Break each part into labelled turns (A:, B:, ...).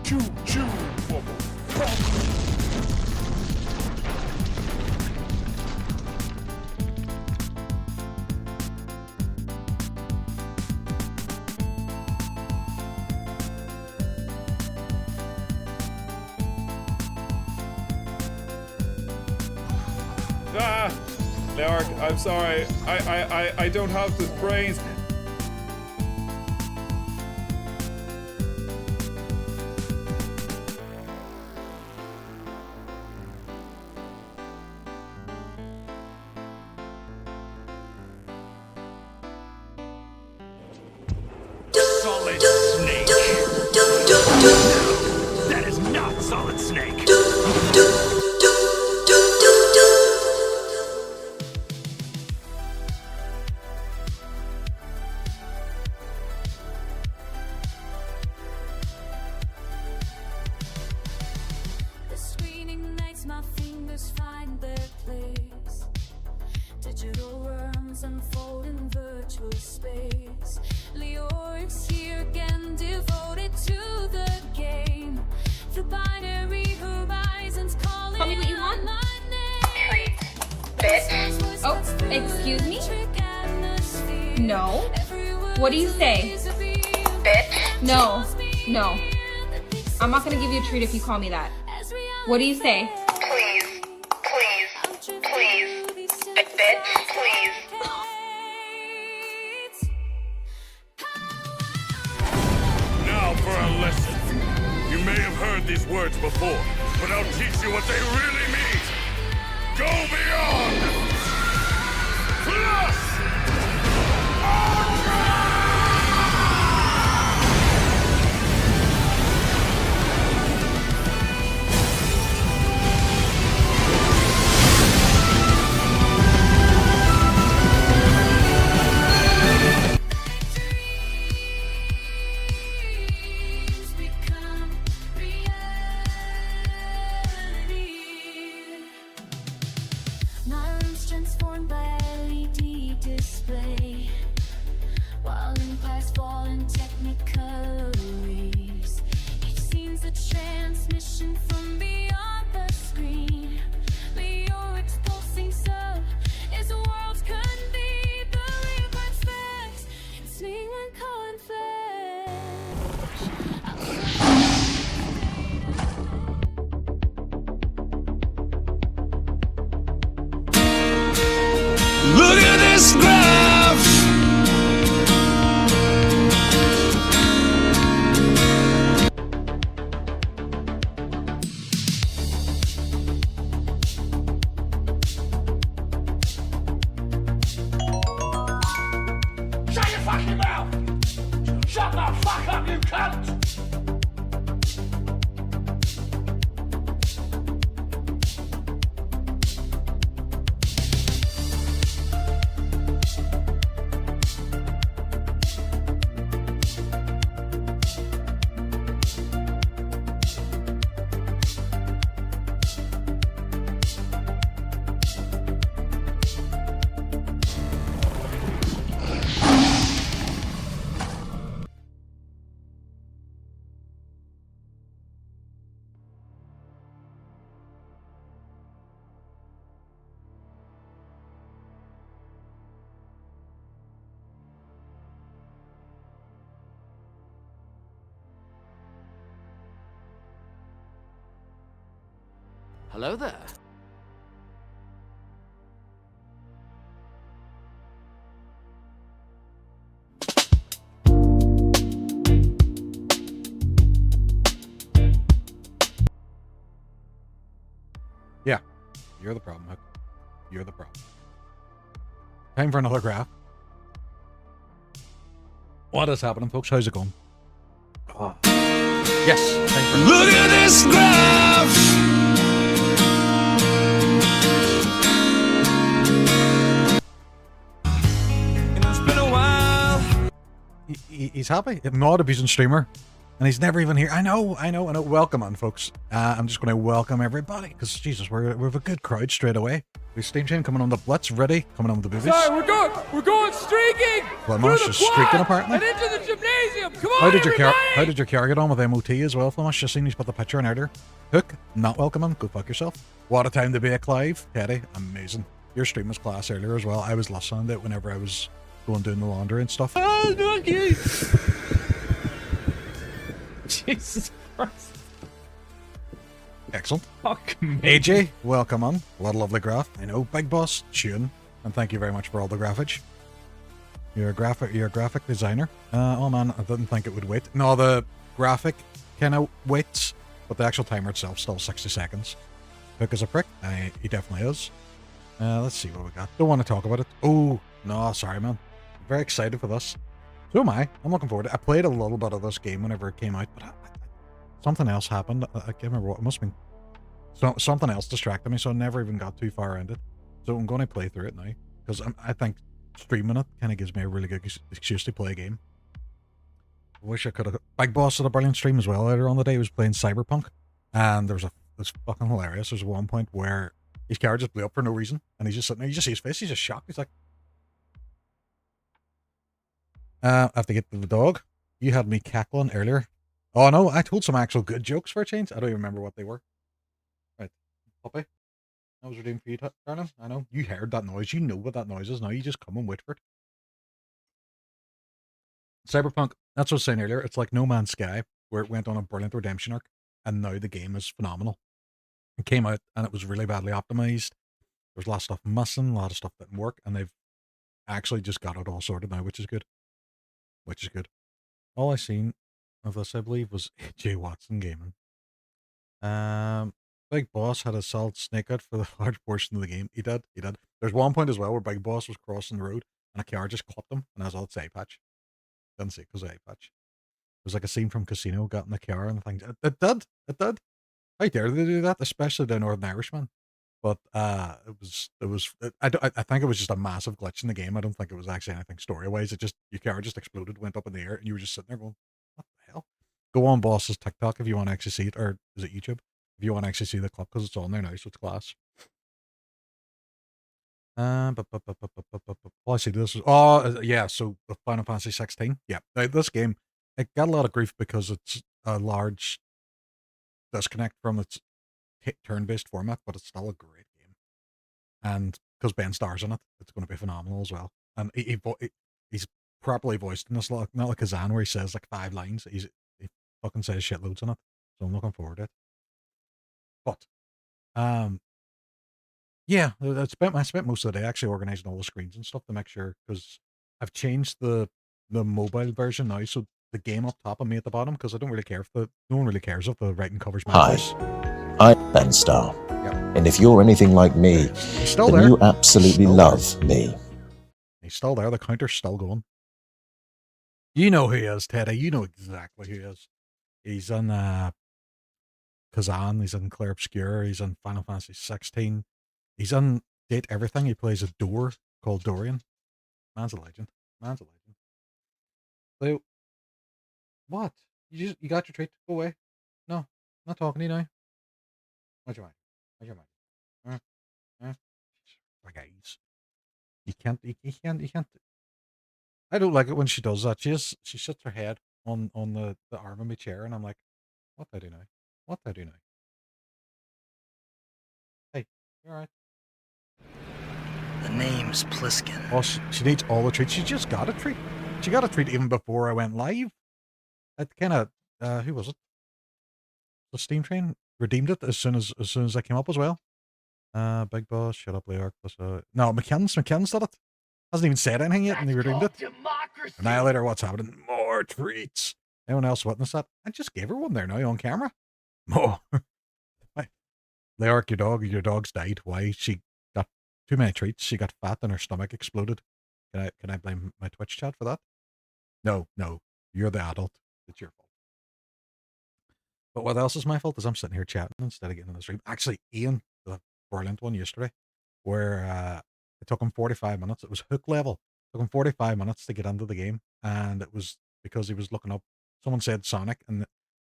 A: Choo choo.
B: Ah, Lark, I'm sorry. I don't have the brains.
A: Solid Snake. That is not Solid Snake.
C: The screen ignites, my fingers find their place. Digital worms unfold in virtual space. Leoric's here again, devoted to the game. The binary horizons calling
D: Tell me what you want.
C: my name.
D: Bitch. Oh, excuse me? No. What do you say?
E: Bitch.
D: No. No. I'm not gonna give you a treat if you call me that. What do you say?
E: Please. Please. Please. Bitch. Please.
A: Now for a lesson. You may have heard these words before, but I'll teach you what they really mean. Go beyond. Plus.
C: Become reality. My room's transformed by LED display, while empires fall in technicolor rays. Each scene's a transmission from beyond the screen. Leoric's pulsing soul is a world's couldn't be. The regrets facts. It's me and Colin
F: Look at this graph.
A: Shut your fucking mouth! Shut the fuck up, you cunt!
G: Hello there.
H: Yeah, you're the problem, Hook. You're the problem. Time for another graph. What is happening, folks? How's it going? Oh. Yes, time for another.
F: Look at this graph.
H: He's happy. Not if he's in streamer. And he's never even here. I know. Welcome on, folks. I'm just going to welcome everybody because, Jesus, we have a good crowd straight away. We Steam Chain coming on the Blitz, ready, coming on with the boobies.
B: Sorry, we're going streaking!
H: Flamash is streaking apparently.
B: And into the gymnasium! Come on,
H: How did your car get on with MOT as well, Flamash? Just seen you put the picture in earlier. Hook, not welcoming. Go fuck yourself. What a time to be a Clive. Teddy, amazing. Your stream was class earlier as well. I was listening to it whenever I was going doing the laundry and stuff.
B: Oh, look you! Jesus Christ.
H: Excellent.
B: Fuck me.
H: AJ, welcome on. A lot of lovely graph. I know, Big Boss, Tune, and thank you very much for all the graphics. You're a graphic designer. Oh man, I didn't think it would wait. No, the graphic kind of waits, but the actual timer itself still 60 seconds. Hook is a prick. He definitely is. Let's see what we got. Don't want to talk about it. Oh, no, sorry, man. I'm very excited for this. So am I. I'm looking forward to it. I played a little bit of this game whenever it came out, but something else happened. I can't remember what. It must have been something else distracted me, so I never even got too far into it. So I'm going to play through it now, because I think streaming it kind of gives me a really good excuse to play a game. I wish I could have. Big Boss had a brilliant stream as well earlier on the day. He was playing Cyberpunk, and it's fucking hilarious. There's one point where his car just blew up for no reason, and he's just sitting there. You just see his face. He's just shocked. He's like, I have to get to the dog. You had me cackling earlier. Oh no, I told some actual good jokes for a change. I don't even remember what they were. Right, puppy. That was redeemed for you, Darling. I know. You heard that noise. You know what that noise is now. You just come and wait for it. Cyberpunk, that's what I was saying earlier. It's like No Man's Sky, where it went on a brilliant redemption arc, and now the game is phenomenal. It came out, and it was really badly optimized. There's a lot of stuff missing, a lot of stuff didn't work, and they've actually just got it all sorted now, which is good. Which is good. All I seen of this, I believe, was J. Watson gaming. Big Boss had a solid snake out for the large portion of the game. He did. There's one point as well where Big Boss was crossing the road and a car just clipped him, and I was all, it's eye patch. Didn't see it because eye patch. It was like a scene from Casino, got in the car and things. It did. How dare they do that, especially the Northern Irishman. But I think it was just a massive glitch in the game. I don't think it was actually anything story-wise. It just, your car just exploded, went up in the air, and you were just sitting there going, what the hell? Go on Boss's TikTok if you want to actually see it, or is it YouTube? If you want to actually see the clip, because it's on there now, so it's class. Well, I see this is, yeah, so the Final Fantasy XVI. Yeah, this game, it got a lot of grief because it's a large disconnect from its turn-based format, but it's still a great game. And because Ben Starr's in it, it's going to be phenomenal as well. And he's properly voiced in this, not like Kazan where he says like 5 lines. He fucking says shitloads in it. So I'm looking forward to it. But yeah, I spent most of the day actually organizing all the screens and stuff to make sure, because I've changed the mobile version now, so the game up top and me at the bottom, because I don't really care if no one really cares if the writing covers my voice.
I: I'm Ben Starr.
H: Yep.
I: And if you're anything like me,
H: He's still
I: then
H: there.
I: you absolutely love me.
H: He's still there. The counter's still going. You know who he is, Teddy. You know exactly who he is. He's in Kazan. He's in Clair Obscur. He's in Final Fantasy XVI. He's in Date Everything. He plays a door called Dorian. Man's a legend. So, what? You got your treat? Go away. No, I'm not talking to you now. What's your mind? My guys. You can't. I don't like it when she does that. She sits her head on the arm of my chair, and I'm like, what do I do now? Hey, you alright?
J: The name's Pliskin.
H: Oh, she needs all the treats. She just got a treat. She got a treat even before I went live. It kind of, who was it? The Steam Train redeemed it as soon as I came up as well. Big Boss, shut up, Leark. No, McKinnon's did it. Hasn't even said anything yet, and they redeemed it.
J: Democracy.
H: Annihilator, what's happening? More treats. Anyone else witness that? I just gave her one there now on camera. More. Leark, your dog's died. Why? She got too many treats. She got fat and her stomach exploded. Can I blame my Twitch chat for that? No. You're the adult. It's your fault. But what else is my fault is I'm sitting here chatting instead of getting on the stream. Actually, Ian, the brilliant one yesterday, where it took him 45 minutes. It was hook level. It took him 45 minutes to get into the game, and it was because he was looking up Someone said Sonic and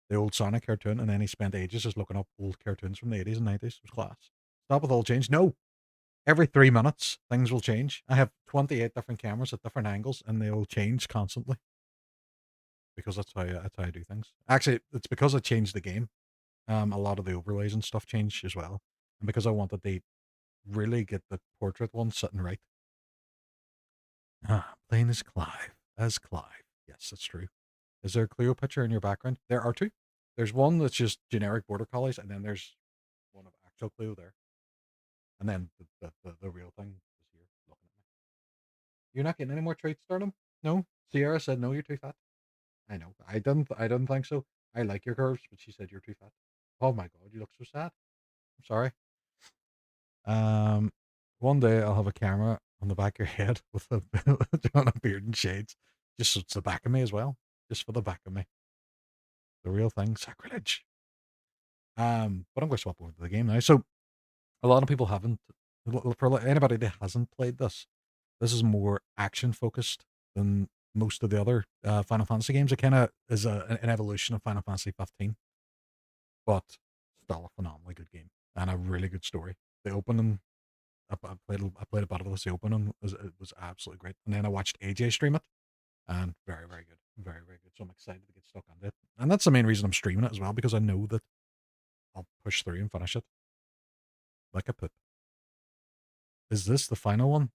H: the old Sonic cartoon, and then he spent ages just looking up old cartoons from the 80s and 90s. It was class. Stop with all change. No! Every 3 minutes, things will change. I have 28 different cameras at different angles, and they will change constantly. Because that's how I do things. Actually, it's because I changed the game. A lot of the overlays and stuff changed as well. And because I wanted to really get the portrait one sitting right. Playing as Clive. As Clive. Yes, that's true. Is there a Cleo picture in your background? There are 2. There's one that's just generic border collies, and then there's one of actual Cleo there. And then the real thing is here looking at me. You're not getting any more treats, Stardom? No? Sierra said no, you're too fat. I know. I didn't think so. I like your curves, but she said you're too fat. Oh my god, you look so sad. I'm sorry. One day I'll have a camera on the back of your head with a beard and shades. Just so it's the back of me as well. Just for the back of me. The real thing, sacrilege. But I'm going to swap over to the game now. So a lot of people haven't. For anybody that hasn't played this is more action focused than most of the other Final Fantasy games. It kind of is an evolution of Final Fantasy 15, but still a phenomenally good game and a really good story. The opening, I played a bit of this. The opening it was absolutely great, and then I watched AJ stream it, and very, very good, very, very good. So I'm excited to get stuck on it, and that's the main reason I'm streaming it as well, because I know that I'll push through and finish it like a poop. Is this the final one?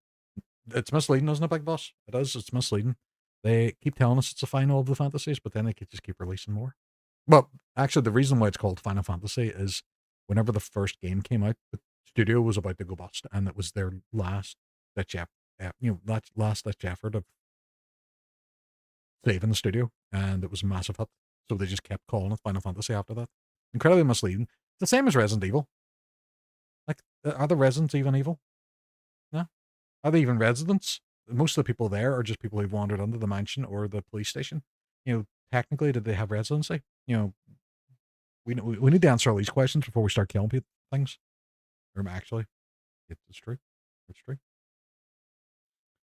H: It's misleading, isn't it, Big Boss? It is. It's misleading. They keep telling us it's the final of the fantasies, but then they could just keep releasing more. Well, actually, the reason why it's called Final Fantasy is whenever the first game came out, the studio was about to go bust, and it was their last ditch effort of saving the studio, and it was a massive hit. So they just kept calling it Final Fantasy after that. Incredibly misleading. It's the same as Resident Evil. Like, are the residents even evil? No. Are they even residents? Most of the people there are just people who've wandered into the mansion or the police station. Technically, did they have residency? We need to answer all these questions before we start killing people, things. Or actually, it's true. It's true.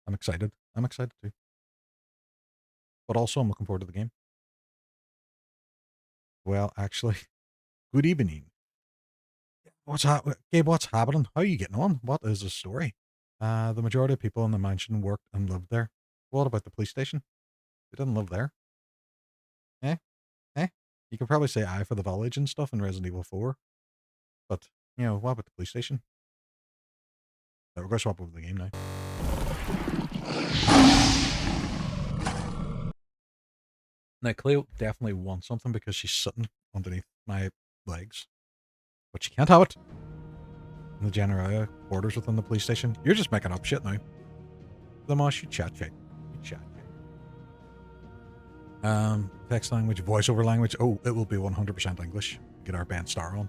H: I'm excited. I'm excited too. But also, I'm looking forward to the game. Well, actually, good evening. Gabe, what's happening? How are you getting on? What is the story? The majority of people in the mansion worked and lived there. What about the police station? They didn't live there. Eh? You could probably say I for the village and stuff in Resident Evil 4. But, what about the police station? We're going to swap over the game now. Now, Cleo definitely wants something because she's sitting underneath my legs. But she can't have it. In the Generalia borders within the police station. You're just making up shit now. The mosh, you chat. Text language, voiceover language. Oh, it will be 100% English. Get our Ben Starr on.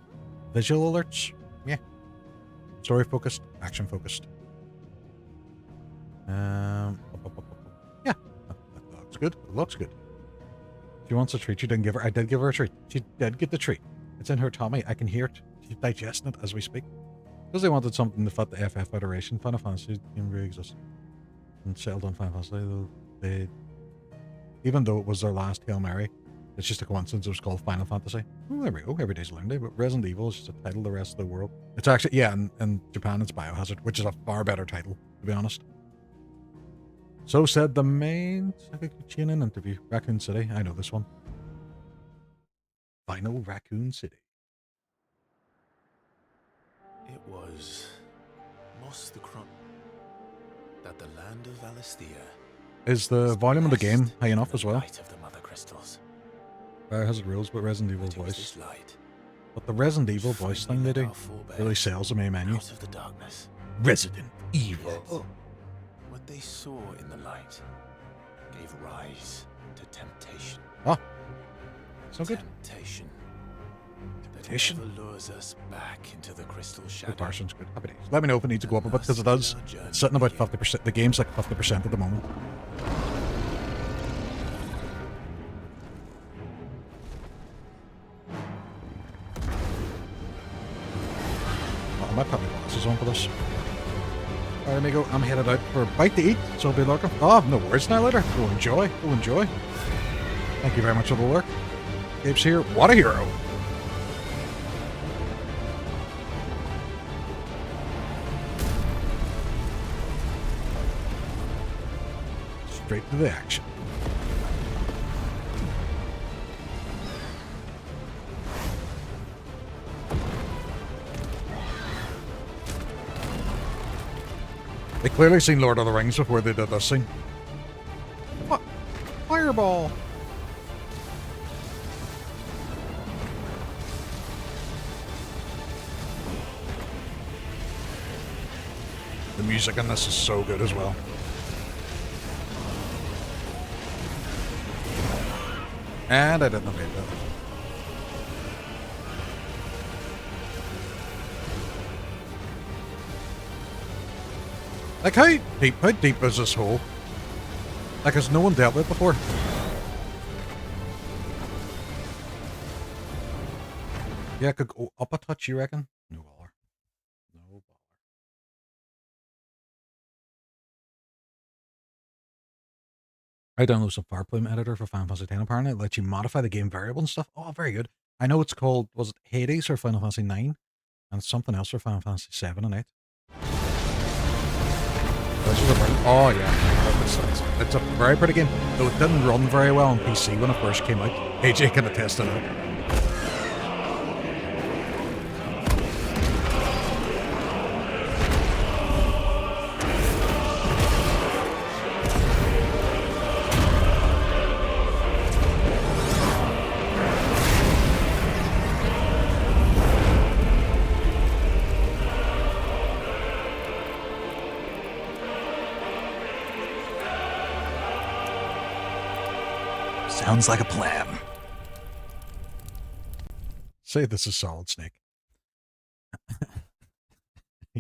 H: Visual alerts. Yeah. Story focused, action focused. Yeah. That looks good. It looks good. She wants a treat. You didn't give her. I did give her a treat. She did get the treat. It's in her tummy. I can hear it. She's digesting it as we speak. Because they wanted something to fit the FF iteration. Final Fantasy didn't really exist. And settled on Final Fantasy. Even though it was their last Hail Mary, it's just a coincidence it was called Final Fantasy. Oh, there we go. Every day's a learning day. But Resident Evil is just a title the rest of the world. It's actually, yeah, in Japan it's Biohazard, which is a far better title, to be honest. So said the main CNN interview. Raccoon City. I know this one. Final Raccoon City.
K: It was Moss the Crump that the land of Valisthea.
H: Is the volume of the game high enough as well?
K: Light of the mother crystals.
H: Biohazard rules, but Resident Evil voice. But the Resident Evil voice thing they do really sells the main menu.
K: Out of the darkness.
H: Resident Evil.
K: Yet, what they saw in the light gave rise to temptation.
H: Ah, so good.
K: Temptation.
H: Temptation.
K: That never lures us back into the crystal shadow.
H: Good parson's good. Happy days. Let me know if it needs to go up a bit, because it does. It's sitting about 50%. The game's like 50% at the moment. I might put my glasses on for this. Alright, amigo, I'm headed out for a bite to eat, so I'll be looking. Oh, no worries now later. Go enjoy. Go enjoy. Thank you very much for the lurk. Gabe's here. What a hero. Straight to the action. They clearly seen Lord of the Rings before they did this scene. What? Fireball! The music in this is so good as well. And I didn't evade that. Like, how deep is this hole? Like, has no one dealt with it before? Yeah, I could go up a touch, you reckon? No bother. No bother. I downloaded some Farplume editor for Final Fantasy X, apparently. It lets you modify the game variable and stuff. Oh, very good. I know it's called, was it Hades or Final Fantasy IX? And something else for Final Fantasy VII and 8. Oh yeah, it's a very pretty game. Though it didn't run very well on PC when it first came out. AJ can attest to that.
I: Sounds like a plan.
H: Say this is Solid Snake.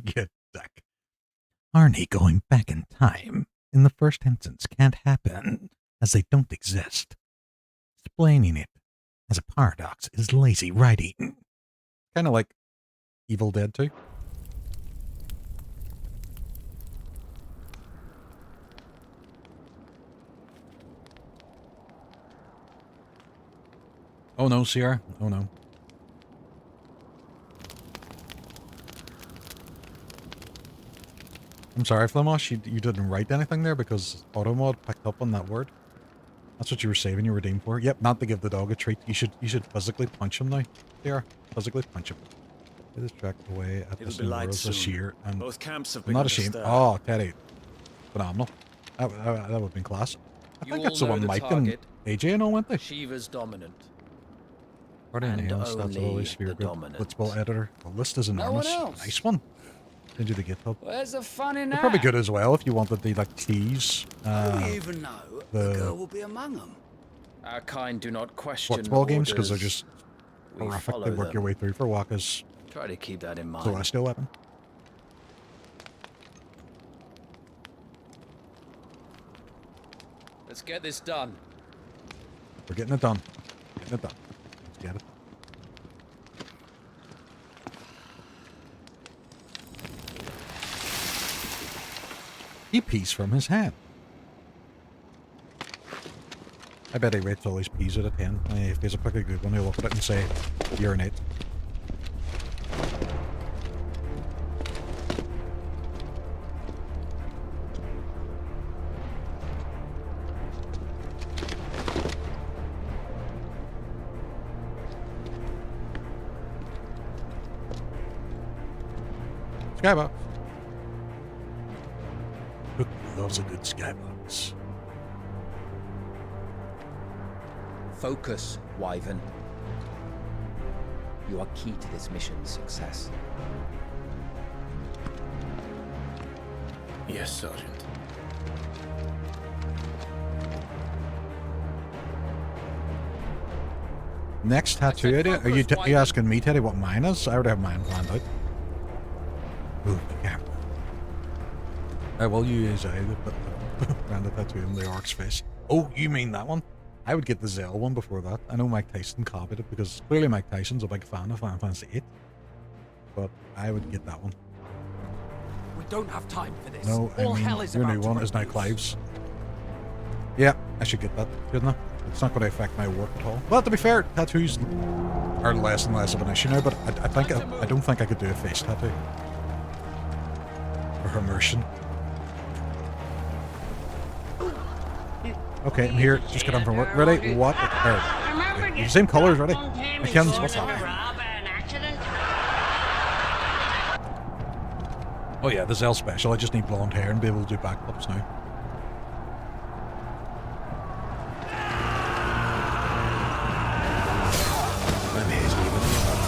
H: Get duck.
I: Arnie going back in time in the first instance can't happen, as they don't exist. Explaining it as a paradox is lazy writing.
H: Kind of like Evil Dead 2. Oh no, CR. Oh no. I'm sorry, Flimosh, you didn't write anything there because Automod picked up on that word. That's what you were saving your redeem for. Yep, not to give the dog a treat. You should physically punch him now. CR, physically punch him. Get this track away at this this year. And
K: both camps have
H: I'm not ashamed. Oh, Teddy. Phenomenal. That would have been class. I think it's the one Mike and AJ and all went there.
J: Shiva's dominant.
H: Guardian Nails, that's always Sphere Grid. Blitzball editor. The list is enormous. Nice one. Send you the GitHub.
F: Where's the fun in
H: They're
F: that?
H: probably good as well if you wanted to like tease.
F: Do we even know the girl will be among them?
J: Our kind do not question
H: Blitzball games because they're
J: orders.
H: just
J: We
H: horrific
J: follow
H: to work your
J: them.
H: way through for Waka's
J: Try to keep that in mind.
H: celestial weapon.
J: Let's get this done.
H: We're getting it done. Getting it done. Let's get it. He pees from his hand. I bet he rates all his peas out of 10. If there's a quickly good one, he'll look at it and say, you're an 8. Skybox. Cook loves a good skybox.
L: Focus, Wyvern. You are key to this mission's success.
K: Yes, Sergeant.
H: Next tattoo idea? Are you asking me, Teddy, what mine is? I already have mine planned out. Ooh, the camera. I will use a branded tattoo on the orc's face. Oh, you mean that one? I would get the Zell one before that. I know Mike Tyson copied it because clearly Mike Tyson's a big fan of Final Fantasy VIII. But I would get that one.
F: We don't have time for this.
H: No, I
F: All
H: mean,
F: hell is
H: your
F: about
H: new
F: to
H: one is now
F: break loose.
H: Clive's. Yeah, I should get that, shouldn't I? It's not going to affect my work at all. Well, to be fair, tattoos are less and less of an issue now, but I don't think I could do a face tattoo. Or immersion. Okay, I'm here. Just got on from work. Ready? What? The same colours, ready? McKinnon's, what's happening? Oh yeah, the Zell special. I just need blonde hair and be able to do backflips now.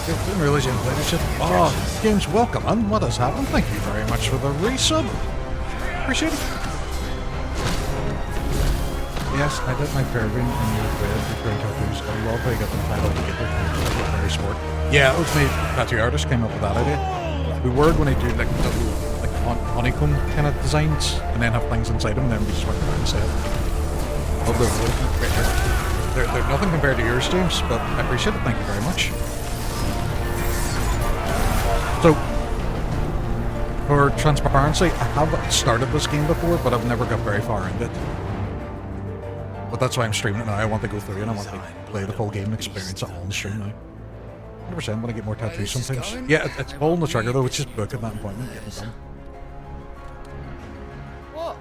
H: I didn't realise you hadn't played this shit. Oh, game's welcome, and what has happened? Thank you very much for the resub. Appreciate it. Yes, I did my Peregrine in your bed return tattoos. I love how you got them titled together. Very smart. Yeah, it was me. Tattoo artist came up with that idea. We were going to do like little honeycomb kind of designs and then have things inside them and then we just went around instead. Oh, they're nothing compared to yours, James, but I appreciate it. Thank you very much. So, for transparency, I have started this game before, but I've never got very far into it. But that's why I'm streaming it now. I want to go through and I want to play the full game and experience it on the stream now. 100% want to get more tattoos sometimes. Yeah, it's pulling the trigger though, it's just booking that appointment and getting it done.
F: What?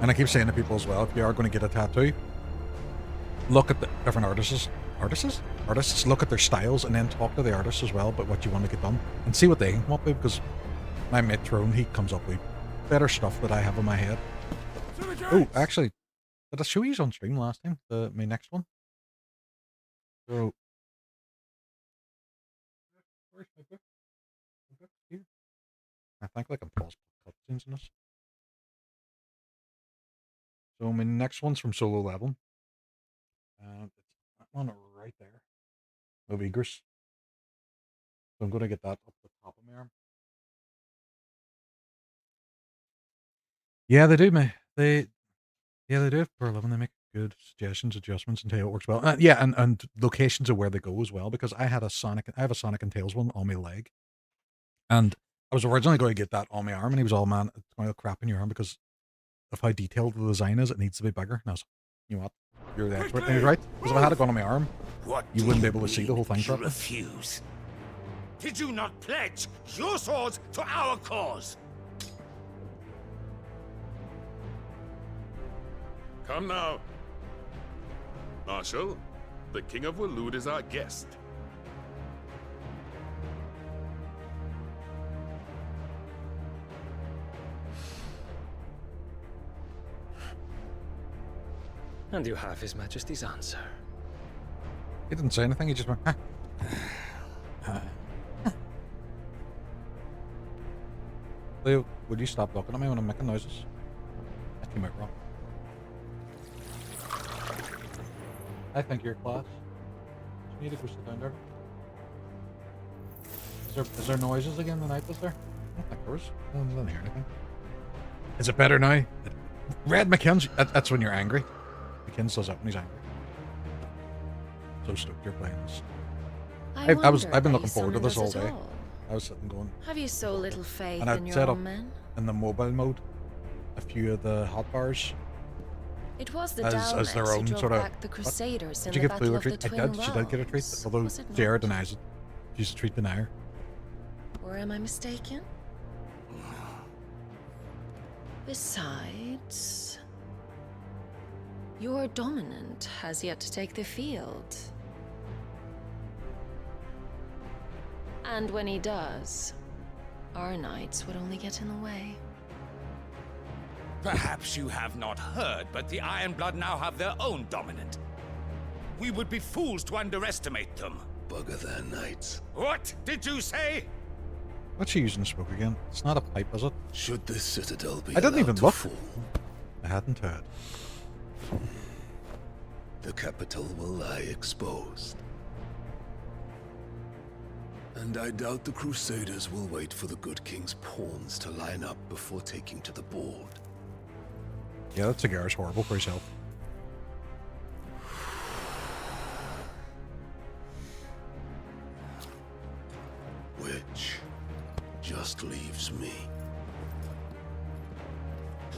H: And I keep saying to people as well, if you are going to get a tattoo, look at the different artists, look at their styles and then talk to the artists as well about what you want to get done and see what they can come up with, because my mate Throne, he comes up with better stuff that I have in my head. Oh, actually, did I show you on stream last time? My next one? So, where's my book? My book here. I think I can pause cutscenes in this. So my next one's from Solo Leveling. It's that one right there. Of Egress. So I'm going to get that up the top of my arm. Yeah, they do, mate. They do it for a living. They make good suggestions, adjustments, and tell you it works well. Yeah, and locations of where they go as well. Because I have a Sonic and Tails one on my leg, and I was originally going to get that on my arm, and he was all, man, it's going to look crap in your arm because of how detailed the design is. It needs to be bigger. And I was, you know what? You're the expert. And he's right. Because if I had it gone on my arm, you wouldn't be able to see the whole thing properly.
A: Refuse. Did you not pledge your swords to our cause? Come now. Marshal, the King of Waloed is our guest.
J: And you have His Majesty's answer.
H: He didn't say anything, he just went, Leo, would you stop looking at me when I'm making noises? That came out wrong. I think you're class. You need to go sit down there. Is there noises again tonight, was there? I don't think there was. I didn't hear anything. Is it better now? Red McKinn's, that's when you're angry. McKinn's does that when he's angry. So stoked you're playing this. I've been looking forward to this all day. I was sitting going.
C: Have you so little faith
H: and
C: in
H: I'd
C: your
H: set up
C: own men?
H: in the mobile mode a few of the hotbars.
C: It was the
H: as their own sort of.
C: the Crusaders
H: Did you give Blue a treat? I did. She did get a treat. Although Jared denies it. She's a treat denier.
C: Or am I mistaken? Besides, your dominant has yet to take the field. And when he does, our knights would only get in the way.
A: Perhaps you have not heard, but the Ironblood now have their own dominant. We would be fools to underestimate them.
K: Bugger their knights.
A: What did you say?
H: What's she using to smoke again? It's not a pipe, is it?
K: Should this citadel be
H: I didn't even
K: allowed to
H: look.
K: fall,
H: I hadn't heard.
K: the capital will lie exposed. And I doubt the Crusaders will wait for the good king's pawns to line up before taking to the board.
H: Yeah, that cigar is horrible for yourself.
K: Which just leaves me.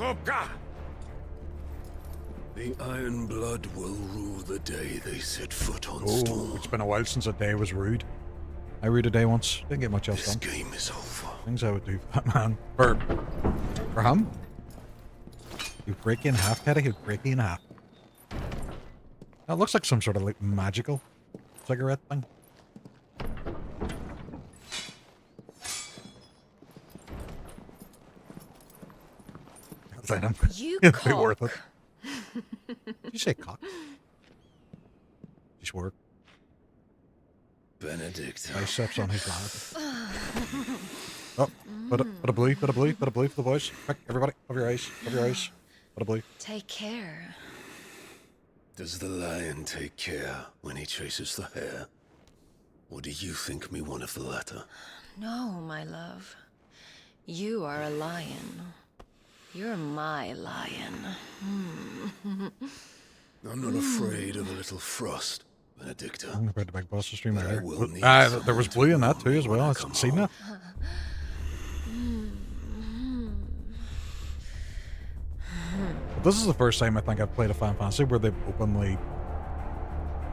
A: Hopka!
K: The Iron Blood will rule the day they set foot on
H: Oh,
K: Storm.
H: it's been a while since a day was rude. I rued a day once. Didn't get much else
K: This
H: done.
K: game is over.
H: Things I would do for that man. For him? You break you in half, Teddy? He'd break you in half. That looks like some sort of like magical cigarette thing. Let him.
M: You
H: It'd be worth it.
M: cock.
H: Did you say cock? Just work.
K: Benedict.
H: Biceps on his lap. Oh, put a blue for the boys. Quick, everybody, cover your eyes, Put a blue.
M: Take care.
K: Does the lion take care when he chases the hare? Or do you think me one of the latter?
M: No, my love. You are a lion. You're my lion.
K: I'm not afraid of a little frost, Benedicta.
H: I'm about to big boss stream
K: But I
H: there.
K: will need
H: There was blue in that too as well. I've seen that. But this is the first time I think I've played a Final Fantasy where they've openly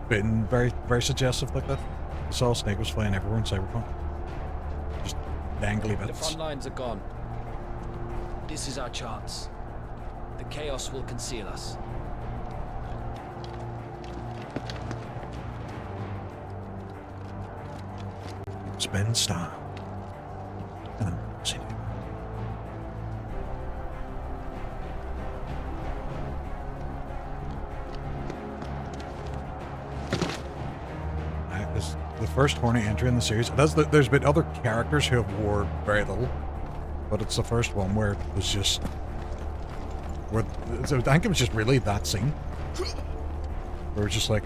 H: been very, very suggestive like that. I saw Snake was flying everywhere in Cyberpunk. Just dangly
L: The
H: bits.
L: front lines are gone. This is our chance. The chaos will conceal us.
H: It's Ben Starr. And then seen it. It's the first horny entry in the series. There's been other characters who have wore very little, but it's the first one where it was just. I think it was just really that scene. Where it's just like,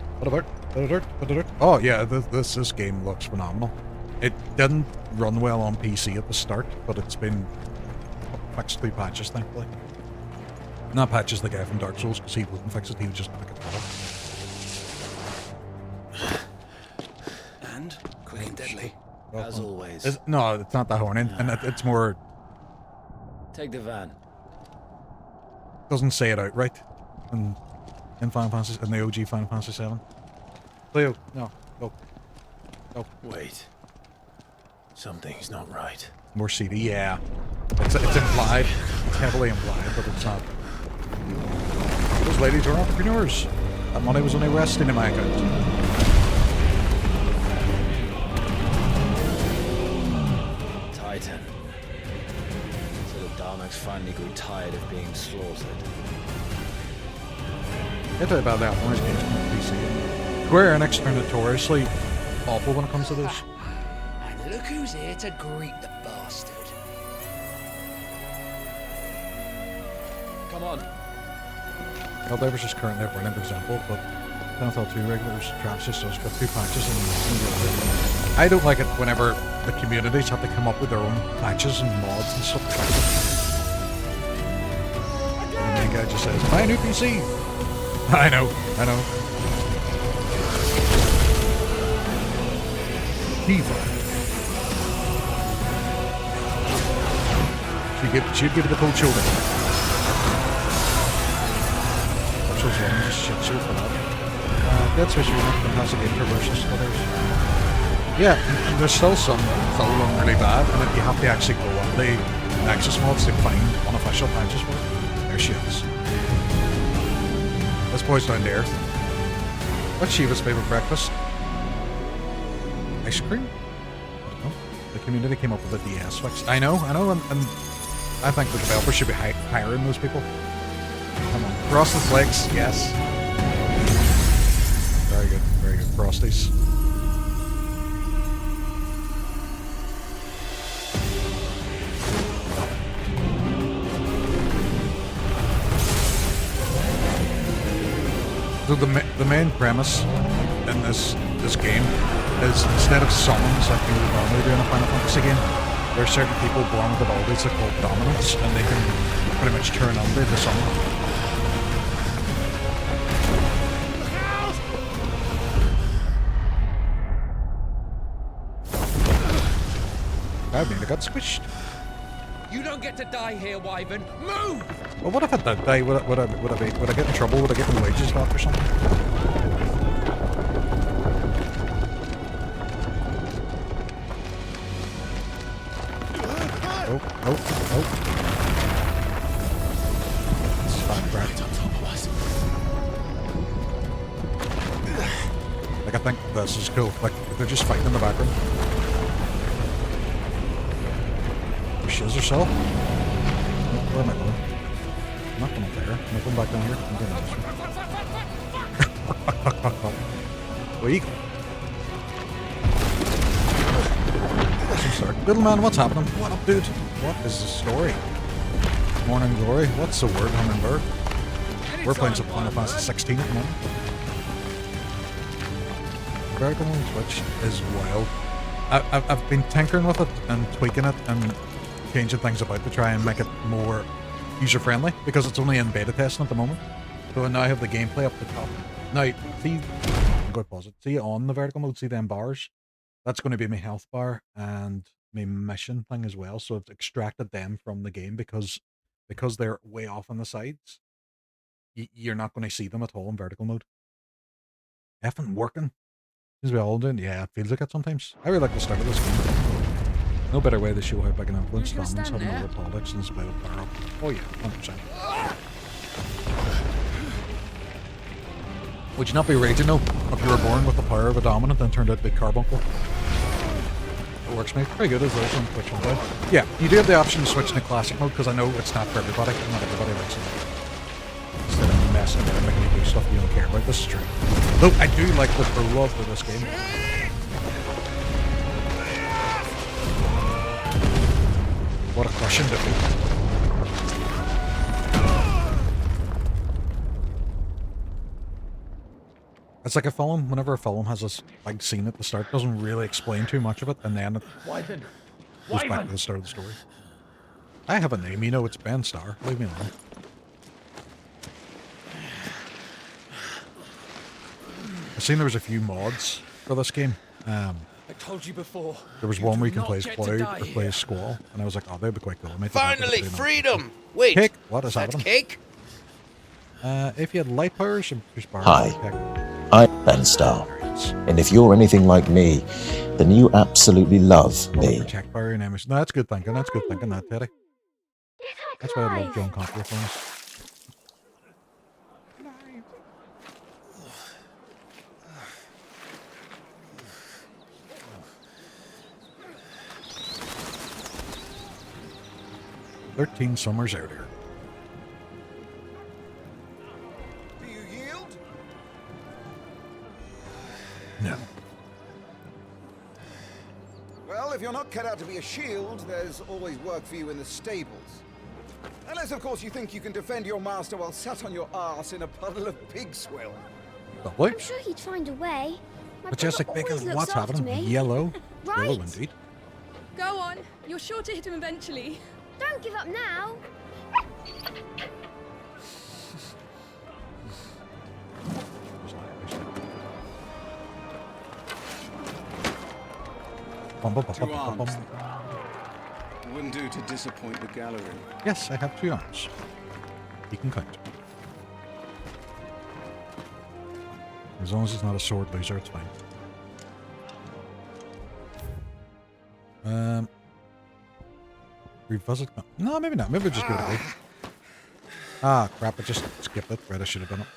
H: oh yeah, this game looks phenomenal. It didn't run well on PC at the start, but it's been fixed through patches, thankfully. Not patches the guy from Dark Souls, because he wouldn't fix it, he would just pick it up.
L: And quick and deadly, as always.
H: No, it's not that horny, and it's more...
L: Take the van.
H: Doesn't say it outright in Final Fantasy, in the OG Final Fantasy VII. Leo, no, go.
K: Wait. Something's not right.
H: More seedy, yeah. It's implied. It's heavily implied, but it's not. Those ladies are entrepreneurs. That money was only resting in my account.
L: Titan. So the Daleks finally grew tired of being slaughtered.
H: I'll tell you about that one. It's PC. Square Enix are notoriously awful when it comes to this.
F: And look who's here to greet the bastard.
L: Come on.
H: Helldivers is currently a brilliant example, but Final 2 regulars traps just got 2 patches and I don't like it whenever the communities have to come up with their own patches and mods and stuff. And the main guy just says, buy a new PC! I know. Diva. She'd give it the cold shoulder. Dark Souls 1 is shit show for that. Dead Space Remake has a game for versus others. Yeah, and there's still some full and really bad, and then you have to actually go on the Nexus mods to find unofficial patches for it. There she is. This boy's down to earth. What's Shiva's favourite breakfast? Ice cream? I don't know. The community came up with a DS fix. I know, and I think the developers should be hiring those people. Come on. Frosted Flakes, yes. Very good, Frosties. So the main premise in this game is instead of summons like you would normally do in a Final Fantasy game, there are certain people born with abilities that are called dominants, and they can pretty much turn on the summon. I nearly got squished.
F: You don't get to die here, Wyvern. Move!
H: Well, what if I did die? Would I get in trouble? Would I get my wages back or something? Oh. This is fine, crap. Like, I think this is cool. Like, if they're just fighting in the background. Shiz herself. Where am I going? I'm not going up there. Am I going back down here? I'm going this way. Where you go? Little man, what's happening? What up, dude? What is the story? Morning glory. What's the word, hummingbird? We're playing some Final Fantasy 16 at the moment. Vertical on Twitch is wild. I've been tinkering with it and tweaking it and changing things about to try and make it more user-friendly because it's only in beta testing at the moment. So I now have the gameplay up the top. Now, see, I'm going to pause it. See on the vertical mode, see them bars? That's going to be my health bar and my mission thing as well. So I've extracted them from the game because they're way off on the sides. You're not going to see them at all in vertical mode. Effing working. As we all doing? Yeah, it feels like it sometimes. I really like the start of this game. No better way to show how big an influence dominance having over politics than by the power up. Oh yeah, 100%. Would you not be raging though if you were born with the power of a dominant and turned out to be carbuncle? It works, mate. Pretty good as well on Twitch one. Yeah, you do have the option to switch into classic mode because I know it's not for everybody. Not everybody likes it. Instead of messing about and making you do stuff you don't care about. This is true. Though I do like the prologue for this game. What a crushing defeat. It's like a film. Whenever a film has this big scene at the start, doesn't really explain too much of it, and then it goes back to the start of the story. I have a name, you know, it's Ben Starr. Leave me alone. I've seen there was a few mods for this game.
F: I told you before.
H: There was one where you can play as Cloud or play as Squall, and I was like, oh, they'd be quite cool.
N: Finally, freedom! Wait,
H: cake? What is happening?
N: Cake?
H: If you had light powers, and push bar.
O: Hi, I'm Ben Starr, and if you're anything like me, then you absolutely love me.
H: Protect power and emission. No, that's good thinking. That's good thinking, that Teddy. That's why I love John Conqueror films. "13 summers earlier."
P: Do you yield?
H: No.
P: Well, if you're not cut out to be a shield, there's always work for you in the stables. Unless, of course, you think you can defend your master while sat on your arse in a puddle of pig swill.
H: Lovely.
Q: I'm sure he'd find a way. My
H: Majestic
Q: brother
H: Bacon,
Q: always looks
H: what's
Q: after
H: happening?
Q: me.
H: Yellow.
Q: Right.
H: Yellow indeed.
R: Go on. You're sure to hit him eventually.
Q: Don't give up now.
P: Two arms. Wouldn't do to disappoint the gallery.
H: Yes, I have 2 arms. You can count. As long as it's not a sword loser, it's fine. Revisit. No, maybe not. Maybe we'll just give it away. Ah, crap. I just skipped it. Right, I should have done it.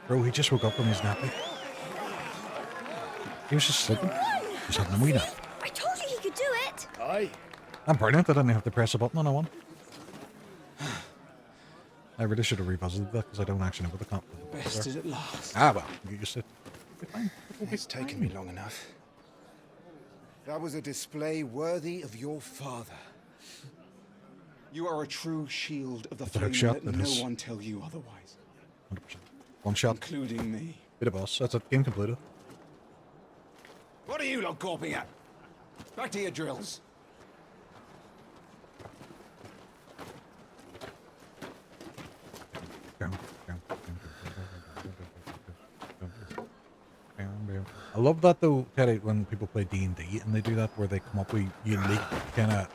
H: Bro, he just woke up from his nappy. He was just sleeping. He was having a wee nap.
Q: I told you he could do it.
P: Aye.
H: I'm brilliant. I didn't have to press a button on one. I really should have revisited that because I don't actually know what the comp is.
P: Best is at last.
H: Ah, well. You just said.
P: It's taken me long enough. That was a display worthy of your father. You are a true shield of the flame,
H: shot,
P: let no one tell you otherwise.
H: 100%. One shot.
P: Including me.
H: Bit of boss. That's it. Game completed.
P: What are you lot gawping at? Back to your drills.
H: I love that though, Teddy, when people play D&D and they do that where they come up with unique kind of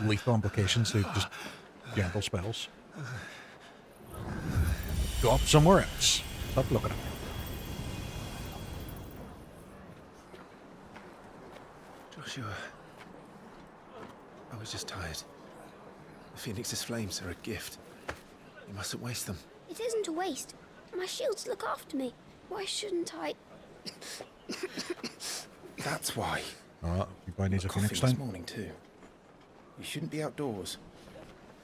H: lethal implications to just gentle spells. Go up somewhere else. Stop looking at me.
K: Joshua, I was just tired. The Phoenix's flames are a gift. You mustn't waste them.
Q: It isn't a waste. My shields look after me. Why shouldn't I?
K: That's why.
H: Alright, you buy these a
K: Coffee
H: Phoenix
K: this
H: time.
K: morning too. You shouldn't be outdoors.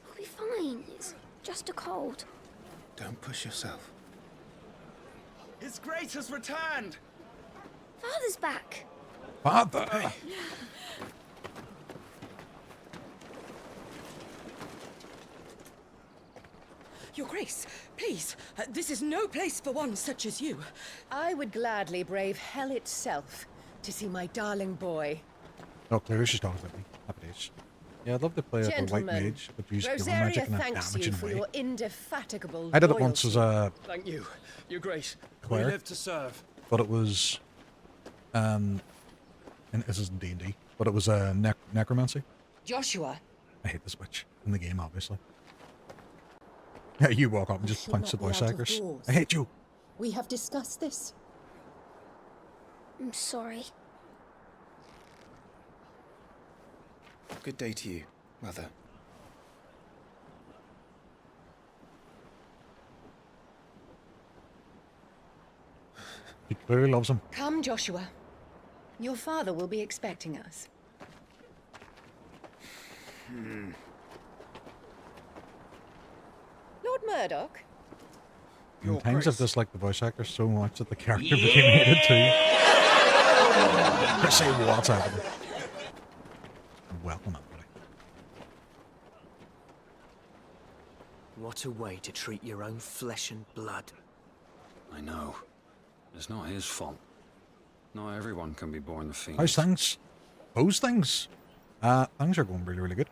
Q: I'll be fine. It's just a cold.
K: Don't push yourself.
F: His Grace has returned!
Q: Father's back.
H: Father!
K: Hey.
S: Your Grace, please, this is no place for one such as you.
T: I would gladly brave hell itself to see my darling boy.
H: Oh, clearly she's talking about me. Happy days. Yeah, I'd love to play a white
T: Gentlemen,
H: mage, but use your
T: Rosaria
H: magic and that
T: thanks you
H: damaging
T: for
H: way.
T: your indefatigable
H: I did it once as a
F: Thank you, Your Grace.
H: Claire.
F: We live to serve.
H: But it was, and this isn't D&D, but it was a necromancy.
S: Joshua.
H: I hate this witch in the game, obviously. Yeah, you walk up and just
T: She'll
H: punch the
T: not be
H: voice
T: out of
H: actors.
T: doors.
H: I hate you.
T: We have discussed this.
Q: I'm sorry.
K: Good day to you, Mother.
H: He clearly loves him.
T: Come, Joshua. Your father will be expecting us. Lord Murdoch?
H: In times I've disliked the voice actor so much that the character became hated too. I say what's happening. Welcome, everybody.
G: What a way to treat your own flesh and blood.
U: I know. It's not his fault. Not everyone can be born the Phoenix.
H: How's things? Those things? Things are going really, really good.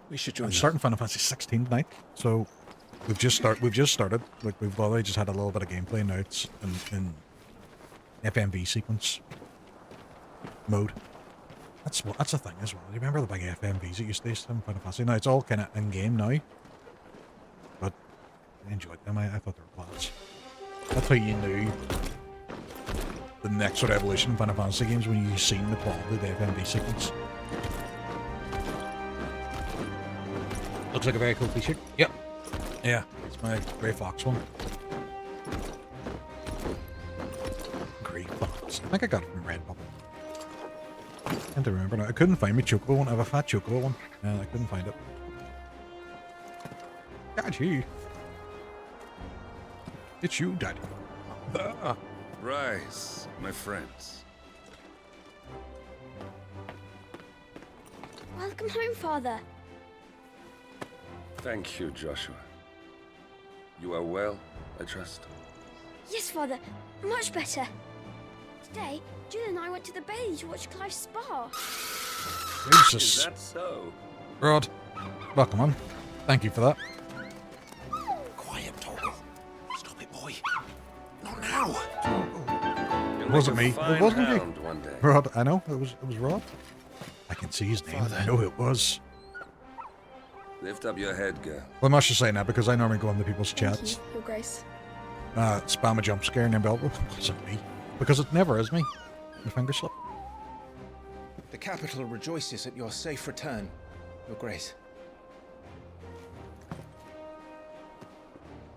K: We should join
H: I'm
K: them.
H: starting Final Fantasy 16 tonight, so we've just started. Like we've already just had a little bit of gameplay now. It's in FMV sequence mode. That's a thing as well. Do you remember the big FMVs that used to be in Final Fantasy? Now it's all kind of in game now, but I enjoyed them. I thought they were class. That's how you knew the next sort of evolution in Final Fantasy games when you seen the quality of the FMV sequence. Looks like a very cool t-shirt. Yep. Yeah, it's my Grey Fox one. Grey Fox. I think I got it from Redbubble. I can't remember now. I couldn't find my Chocobo one. I have a fat Chocobo one. I couldn't find it. Daddy. It's you, Daddy.
A: Rise, my friends.
Q: Welcome home, Father.
A: Thank you, Joshua. You are well, I trust.
Q: Yes, Father. Much better. Today, Jill and I went to the Bailey to watch Clive spar.
H: Jesus.
A: Is that so?
H: Rod. Welcome on. Thank you for that.
K: Quiet, Toggle. Stop it, boy. Not now.
H: It wasn't me. It wasn't you.
A: One day.
H: Rod, I know. It was Rod. I can see his name.
K: Father.
H: I know who it was.
A: Lift up your head, girl.
H: Well, I must just say now, because I normally go into people's
R: Thank
H: chats.
R: you, Your Grace.
H: Spam a jump scare and then be like, well, it wasn't me. Because it never is me. My finger slip.
K: The capital rejoices at your safe return, Your Grace.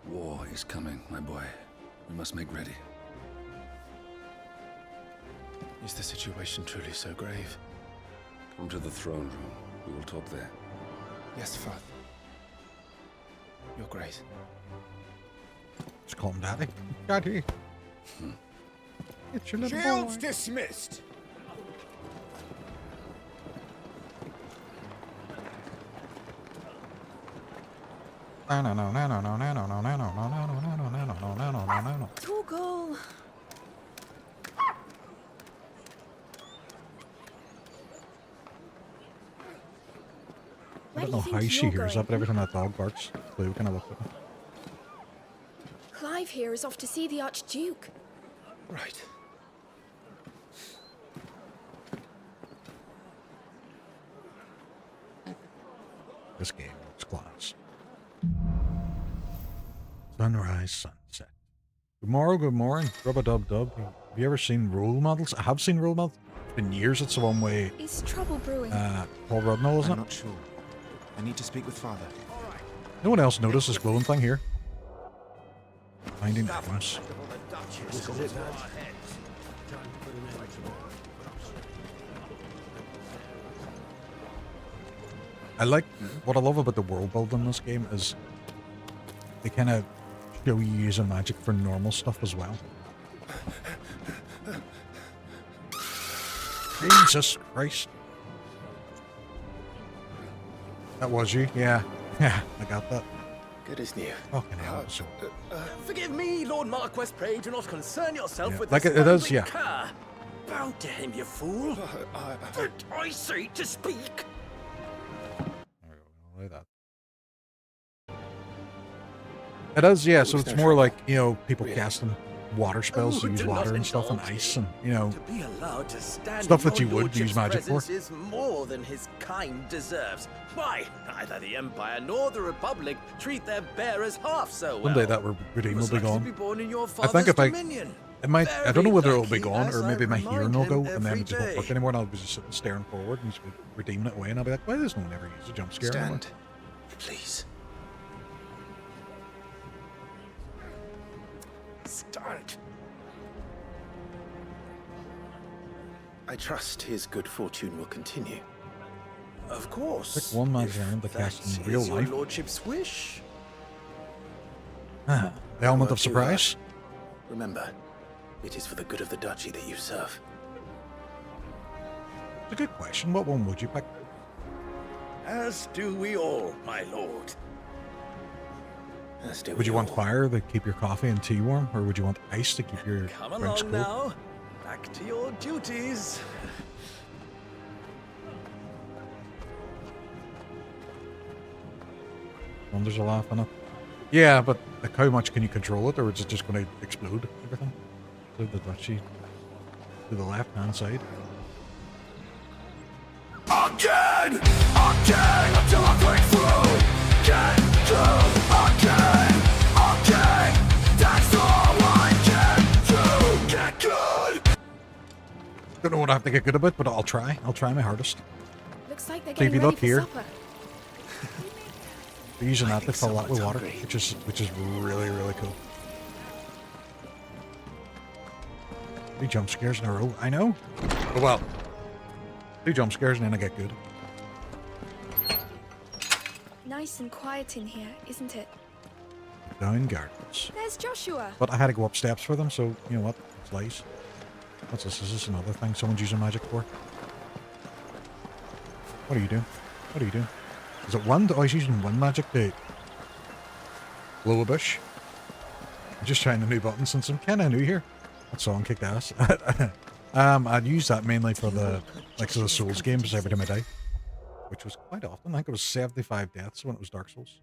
U: War is coming, my boy. We must make ready.
K: Is the situation truly so grave?
A: Come to the throne room. We will talk there.
K: Yes, Father. Your Grace.
H: Just call him Daddy. Daddy. It's your little
P: Shields
H: boy.
P: dismissed.
S: Toggle.
H: I don't know how she hears that, but every time that dog barks, Blue kind of looks at me.
R: Clive here is off to see the Archduke.
K: Right.
H: This game looks class. Sunrise, sunset. Good morrow, good morning. Rub-a-dub-dub. Have you ever seen role models? I have seen role models. It's been years. It's the one way.
R: Is trouble brewing?
H: Paul Rudnall, isn't it?
D: I'm not sure. I need to speak with Father.
H: No one else noticed this glowing thing here. Finding items.
D: This is it, Dad.
H: I like what I love about the world building in this game is they kind of show you using magic for normal stuff as well. Jesus Christ. That was you? Yeah. Yeah, I got that.
D: Good as new.
H: Fucking hell. So,
G: Forgive me, Lord Marquess, pray do not concern yourself
H: yeah.
G: with
H: Like
G: this
H: it is,
G: worldly
H: yeah.
G: cur. Bow to him, you fool. Don't I say to speak?
H: Like that. It is, yeah, so it's more like, you know, people casting water spells to use water and stuff and ice and, you know,
G: To be allowed to stand
H: stuff
G: in
H: that you
G: your
H: would use magic for.
G: presence is more than his kind deserves. Why, neither the Empire nor the Republic treat their bearers half so well.
H: One day that redeem will be gone.
G: Be born in your
H: I think if
G: dominion.
H: it might, I don't know whether it'll be
G: Very
H: gone or
G: lucky,
H: maybe my
G: as I
H: hearing will
G: remind
H: go
G: him
H: and then
G: every
H: it just won't
G: day.
H: work anymore and I'll be just sitting staring forward and just redeeming it away and I'll be like, why does no one ever use a jump scare anymore?
D: Stand, please.
G: Start.
D: I trust his good fortune will continue.
G: Of course.
H: Pick one magic item to cast in real
G: Your
H: life.
G: lordship's wish.
H: The element of
D: Work you
H: surprise.
D: hard. Remember, it is for the good of the duchy that you serve.
H: It's a good question. What one would you pick?
G: As do we all, my lord.
D: As do
H: Would you
D: we
H: want
D: all.
H: fire to keep your coffee and tea warm, or would you want ice to keep your
G: Come
H: drinks
G: along
H: cool?
G: now. Back to your duties.
H: Wonders a laugh in it. Yeah, but like, how much can you control it, or is it just going to explode everything? To the duchy, to the left-hand side.
A: Again! Again! Until I break through! Get through! Again! Again! That's all I can do! Get good!
H: Don't know what I have to get good about, but I'll try. I'll try my hardest.
R: Looks like they're
H: So if
R: getting
H: you
R: ready
H: look
R: for
H: here,
R: supper.
H: they're using that to
D: think
H: fill that with
D: someone's
H: water,
D: hungry.
H: which is really, really cool. 3 jump scares in a row. I know. Oh well. 2 jump scares and then I get good.
R: Nice and quiet in here, isn't it?
H: Down gardens.
R: There's Joshua.
H: But I had to go up steps for them, so you know what? It's lies. What's this? Is this another thing someone's using magic for? What are you doing? What are you doing? Is it wind? Oh, he's using wind magic to blow a bush. I'm just trying a new button since I'm kind of new here. That song kicked ass. I'd use that mainly for the the Souls games every time I die, which was quite often. I think it was 75 deaths when it was Dark Souls.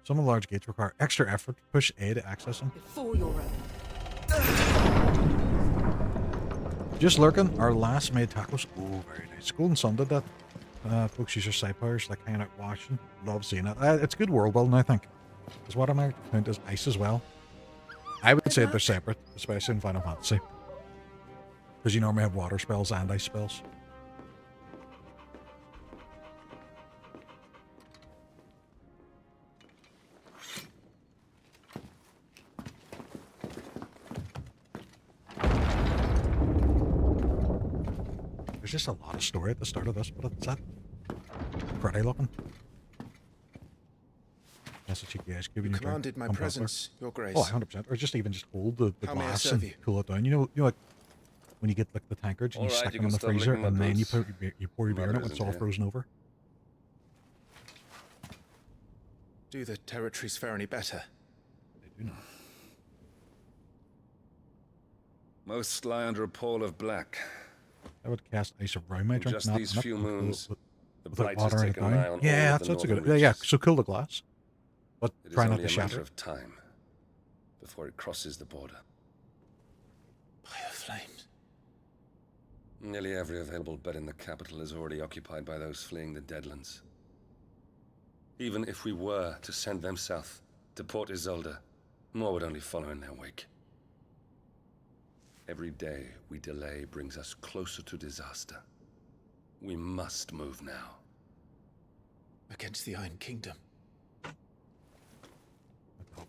H: Some of the large gates require extra effort. Push A to access them.
S: Before your own.
H: Just lurking. Our last made tacos. Oh, very nice. Golden Sun did that. Folks use their side powers, like hanging out watching. Love seeing it. It's good world building, I think. Because what I might count as ice as well. I would say they're separate, especially in Final Fantasy. Because you normally have water spells and ice spells. There's just a lot of story at the start of this, but it's that pretty looking. That's what you guys give you.
D: Commanded my presence, Your Grace.
H: Oh, 100%. Or just hold the
D: How may I
H: glass
D: serve
H: and
D: you?
H: cool it down. You know, like when you get like the tankards and you stick them in the freezer and then you pour your beer in it when it's all frozen over.
D: Do the territories fare any better?
H: They do not.
U: Most lie under a pall of black.
H: I would cast ice around my drink,
U: Just
H: not
U: these few moons, the
H: without
U: blight has
H: watering it
U: taken an eye
H: down.
U: on
H: Yeah,
U: all of
H: that's
U: the
H: a good.
U: northern
H: Yeah,
U: reaches.
H: so cool the glass, but
U: It is
H: try not
U: only
H: to
U: a matter
H: shatter.
U: of time before it crosses the border.
D: By your flames.
U: Nearly every available bed in the capital is already occupied by those fleeing the Deadlands.
E: Even if we were to send them south, to Port Isolde, more would only follow in their wake. Every day we delay brings us closer to disaster. We must move now.
D: Against the Iron Kingdom.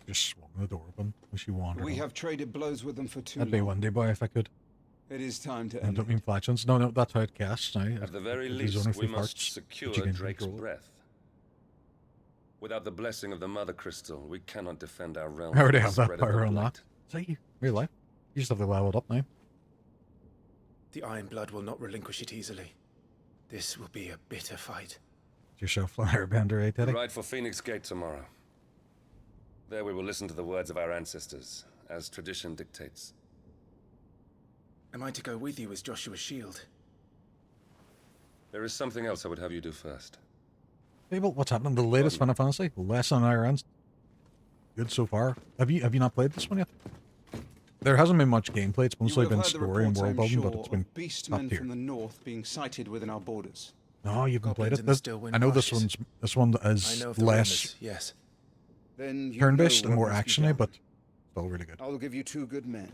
H: Just swung the door open when she wandered.
P: We have traded blows with them for too
H: I'd be
P: long.
H: one day boy if I could.
P: It is time to
H: I
P: end
H: don't mean flatulence. No, that's how it casts now.
E: At the very
H: There's
E: least,
H: only
E: we
H: three
E: must
H: parts
E: secure
H: that you can
E: Drake's
H: control.
E: breath. Without the blessing of the Mother Crystal, we cannot defend our realm.
H: I already
E: from
H: have
E: the
H: that
E: spread of the
H: power
E: blight.
H: unlocked. See, real life. You just have to level it up now.
D: The Iron Blood will not relinquish it easily. This will be a bitter fight.
H: Yourself an airbender, eh, Teddy?
E: Ride for Phoenix Gate tomorrow. There we will listen to the words of our ancestors, as tradition dictates.
D: Am I to go with you as Joshua's shield?
E: There is something else I would have you do first.
H: Fable, what's happening? The latest Final Fantasy? Less on our ends. Good so far. Have you not played this one yet? There hasn't been much gameplay. It's mostly been story and world building, but it's been top
P: beastmen
H: tier.
P: from the north being sighted within our borders.
H: No, you haven't played
D: Goblins
H: it.
D: in the
H: This,
D: Stillwind
H: I know this
D: marshes.
H: one
D: I
H: is
D: know of the
H: less
D: rumors, yes.
P: Then you
H: turn-based
P: know
H: and
P: what
H: more
P: must be
H: actiony,
P: done.
H: but still really good.
P: I'll give you two good men.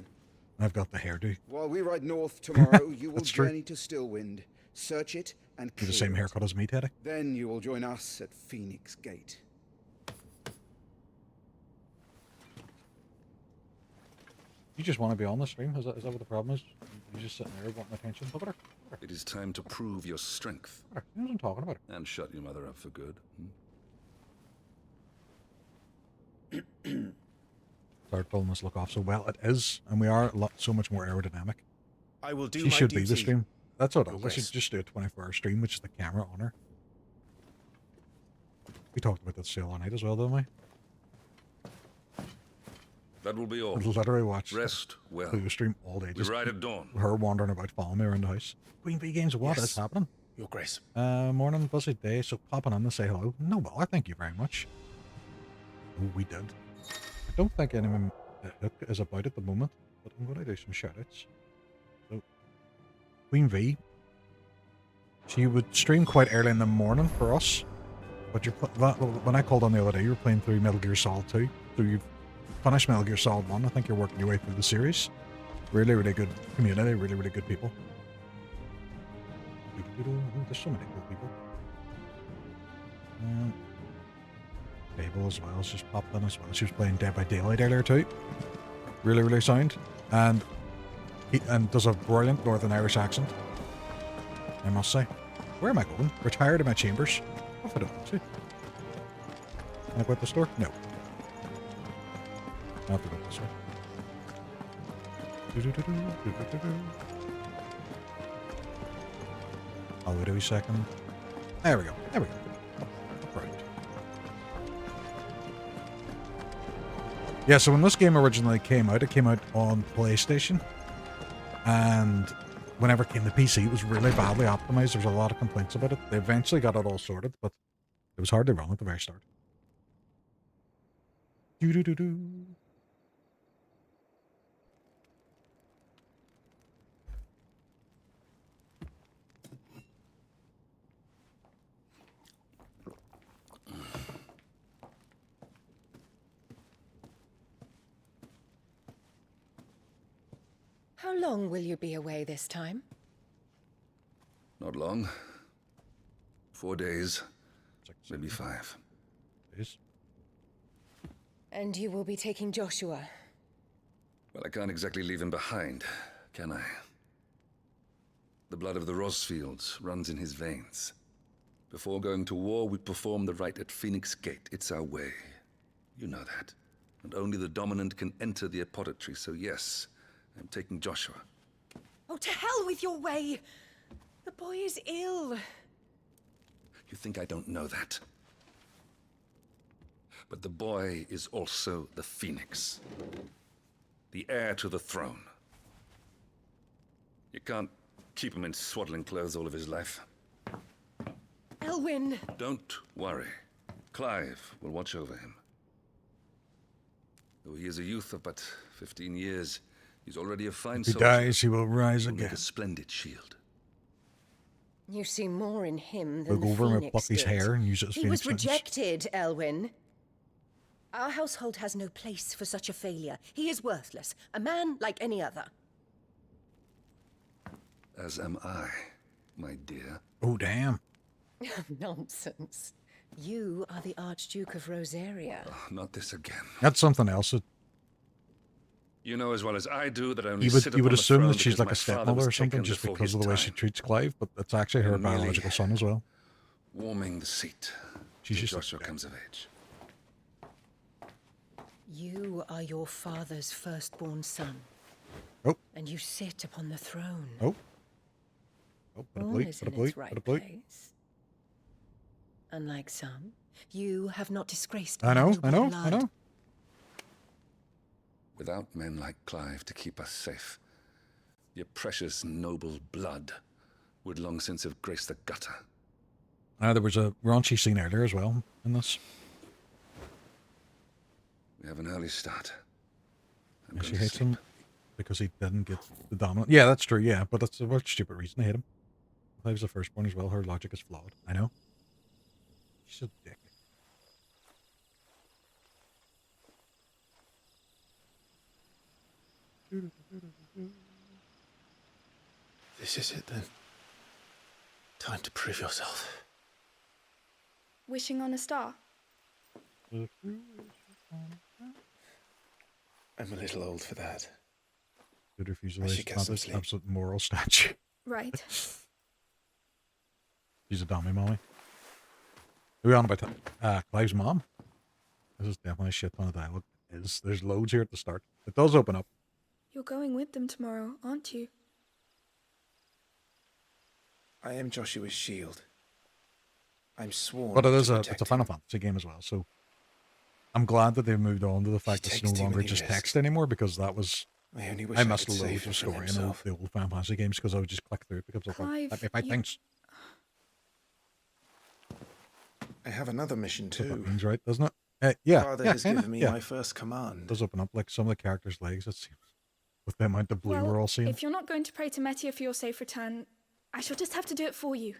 H: I've got the hairdo.
P: While we ride north tomorrow, you will
H: That's true.
P: journey to Stillwind, search it, and
H: You're
P: clear
H: the same
P: it.
H: haircut as me, Teddy.
P: Then you will join us at Phoenix Gate.
H: You just want to be on the stream? Is that what the problem is? You just sitting there wanting attention? Look at her.
K: It is time to prove your strength.
H: Look at her. He wasn't talking about her.
K: And shut your mother up for good.
H: Start pulling this look off so well. It is, and we are so much more aerodynamic.
D: I will do
H: She
D: my
H: should
D: duty.
H: be the stream. That's what
D: Your
H: we should
D: Grace.
H: just do a 24-hour stream, which is the camera on her. We talked about that sale all night as well, didn't we?
E: That will be all.
H: I literally watched
E: Rest well.
H: the stream all day.
E: We
H: Just
E: ride at dawn.
H: her wandering about, following me around the house. Queen Bee Games, what is
D: Yes.
H: happening?
D: Your Grace.
H: Morning, busy day, so popping in to say hello. No bother, thank you very much. Oh, we did. I don't think anyone is about at the moment, but I'm going to do some shoutouts. So, Queen V, she would stream quite early in the morning for us, but when I called on the other day, you were playing through Metal Gear Solid 2, so you've finished Metal Gear Solid 1. I think you're working your way through the series. Really, really good community, really, really good people. There's so many cool people. Fable as well has just popped in as well. She was playing Dead by Daylight earlier too. Really, really sound. And does a brilliant Northern Irish accent, I must say. Where am I going? Retired in my chambers? What if I don't want to? Can I go out the store? No. I have to go this way. I'll wait a second. There we go. There we go. Right. Yeah, so when this game originally came out, it came out on PlayStation. And whenever it came to PC, it was really badly optimized. There was a lot of complaints about it. They eventually got it all sorted, but it was hard to run at the very start. Do-do-do-do.
T: How long will you be away this time?
K: Not long. 4 days. Maybe 5.
H: Days.
T: And you will be taking Joshua.
K: Well, I can't exactly leave him behind, can I? The blood of the Rosfields runs in his veins. Before going to war, we perform the rite at Phoenix Gate. It's our way. You know that. And only the dominant can enter the apothecary, so yes, I'm taking Joshua.
T: Oh, to hell with your way! The boy is ill.
K: You think I don't know that? But the boy is also the Phoenix. The heir to the throne. You can't keep him in swaddling clothes all of his life.
T: Elwyn!
K: Don't worry. Clive will watch over him. Though he is a youth of but 15 years, he's already a fine
H: If he
K: soldier.
H: dies, he will rise
K: He'll make
H: again.
K: a splendid shield.
T: You see more in him than
H: Look
T: the
H: over him and
T: Phoenix
H: pluck his
T: did.
H: hair and use it as
T: He
H: Phoenix
T: was
H: wings.
T: rejected, Elwyn. Our household has no place for such a failure. He is worthless, a man like any other.
K: As am I, my dear.
H: Oh, damn.
T: Nonsense. You are the Archduke of Rosaria.
K: Oh, not this again.
H: That's something else.
K: You know as well as I do that I only
H: You
K: sit
H: would
K: upon the
H: assume
K: throne
H: that she's
K: because
H: like
K: my
H: a
K: father
H: stepmother
K: was
H: or something
K: taken
H: just
K: before
H: because
K: his
H: of the way
K: time.
H: she treats Clive, but it's actually her
K: I'm merely
H: biological son as well.
K: Warming the seat.
H: She's
K: till
H: just
K: Joshua comes of age.
T: You are your father's firstborn son.
H: Oh.
T: And you sit upon the throne.
H: Oh. Oh, put a
T: All
H: bleep,
T: is
H: put a
T: in its
H: bleep,
T: right
H: put a bleep.
T: place. Unlike some, you have not disgraced
H: I know,
T: noble
H: I know,
T: blood.
H: I know.
K: Without men like Clive to keep us safe, your precious noble blood would long since have graced the gutter.
H: There was a raunchy scene earlier as well in this.
K: We have an early start.
H: Yeah, she hates him because he didn't get the dominant. Yeah, that's true, yeah, but that's a very stupid reason to hate him. Clive's the firstborn as well. Her logic is flawed. I know. She's a dick.
D: This is it then. Time to prove yourself.
R: Wishing on a star?
D: I'm a little old for that.
H: Good refusal.
D: I should get some sleep.
H: Absolute moral statue.
R: Right.
H: She's a dummy mommy. Are we on about Clive's mom? This is definitely a shit ton of dialogue. There's loads here at the start. It does open up.
R: You're going with them tomorrow, aren't you?
D: I am Joshua's shield. I'm sworn.
H: But it's a
D: protect
H: Final Fantasy game as well, so I'm glad that they've moved on to the fact that it's no
D: takes too
H: longer
D: many
H: just
D: risks.
H: text anymore, because that was
D: I only wish
H: I
D: I
H: missed
D: could save
H: loads
D: him
H: of
D: from
H: story in
D: himself.
H: the old Final Fantasy games because I would just click through it because I was like,
R: Clive,
H: let me fight
R: you-
H: things.
D: I have another mission
H: That's what
D: too.
H: that means, right? Doesn't it? Yeah.
D: Father
H: yeah,
D: has
H: kinda,
D: given me
H: yeah.
D: my first command.
H: It does open up like some of the characters' legs, it seems. With the amount of blue we're all seeing.
R: If you're not going to pray to Metia for your safe return, I shall just have to do it for you.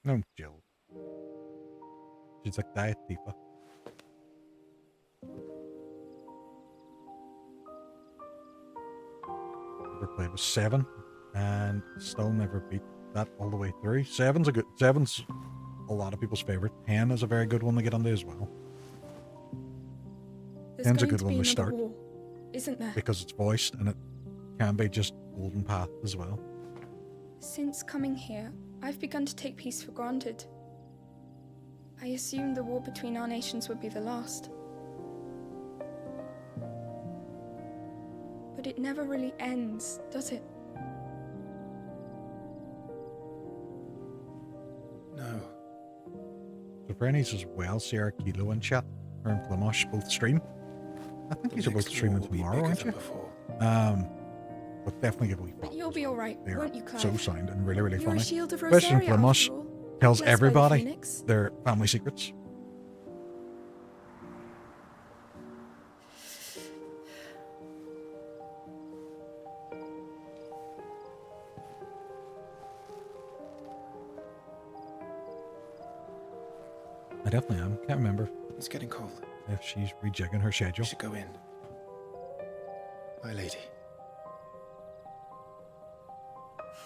H: No, Jill. She's like Diet Tifa. Never played with 7 and still never beat that all the way through. 7's a lot of people's favorite. 10 is a very good one to get onto as well.
R: There's
H: 10's a
R: going
H: good
R: to
H: one
R: be
H: to
R: another
H: start
R: war, isn't there?
H: because it's voiced and it can be just Golden Path as well.
R: Since coming here, I've begun to take peace for granted. I assumed the war between our nations would be the last. But it never really ends, does it?
D: No.
H: So for any as well, Sierra Kilo and chat, her and Flamash both stream. I think these are both streaming tomorrow, aren't you? But definitely give a wee
R: But you'll be alright,
H: They are
R: won't you, Clive?
H: so sound and really, really
R: You're a
H: funny.
R: shield of
H: Especially
R: Rosaria,
H: Flamash
R: after all.
H: tells
R: Blessed by the
H: everybody
R: Phoenix.
H: their family secrets. I definitely am. Can't remember
D: It's getting cold.
H: if she's rejigging her schedule.
D: We should go in. My lady.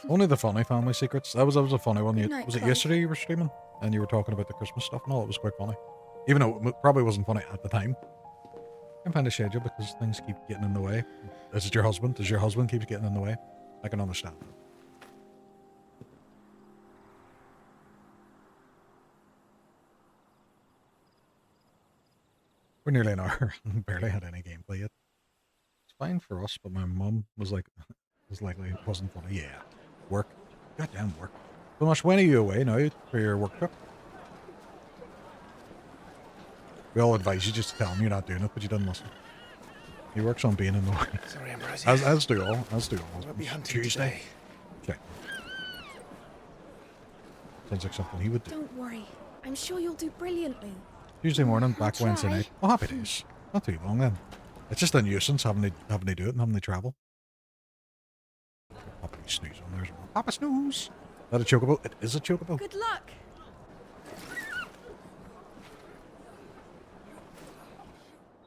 H: Only the funny family secrets. That was a funny one.
R: Good night,
H: Was it
R: Clive.
H: yesterday you were streaming? And you were talking about the Christmas stuff and all. It was quite funny. Even though it probably wasn't funny at the time. I can find a schedule because things keep getting in the way. Is it your husband? Does your husband keeps getting in the way? I can understand. We're nearly an hour and barely had any gameplay yet. It's fine for us, but my mum was like, was likely it wasn't funny. Yeah, work. Goddamn work. So much. When are you away now for your work trip? We all advise you just to tell him you're not doing it, but you didn't listen. He works on being in the way.
D: Sorry, Ambrosia.
H: As do all. As do all.
D: I'll be hunting
H: Tuesday.
D: today.
H: Okay. Sounds like something he would do.
R: Don't worry. I'm sure you'll do brilliantly.
H: Tuesday morning, back
R: I'll
H: Wednesday
R: try.
H: night. Oh, happy days. Not too long then. It's just a nuisance having to do it and having to travel. Papa snooze on there as well. Papa snooze. that a chocobo? It is a chocobo.
S: Good luck.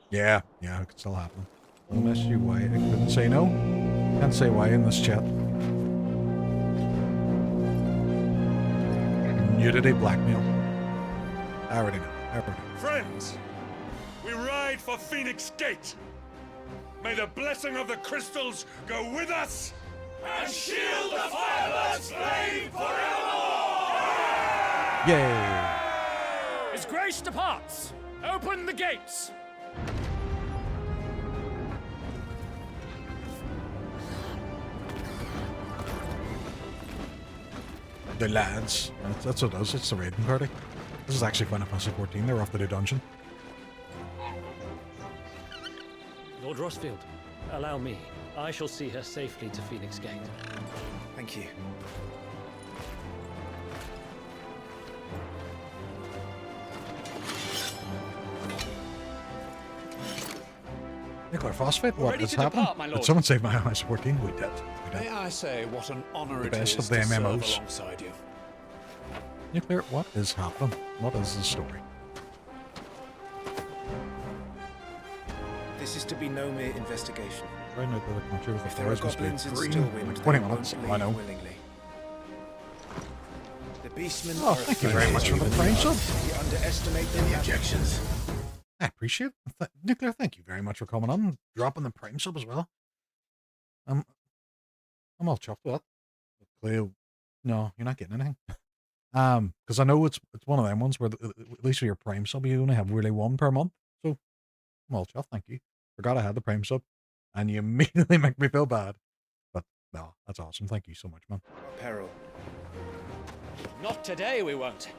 H: Yeah, it could still happen. Unless you why I couldn't say no. Can't say why in this chat. Nudity blackmail. I already know.
A: Friends, we ride for Phoenix Gate. May the blessing of the crystals go with us and shield the firebird's flame forevermore!
H: Yay!
J: His grace departs. Open the gates.
H: The lads. That's what it does. It's the raiding party. This is actually Final Fantasy XIV. They're off to the dungeon.
J: Lord Rosfield, allow me. I shall see her safely to Phoenix Gate.
D: Thank you.
H: Nuclear phosphate? What
U: Ready
H: is
U: to
H: happening?
U: depart, my lord.
H: Did someone save my MS 14? We did.
U: May I say what an honor
H: The
U: it
H: best
U: is
H: of the
U: to serve
H: MMOs.
U: alongside you.
H: Nuclear, what is happening? What is the story?
D: This is to be no mere investigation.
H: Right now, the country with the
D: If there are
H: forest must be
D: goblins in
H: green.
D: Stillwind,
H: 20
D: they
H: minutes.
D: won't
H: I
D: leave
H: know.
D: willingly. The beastmen
H: Oh,
D: are
H: thank you very much for the frame sub.
D: You underestimate their objections.
H: I appreciate it. Nuclear, thank you very much for coming on and dropping the prime sub as well. I'm all chuffed with that. Cleo, no, you're not getting anything. Because I know it's one of them ones where at least with your prime sub you only have really one per month. So I'm all chuffed, thank you. Forgot I had the prime sub, and you immediately make me feel bad. But no, that's awesome. Thank you so much, man.
D: Peril.
J: Not today, we won't.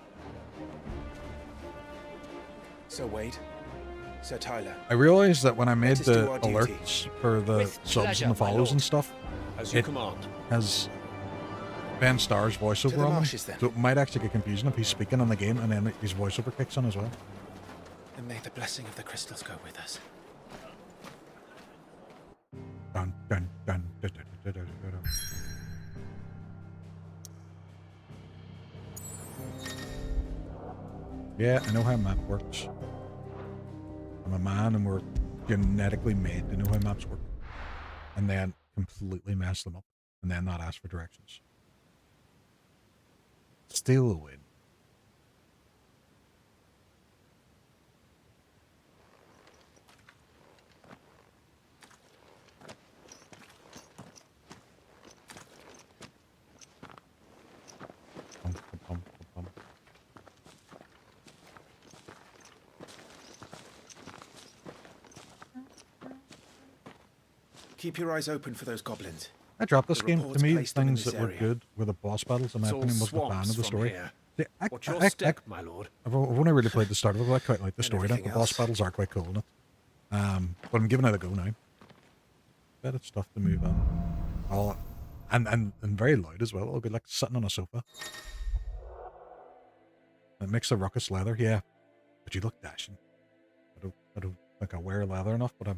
D: Sir Wade. Sir Tyler.
H: I realized that when I made
D: Let us do
H: the
D: our duty.
H: alerts for the
J: With
H: subs
J: pleasure,
H: and the
J: my
H: follows and
J: lord.
H: stuff,
J: As you
H: it
J: command.
H: has Ben Starr's
D: To
H: voiceover
D: the
H: on them.
D: marshes, then.
H: So it might actually get confusing if he's speaking in the game and then his voiceover kicks on as well.
D: And may the blessing of the crystals go with us.
H: Dun, dun, dun, dun, dun, dun, dun, dun, dun. Yeah, I know how a map works. I'm a man and we're genetically made to know how maps work. And then completely mess them up. And then not ask for directions. Still a win. Bum, bum, bum, bum.
D: Keep your eyes open for those goblins.
H: I dropped this
D: The
H: game.
D: reports
H: To me,
D: placed them in
H: things
D: this
H: that were
D: area.
H: good were the boss battles. In my
J: It's all
H: opinion, wasn't a fan
J: swamps
H: of the
J: from
H: story.
J: here.
H: See,
J: What's your step, my lord?
H: I've only really played the start of it, but I quite like the
D: And
H: story. The
D: everything
H: boss
D: else.
H: battles are quite cool in it. But I'm giving it a go now. Bet it's tough to move on. Oh, and very loud as well. It'll be like sitting on a sofa. It makes the ruckus leather, yeah. But you look dashing. I don't think I wear leather enough, but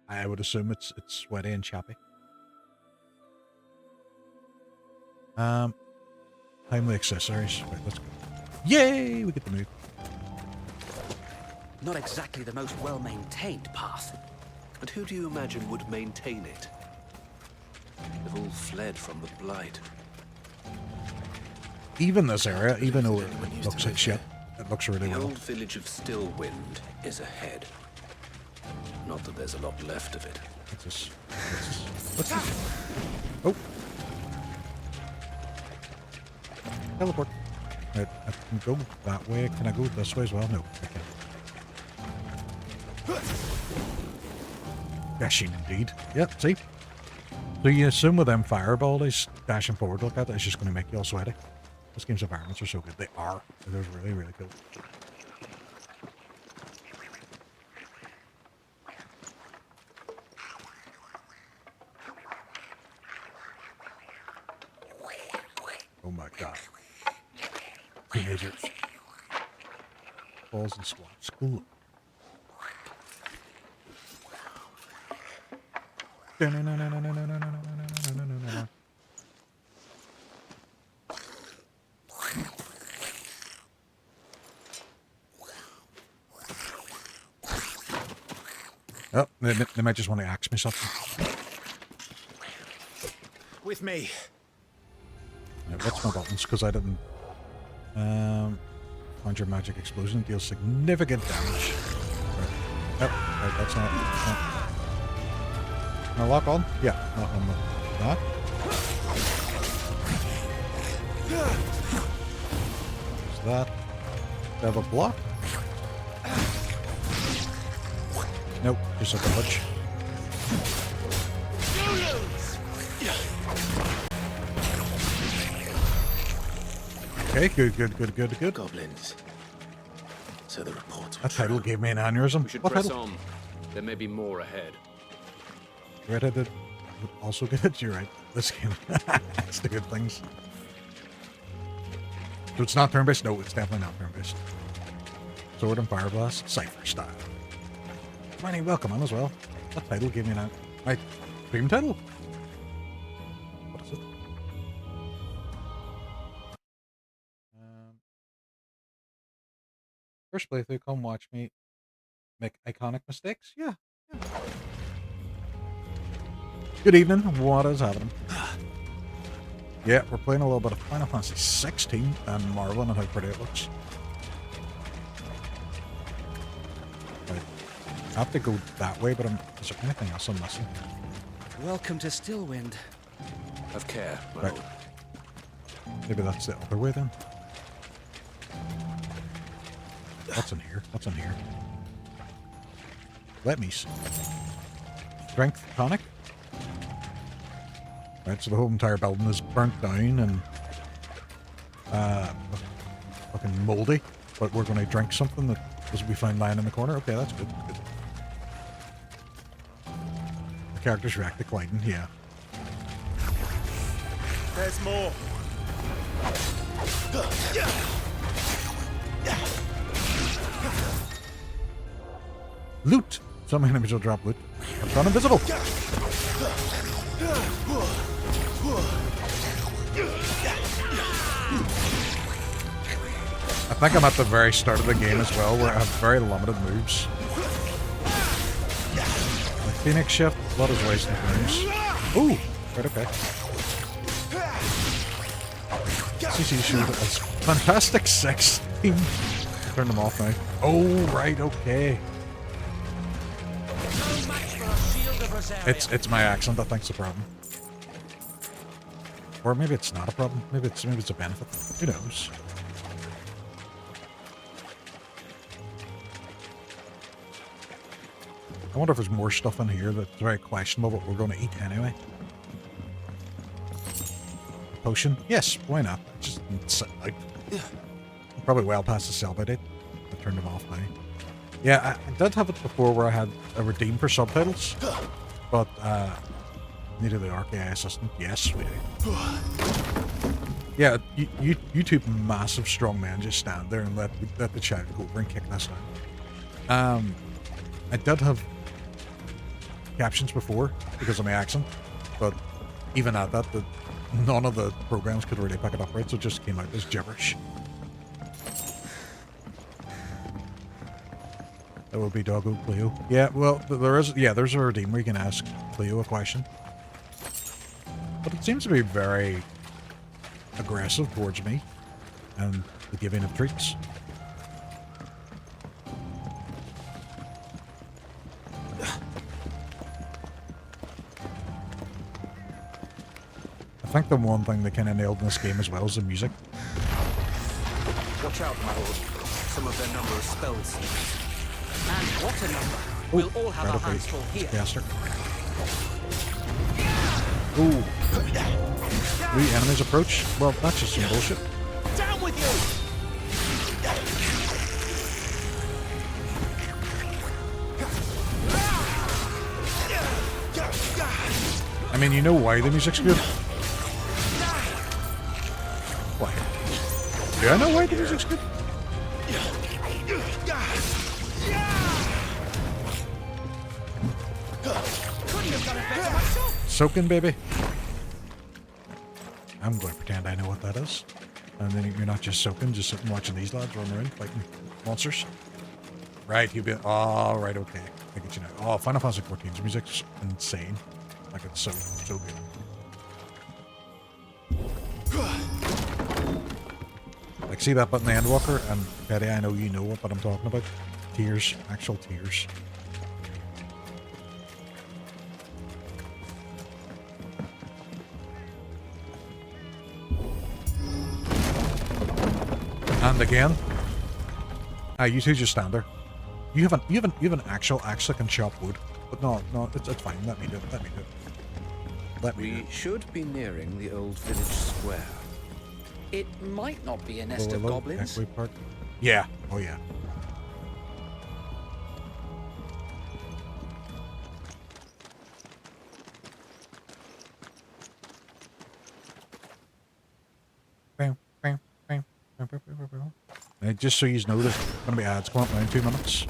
H: I would assume it's sweaty and chappy. Timely accessories. Right, let's go. Yay! We get to move.
B: Not exactly the most well-maintained path.
V: And who do you imagine would maintain it? They've all fled from the Blight.
H: Even this area, even though it looks like shit, it looks really
V: The
H: well.
V: old village of Stillwind is ahead. Not that there's a lot left of it.
H: What's this? Oh. Teleport. Right, I can go that way. Can I go this way as well? No, I can't. Dashing indeed. Yep, see? So you assume with them fireballs dashing forward like that, it's just going to make you all sweaty. This game's environments are so good. They are. They're really, really cool. Oh my god. Teenagers. Balls and squats. Cool. Oh, they might just want to ask me something.
D: With me.
H: Yeah, what's my buttons? Because I didn't... Conjure magic explosion deals significant damage. Right. Oh, right, that's not... Can I lock on? Yeah, lock on with that. There's that. Do I have a block? Nope, just a dodge. Okay, good.
V: Goblins. So the reports.
H: That title gave me an aneurysm.
V: We should
H: What
V: press
H: title?
V: on. There may be more ahead.
H: Redheaded. Also good. You're right. This game. It's the good things. So it's not turn-based? No, it's definitely not turn-based. Sword and Fire Blast, Cypher style. Manny, welcome on as well. That title gave me an... My dream title? What is it? First playthrough, come watch me make iconic mistakes. Yeah. Good evening. What is happening? Yeah, we're playing a little bit of Final Fantasy XVI and marveling at how pretty it looks. Right. I have to go that way, but is there anything else I'm missing?
B: Welcome to Stillwind.
V: Have care, my
H: Right.
V: lord.
H: Maybe that's the other way then. What's in here? What's in here? Let me see. Strength tonic? Right, so the whole entire building is burnt down and fucking moldy, but we're going to drink something that we find lying in the corner. Okay, that's good. The characters react to gliding, yeah.
D: There's more.
H: Loot! Some enemies will drop loot. I've gone invisible! I think I'm at the very start of the game as well, where I have very limited moves. My Phoenix shift, blood is wasting moves. Ooh! Right, okay. CC shoot is fantastic 16. Turn them off now. Oh, right, okay. It's my accent, I think's the problem. Or maybe it's not a problem. Maybe it's a benefit. Who knows? I wonder if there's more stuff in here that's very questionable, but we're going to eat anyway. A potion? Yes, why not? Just sit out. Probably well past the sell-by date. I turned them off now. Yeah, I did have it before where I had a redeem for subtitles, but needed the RKI assistant. Yes, we do. Yeah, you two massive strong men just stand there and let the child go over and kick this down. I did have captions before because of my accent, but even at that, none of the programs could really pick it up right, so it just came out as gibberish. That would be Doggo Cleo. Yeah, well, there's a redeem where you can ask Cleo a question. But it seems to be very aggressive towards me and the giving of treats. I think the one thing they kind of nailed in this game as well is the music.
B: Watch out, my lord. Some of their number of spells. And what a number. We'll all have our hands full here.
H: Bastard. Ooh. 3 enemies approach? Well, that's just some bullshit.
B: Down with you!
H: I mean, you know why the music's good? Why? Do I know why the music's good? Soaking, baby. I'm going to pretend I know what that is. And then you're not just soaking, just sitting watching these lads run around fighting monsters. Right, you'll be... Oh, right, okay. I get you now. Oh, Final Fantasy XIV's music's insane. Like, it's so good. Like, see that button, the Endwalker? And Betty, I know you know what I'm talking about. Tears. Actual tears. And again, you two just stand there. You have an actual axe that can chop wood, but no, it's fine. Let me do it.
V: We should be nearing the old village square.
B: It might not be a nest of goblins.
H: Yeah. Oh yeah. Just so you know, there's going to be ads coming up now in 2 minutes.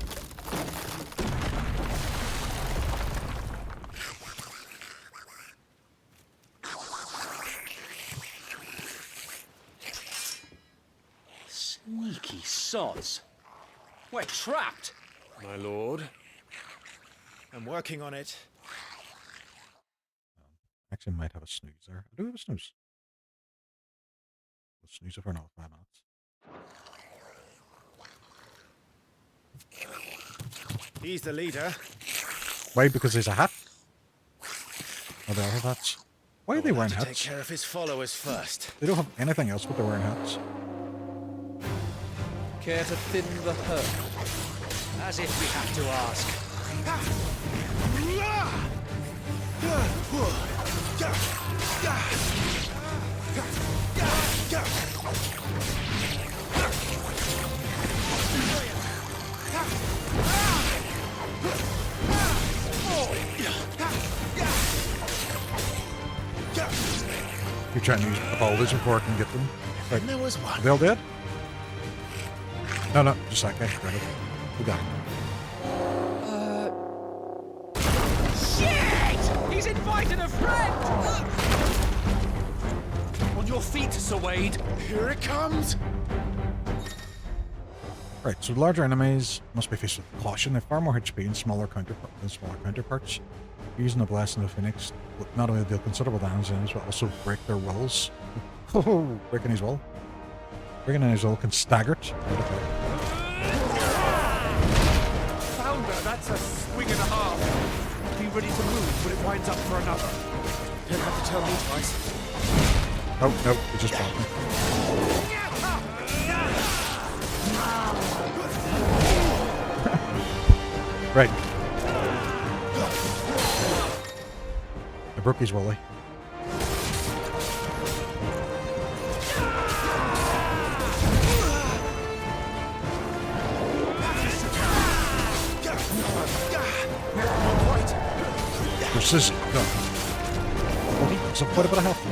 B: Sneaky sods. We're trapped.
D: My lord. I'm working on it.
H: Actually, might have a snooze there. I do have a snooze. A snooze for another 5 minutes.
D: He's the leader.
H: Why? Because there's a hat? Oh, they all have hats. Why are they wearing hats?
D: Take care of his followers first.
H: They don't have anything else, but they're wearing hats.
B: Care to thin the herd? As if we have to ask.
H: You're trying to use boulders before I can get them. Right.
D: There was one.
H: Are they all dead? No, just that guy. Got it. Who got him?
B: Shit! He's invited a friend! On your feet, Sir Wade.
D: Here it comes!
H: Right, so larger enemies must be faced with caution. They have far more HP and smaller counterparts. Using the Blessing of the Phoenix, not only deal considerable damage to enemies, but also break their wills. Oh, breaking his will. Breaking his will can stagger it.
A: Founder, that's a swing and a half. Be ready to move when it winds up for another.
D: Don't have to tell me twice.
H: Oh, no, it just blocked me. Right. I broke his willy. There's this. No. Oh, so quite a bit of health.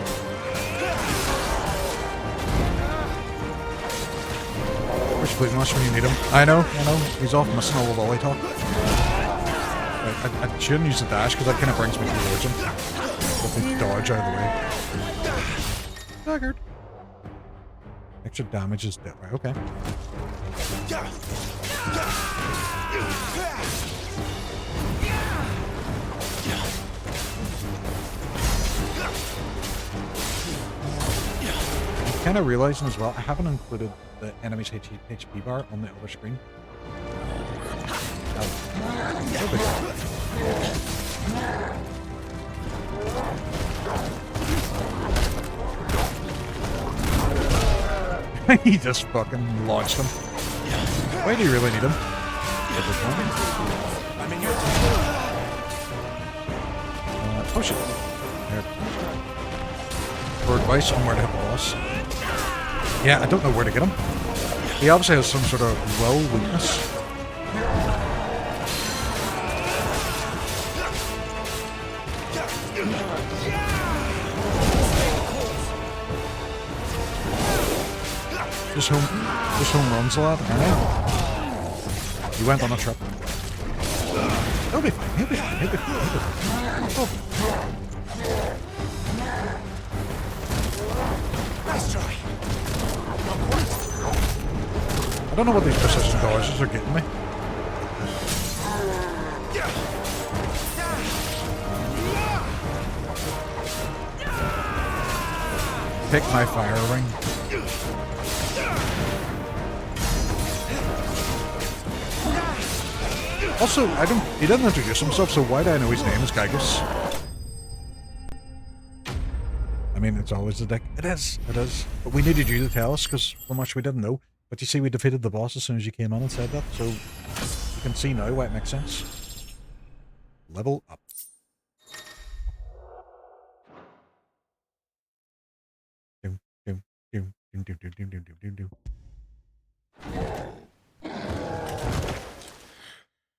H: Where's Fleet Master when you need him? I know. He's off missing all the volley talk. I shouldn't use the dash because that kind of brings me towards him. But they dodge out of the way. Staggered. Extra damage is dead. Right, okay. I'm kind of realizing as well, I haven't included the enemy's HP bar on the other screen. He just fucking launched him. Why do you really need him?
D: I'm in your
H: oh shit. There. For advice on where to hit the boss. Yeah, I don't know where to get him. He obviously has some sort of will weakness. Just home runs a lot, apparently. He went on a trip. He'll be fine, he'll be fine. Oh.
D: Nice try.
H: I don't know what these precision dodges are getting me. pick my fire ring. Also, he didn't introduce himself, so why do I know his name is Gygus? I mean, it's always a dick. It is. But we needed you to tell us, because so much we didn't know. But you see, we defeated the boss as soon as you came in and said that, so you can see now why it makes sense. Level up.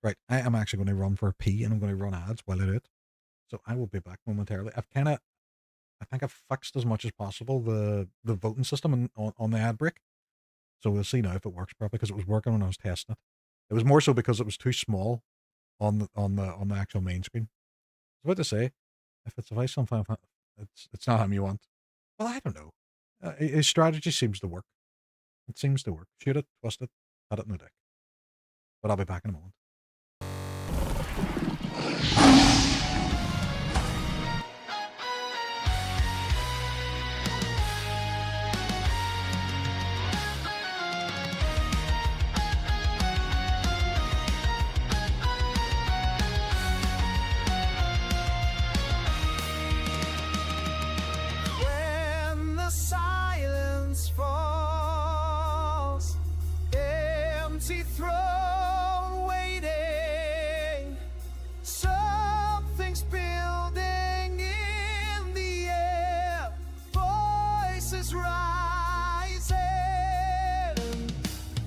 H: Right, I am actually going to run for a pee, and I'm going to run ads while I do it. So I will be back momentarily. I think I've fixed as much as possible the voting system on the ad break. So we'll see now if it works properly, because it was working when I was testing it. It was more so because it was too small on the actual main screen. I was about to say, if it's a vice on Final Fantasy, it's not him you want. Well, I don't know. His strategy seems to work. It seems to work. Shoot it, twist it, had it in the deck. But I'll be back in a moment.
C: When the silence falls, empty throne waiting, something's building in the air, voices rising,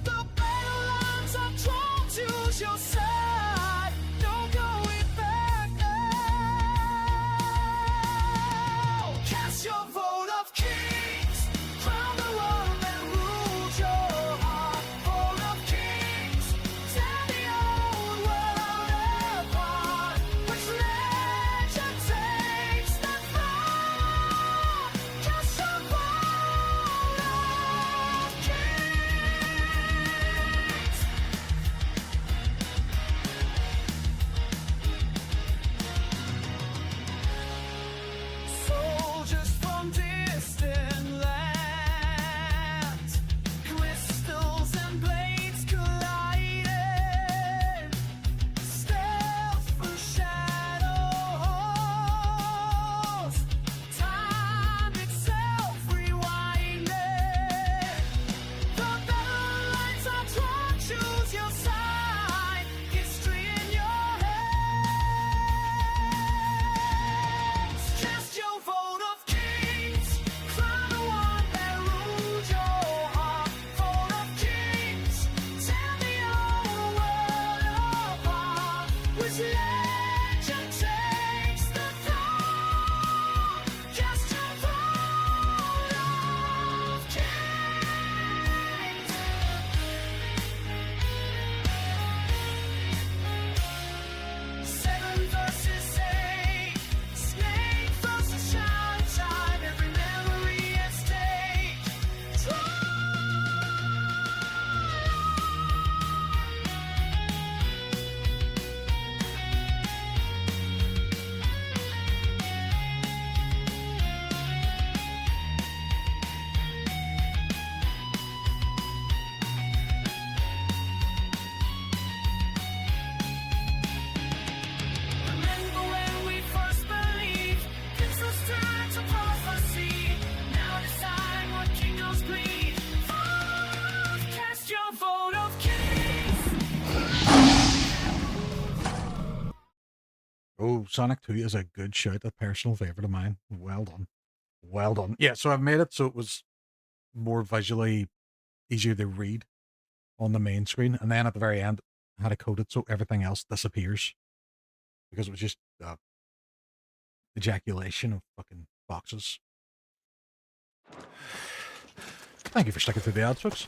C: the battle lines are drawn to your side, no going back now. Cast your vote of kings, crown the one that rules your heart. Vote of kings, tear the old world apart. Which legend takes the throne? Cast your vote of kings. Soldiers from distant lands, crystals and blades colliding, stealth through shadows, time itself rewinding. The battle lines are drawn, choose your side, history in your hands. Cast your vote of kings, crown the one that rules your heart. Vote of kings, tear the old world apart. Which legend takes the throne? Cast your vote of kings. 7 versus 8, snake versus shine time, every memory at stake. Remember when we first believed this was turned to prophecy. Now decide what kingdoms bleed. Cast your vote of kings.
H: Oh, Sonic 2 is a good shout, a personal favorite of mine. Well done. Well done. Yeah, so I've made it so it was more visually easier to read on the main screen. And then at the very end, I had it coded so everything else disappears. Because it was just ejaculation of fucking boxes. Thank you for sticking through the ads, folks.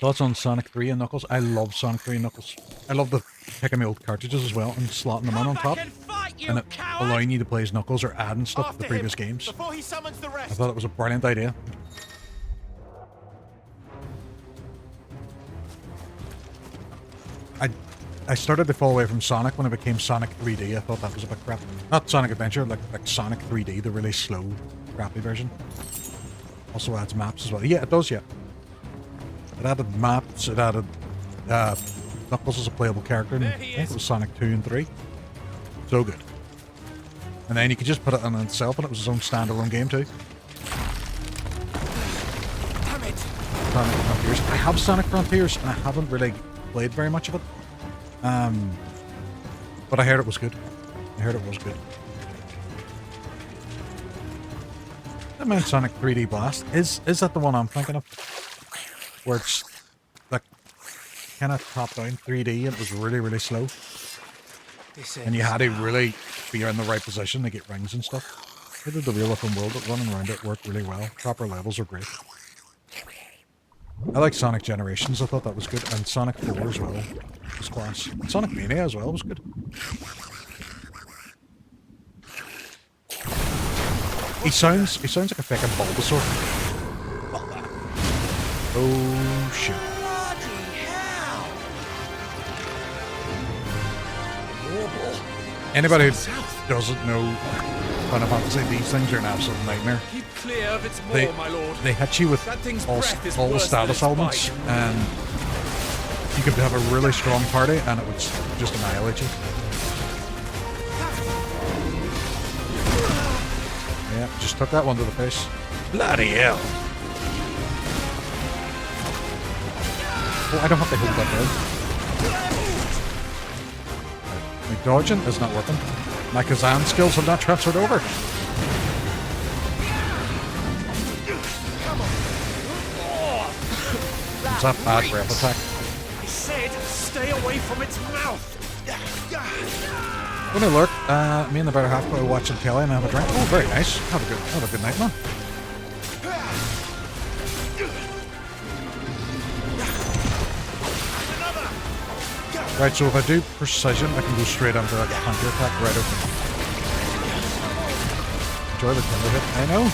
H: Thoughts on Sonic 3 and Knuckles? I love Sonic 3 and Knuckles. I love the picking my old cartridges as well and slotting them in on top. And it allowing you to play as Knuckles or adding stuff to the previous games.
C: Before he summons the
H: I
C: rest.
H: thought it was a brilliant idea. I started to fall away from Sonic when it became Sonic 3D. I thought that was a bit crap. Not Sonic Adventure, like Sonic 3D, the really slow, crappy version. Also adds maps as well. Yeah, it does, yeah. It added maps, it added Knuckles as a playable character, and I think it was Sonic 2 and 3. So good. And then you could just put it on itself, and it was its own standalone game too. Sonic Frontiers. I have Sonic Frontiers, and I haven't really played very much of it. But I heard it was good. I heard it was good. I meant Sonic 3D Blast. Is that the one I'm thinking of? Where it's like kind of top-down 3D, and it was really, really slow. And you had to really be in the right position to get rings and stuff. They did the real open world, but running around it worked really well. Proper levels are great. I like Sonic Generations, I thought that was good. And Sonic 4 as well was class. And Sonic Mania as well was good. He sounds like a fucking Bulbasaur. Oh shit. Anybody who doesn't know Final Fantasy, these things are an absolute nightmare.
B: Keep clear of its maw, my lord.
H: They hit you with all the status elements, and you could have a really strong party, and it would just annihilate you. Yeah, just took that one to the face. Bloody hell. Oh, I don't have to hold that down. My dodging is not working. My Kazan skills have not transferred over. It's that bad breath attack.
B: I said, stay away from its mouth.
H: When I lurk, me and the better half go watching telly and have a drink. Oh, very nice. Have a good night, man. Right, so if I do precision, I can go straight onto like a counter attack right open. Enjoy the timber hit. I know.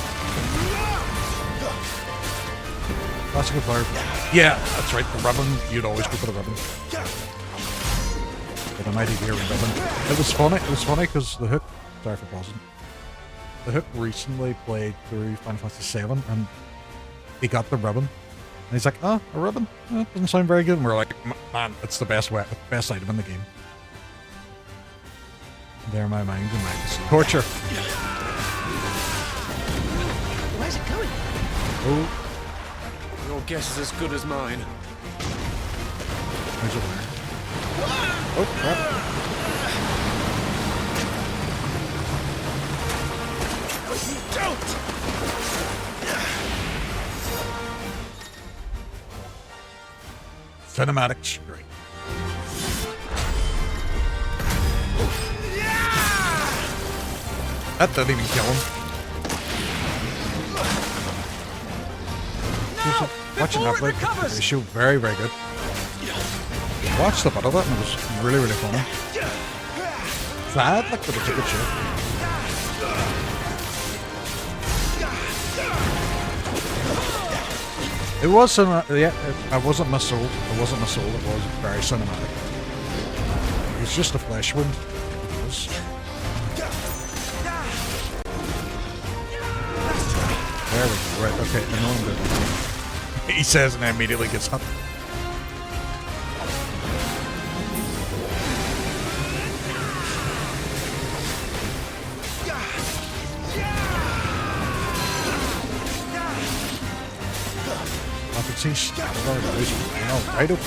H: Classic player. Yeah, that's right. The ribbon. You'd always go for the ribbon. But a mighty dear ribbon. It was funny. It was funny because the Hook. Sorry for pausing. The Hook recently played through Final Fantasy VII, and he got the ribbon. And he's like, oh, a ribbon? That doesn't sound very good. And we're like, man, it's the best weapon, best item in the game. There, my mind and minds. Torture.
S: Where's it going?
H: Oh.
B: Your guess is as good as mine.
H: There's a winner. Oh, crap.
B: Don't!
H: Cinematic strike. That didn't even kill him. Watching that play, they show very, very good. Watched the bit of it and it was really, really funny. Sad, like, but it's a good show. It was yeah, I wasn't missold. It wasn't missold, it was very cinematic. It was just a flesh wound. It was. There we go, right, okay, I know I'm good. He says and immediately gets hit. See, right up.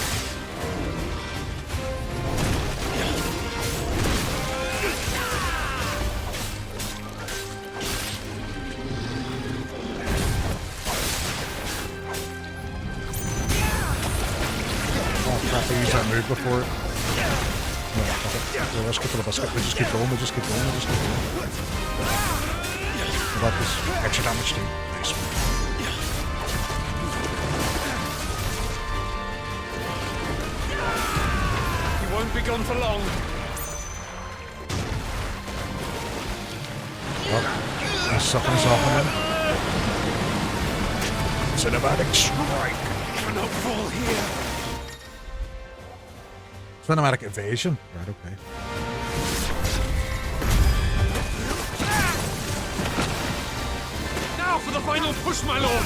H: Oh crap, I used that move before. No, let's go for the biscuit. We just keep going, we just keep going, we just keep going. That was extra damage too. Nice.
B: Won't be gone for long.
H: Well, he's sucking us off on him. Cinematic strike.
B: Cannot fall here.
H: Cinematic evasion. Right, okay.
C: Now for the final push, my lord!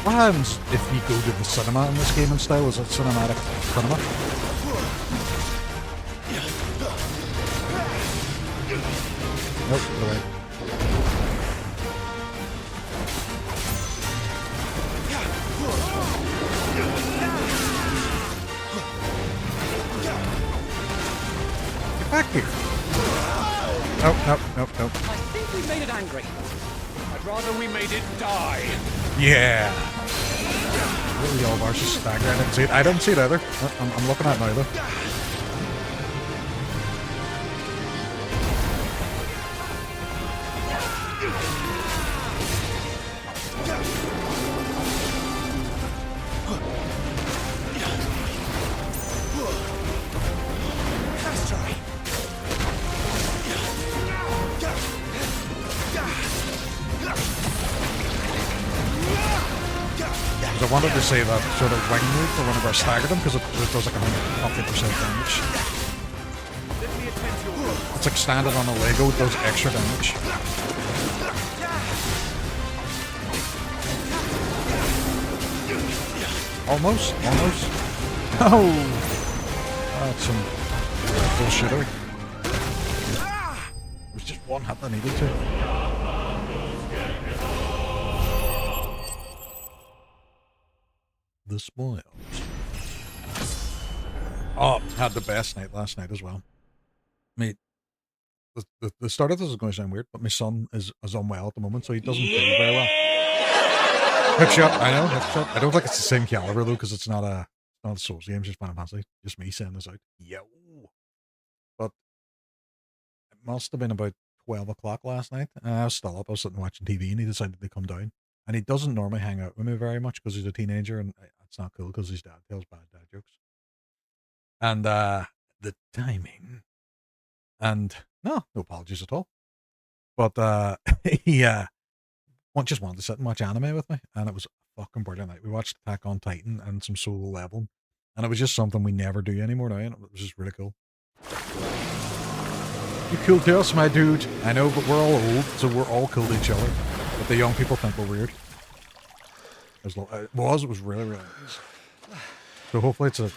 H: What happens if you go to the cinema in this game in style? Is it cinematic cinema? Nope, no way. Get back here. Nope, nope, nope, nope.
C: I think we made it angry. I'd rather we made it die.
H: Yeah. Really, all of ours just stagger. I didn't see it. I didn't see it either. I'm looking at it now, though. I wanted to say that sort of wing move for whenever I staggered him because it does like 150% damage. It's like standing on a Lego, it does extra damage. Almost, almost. Oh! That's some bullshittery. It was just one hit I needed to. The spoils. Oh, had the best night last night as well. Mate, the start of this is going to sound weird, but my son is unwell at the moment, so he doesn't feel very well. Hip shot, I know, hip shot. I don't think it's the same caliber though, because it's not a Souls game, it's just Final Fantasy. Just me saying this out. Yo. But it must have been about 12 o'clock last night, and I was still up. I was sitting watching TV, and he decided to come down. And he doesn't normally hang out with me very much because he's a teenager, and it's not cool because his dad tells bad dad jokes. And the timing, and no apologies at all. But he just wanted to sit and watch anime with me, and it was a fucking brilliant night. We watched Attack on Titan and some Solo Leveling, and it was just something we never do anymore now, and it was just really cool. You cool to us, my dude. I know, but we're all old, so we're all cool to each other. But the young people think we're weird. It was really, really nice. So hopefully it's a...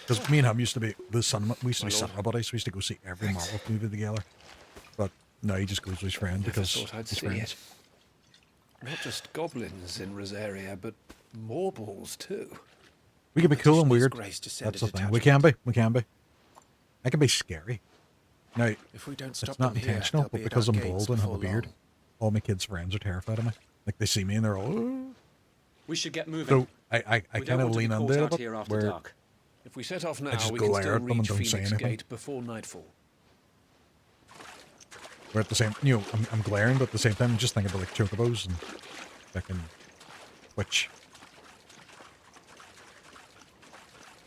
H: Because me and him used to be the cinema... We used to be cinema buddies. We used to go see every Marvel movie together. But now he just goes with his friend because he's friends.
V: Not just goblins in Rosaria, but morbles too.
H: We can be cool and weird. That's the thing. We can be. We can be. I can be scary. Now,
D: if we don't
H: it's not intentional, but because I'm bald and have a beard, all my kids' friends are terrified of me. Like, they see me and they're all, oh.
C: We should get moving.
H: So I kind of lean into it, where
V: dark. If we set off now,
H: I just
V: we
H: go
V: can
H: there
V: still
H: at them and
V: reach
H: don't say
V: Phoenix
H: anything.
V: Gate before nightfall.
H: We're at the same, you know, I'm glaring, but at the same time, I'm just thinking about like chocobos and fucking Twitch.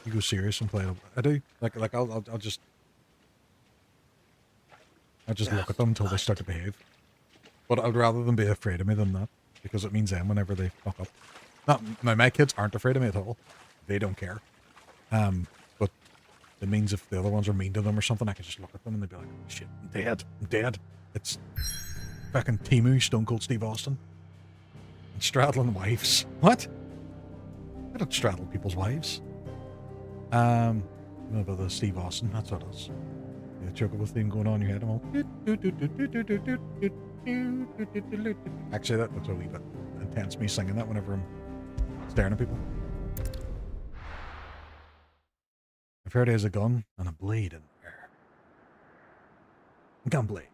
H: You go serious and play it. I do. Like I'll just look at them until they start to behave. But I'd rather them be afraid of me than that, because it means then whenever they fuck up. Now my kids aren't afraid of me at all. They don't care. But it means if the other ones are mean to them or something, I can just look at them and they'd be like, oh, shit, I'm dead. I'm dead. It's fucking Timu, Stone Cold Steve Austin. And straddling wives. What? I don't straddle people's wives. About the Steve Austin, that's what it is. The chocobo theme going on in your head. I'm all... Actually, that's a wee bit intense, me singing that whenever I'm staring at people. I've heard there's a gun and a blade in there. Gun blade.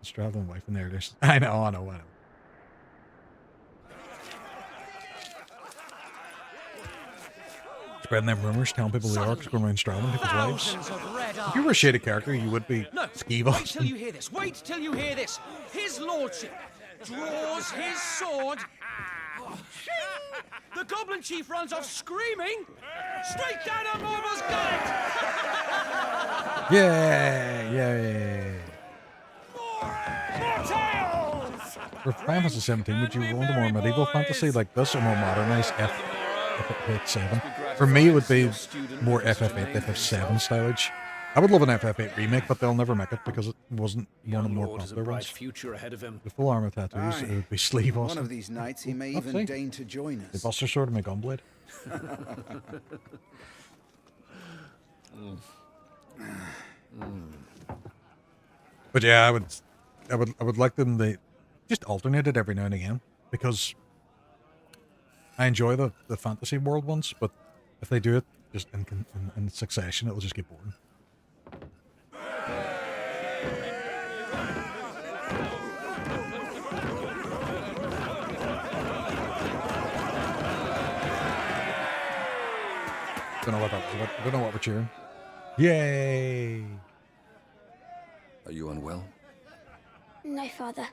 H: Straddling wife in there. I know. Spreading them rumors, telling people the orcs going around straddling people's wives. If you were a shady character, you would be Skeeve
B: Wait till you hear this. Wait till you hear this. His lordship draws his sword. The goblin chief runs off screaming. Straight down a Morbal's gullet.
H: Yeah.
B: More tales.
H: For Final Fantasy 17, would you want a more medieval fantasy like this or more modernized FF7? For me, it would be more FF8, FF7 styleage. I would love an FF8 remake, but they'll never make it because it wasn't one of the more popular ones.
V: Future ahead of him.
H: The full armor tattoos, it would be sleeve
P: One
H: Austin.
P: of these nights, he may even deign to join us.
H: The Buster Sword and my Gunblade. But yeah, I would like them to just alternate it every now and again, because I enjoy the fantasy world ones, but if they do it just in succession, it'll just get boring. Don't know what that was. I don't know what we're cheering. Yay!
K: Are you unwell?
Q: No, Father.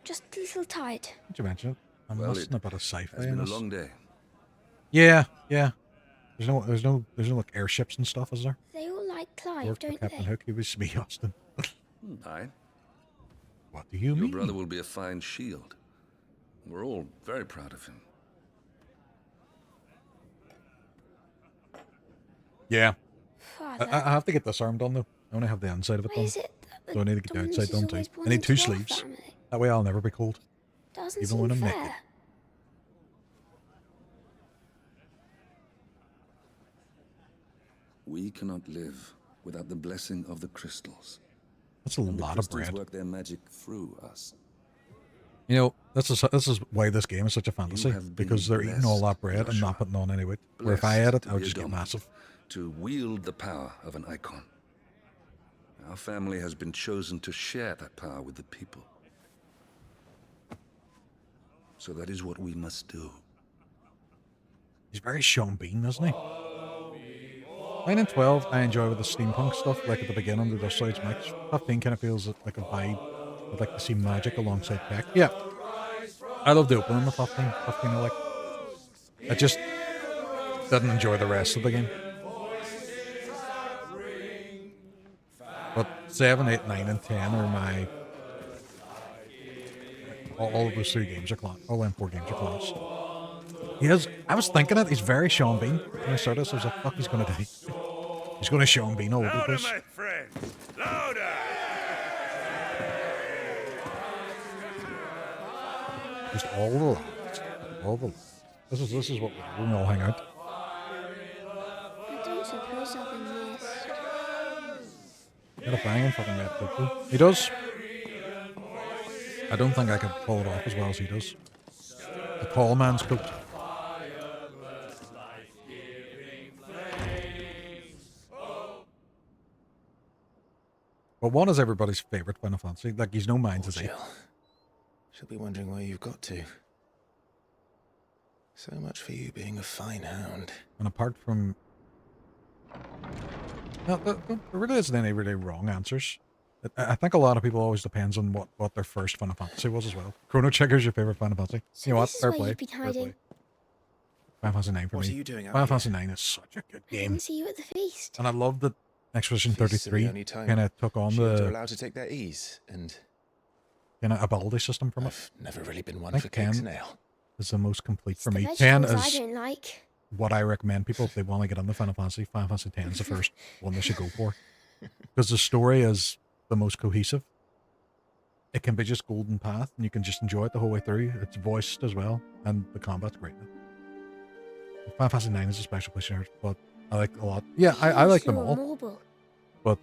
Q: Just a little tired.
H: Did you mention it? I'm listening about a sci-fi.
K: It's been a long day.
H: Yeah. There's no like airships and stuff, is there?
Q: They all like Clive,
H: Work for
Q: don't
H: Captain
Q: they?
H: Hook. He was me, Austin.
K: Aye.
H: What do you mean?
K: Your brother will be a fine shield. We're all very proud of him.
H: Yeah.
Q: Father.
H: I have to get this arm done though. I only have the inside of it
Q: Why
H: done.
Q: is it that
H: So I need to get the
Q: dominance
H: outside
Q: is
H: done too.
Q: always
H: I
Q: wanting
H: need 2
Q: to our
H: sleeves.
Q: family?
H: That way I'll never be cold.
Q: Doesn't
H: Even when
Q: seem
H: I'm
Q: fair.
H: naked.
K: We cannot live without the blessing of the crystals.
H: That's a
K: And the
H: lot of
K: crystals
H: bread.
K: work their magic through us.
H: You know, this is why this game is such a fantasy,
K: have been
H: because they're eating all that bread and
K: Joshua.
H: not putting on any weight. Where if I
K: Blessed
H: ate it,
K: to
H: I would
K: be a
H: just get
K: dominant,
H: massive.
K: to wield the power of an icon. Our family has been chosen to share that power with the people. So that is what we must do.
H: He's very Sean Bean, isn't he? 9 and 12, I enjoy with the steampunk stuff, like at the beginning, the Dust Sides mix. 15 kind of feels like a vibe. I'd like to see magic alongside tech. Yeah. I love the opening of 15. 15 I like. I just didn't enjoy the rest of the game. But 7, 8, 9, and 10 are my... All of those 3 games are class. All them 4 games are class. He is... I was thinking it, he's very Sean Bean. When I started this, I was like, fuck, he's gonna die. He's gonna Sean Bean all over the place.
A: my friends! Louder!
H: Just all the lads. All the lads. This is what we all hang out.
Q: I don't suppose I've been missed.
H: Got a banging fucking red football. He does. I don't think I can pull it off as well as he does. The tall man's coat. But 1 is everybody's favourite Final Fantasy. Like, he's no minds as 8.
D: She'll be wondering where you've got to. So much for you being a fine hound.
H: And apart from... No, there really isn't any really wrong answers. I think a lot of people always depends on what their first Final Fantasy was as well. Chrono Trigger's your favourite Final Fantasy.
Q: So
H: you know what?
Q: this is
H: Fair
Q: where
H: play.
Q: you've been
H: Fair
Q: hiding.
H: play. Final Fantasy 9 for
D: What
H: me.
D: are you doing out
H: Final
D: here?
H: Fantasy 9 is such a good
Q: I
H: game.
Q: didn't see you at the feast.
H: And I love that Expedition
D: Feasts are the
H: 33
D: only time
H: kind of took on
D: shields are
H: the
D: allowed to take their ease, and
H: kind of ability system from it.
D: I've never really been one
H: I
D: for
H: think
D: cakes
H: 10
D: and ale.
H: is the most complete for
Q: The
H: me. 10
Q: vegetables I
H: is
Q: don't like.
H: what I recommend people if they want to get into Final Fantasy. Final Fantasy 10 is the first one they should go for. Because the story is the most cohesive. It can be just golden path, and you can just enjoy it the whole way through. It's voiced as well, and the combat's great. Final Fantasy 9 is a special place in here, but I like a lot. Yeah, I like them
Q: You're
H: all.
Q: Marble.
H: But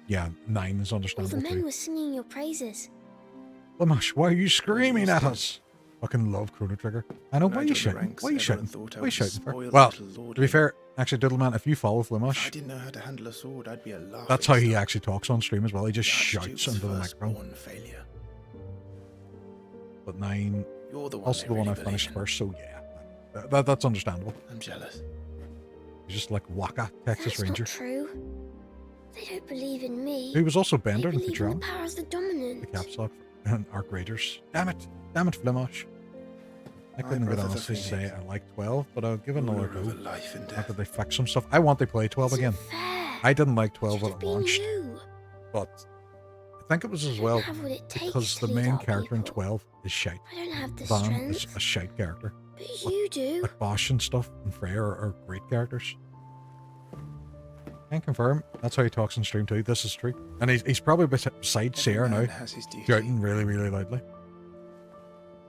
H: yeah, 9 is
Q: All the
H: understandable
Q: men
H: too.
Q: were singing your praises.
H: Lamash, why are you screaming at us? Fucking love Chrono Trigger. I know, why are you
D: Nigel
H: shouting?
D: Ranks,
H: Why are you
D: everyone
H: shouting?
D: thought I
H: Why are you
D: was a
H: shouting for?
D: spoiled
H: Well,
D: little lord.
H: to be fair, actually, Diddleman, if you follow
D: If I
H: Flamash,
D: didn't know how to handle a sword, I'd be a laughing
H: that's how he
D: stock.
H: actually talks on stream as well. He just
D: The
H: shouts
D: Archduke's
H: into the microphone.
D: firstborn failure.
H: But 9,
D: You're the one
H: also
D: they
H: the one I
D: really
H: finished
D: believe in.
H: first, so yeah. That's understandable.
D: I'm jealous.
H: He's just like Waka, Texas
Q: That's
H: Ranger.
Q: not true. They don't believe in me.
H: He was also
Q: They
H: Bender in
Q: believe in
H: Patron.
Q: the power of the dominant.
H: The caps lock and Arc Raiders. Damn it, Flamash. I couldn't
D: brother the
H: honestly say
D: Phoenix.
H: I like 12, but I'll give it another
D: Ruler
H: go.
D: over life and death.
H: After they fix some stuff. I want to play 12 again. I didn't like 12 when it
Q: Been
H: launched,
Q: you.
H: but think it was as well
Q: have what it takes
H: because
Q: to
H: the
Q: lead
H: main
Q: our
H: character in
Q: people.
H: 12 is shite.
Q: I don't have the
H: Van is
Q: strength.
H: a shite character.
Q: But you do.
H: Like Bosch and stuff and Freya are great characters. Can confirm. That's how he talks in stream too. This is true. And he's probably beside Sarah now, shouting really, really loudly.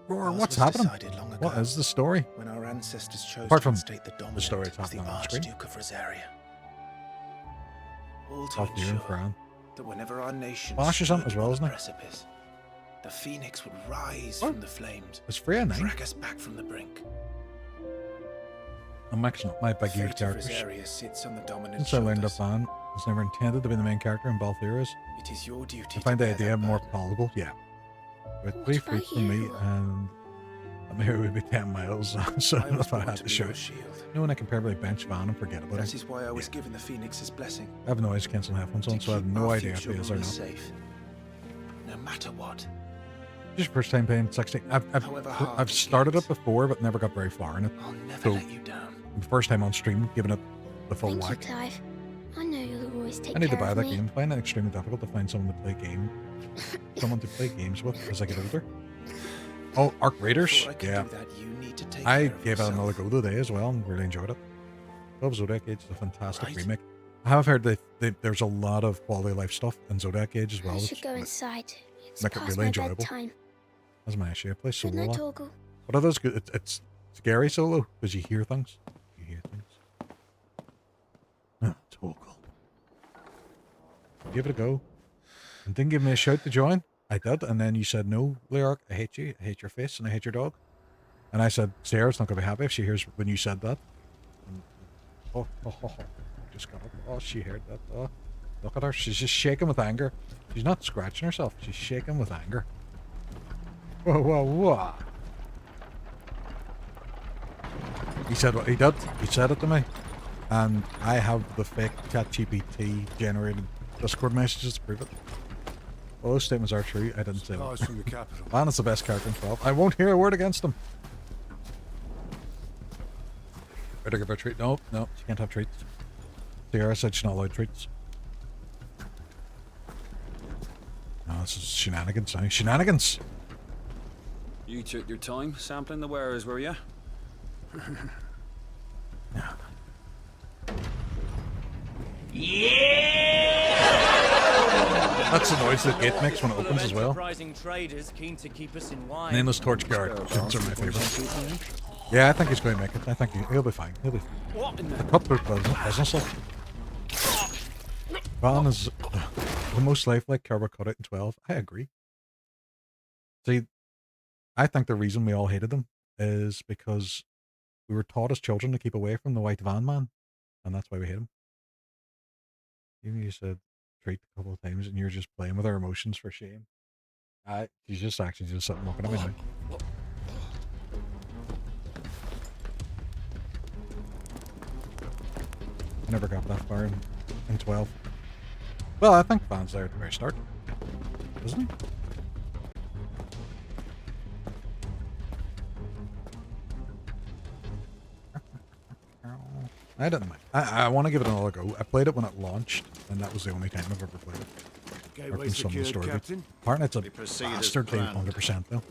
H: Roar, what's happening? What is the story?
D: When our ancestors chose
H: Apart
D: to
H: from
D: instate the dominant
H: the story it's
D: as the
H: happening on screen.
D: Archduke of Rosaria. All to
H: Talk to you and
D: ensure
H: Fran.
D: that whenever our nation
H: Bosch is on as well,
D: stood
H: isn't
D: on
H: he?
D: the precipice, the phoenix would rise
H: What?
D: from the flames,
H: Is Freya 9?
D: drag us back from the brink.
H: I'm mixing up my big huge
D: Fate of
H: characters.
D: Rosaria sits on the dominant
H: Since I learned that
D: shoulders.
H: Van was never intended to be the main character in Valisthea,
D: It is your duty
H: I find
D: to
H: the
D: bear that
H: idea more
D: burden.
H: palatable, yeah. With 3 feet from me and maybe it would be 10 miles, so
D: I was
H: if I
D: born
H: had
D: to
H: to
D: be
H: show
D: your
H: it.
D: shield.
H: No one I can probably bench Van and forget about
D: That
H: it.
D: is why I was given the phoenix's blessing.
H: I have noise cancelling headphones on, so I have no
D: Our
H: idea if
D: future
H: he is or
D: rule
H: not.
D: safe, no matter what.
H: Just first time playing 16.
D: However hard
H: I've
D: it
H: started it before, but never got very far in it.
D: I'll never
H: So,
D: let you down.
H: first time on stream, giving it the full
Q: Thank you,
H: whack.
Q: Clive. I know you'll always take
H: I need to
Q: care
H: buy
Q: of
H: that
Q: me.
H: game. I find it extremely difficult to find someone to play games with as I get older. Oh, Arc Raiders, yeah. I gave it another go today as well and really enjoyed it. Love Zodiac Age is a fantastic remake. I have heard that there's a lot of quality of life stuff in Zodiac Age as well.
Q: I
H: which
Q: should go inside. It's
H: make it
Q: past
H: really
Q: my
H: enjoyable.
Q: bedtime.
H: That's my issue. I play
Q: Good
H: solo a
Q: night,
H: lot.
Q: Torgal.
H: But it is good. It's scary solo because you hear things. Oh, Torgal. Give it a go. And didn't give me a shout to join. I did, and then you said, no, Leark, I hate you, I hate your face, and I hate your dog. And I said, Sarah's not going to be happy if she hears when you said that. And, just got up. Oh, she heard that. Oh, look at her. She's just shaking with anger. She's not scratching herself. She's shaking with anger. Whoa, whoa, whoa. He said what he did. He said it to me. And I have the fake ChatGPT generated Discord messages to prove it. All those statements are true. I didn't say that.
A: Supplies from the capital.
H: Man is the best character in 12. I won't hear a word against him. Better give her a treat. No, no, she can't have treats. Sierra said she's not allowed treats. No, this is shenanigans. Shenanigans!
U: You took your time sampling the wares, were you?
H: That's the noise that gate makes when it opens as well.
B: Enterprising traders keen to keep us in line.
H: Nameless Torch Guard. Those are my favourite. Yeah, I think he's going to make it. I think he'll be fine. He'll be fine.
B: What in
H: The cutthroat business. Van is the most lifelike character cut out in 12. I agree. See, I think the reason we all hated him is because we were taught as children to keep away from the white van man, and that's why we hate him. Even you said treat a couple of times, and you're just playing with our emotions for shame. She's just actually just sitting looking at me now. I never got that far in 12. Well, I think Van's there at the very start, isn't he? I didn't mind. I want to give it another go. I played it when it launched, and that was the only time I've ever played it.
A: Gateway
H: Apart from some of the
A: secured,
H: story bits.
A: Captain.
H: Apparently it's a
A: We proceed as
H: bastard game,
A: planned.
H: 100% though.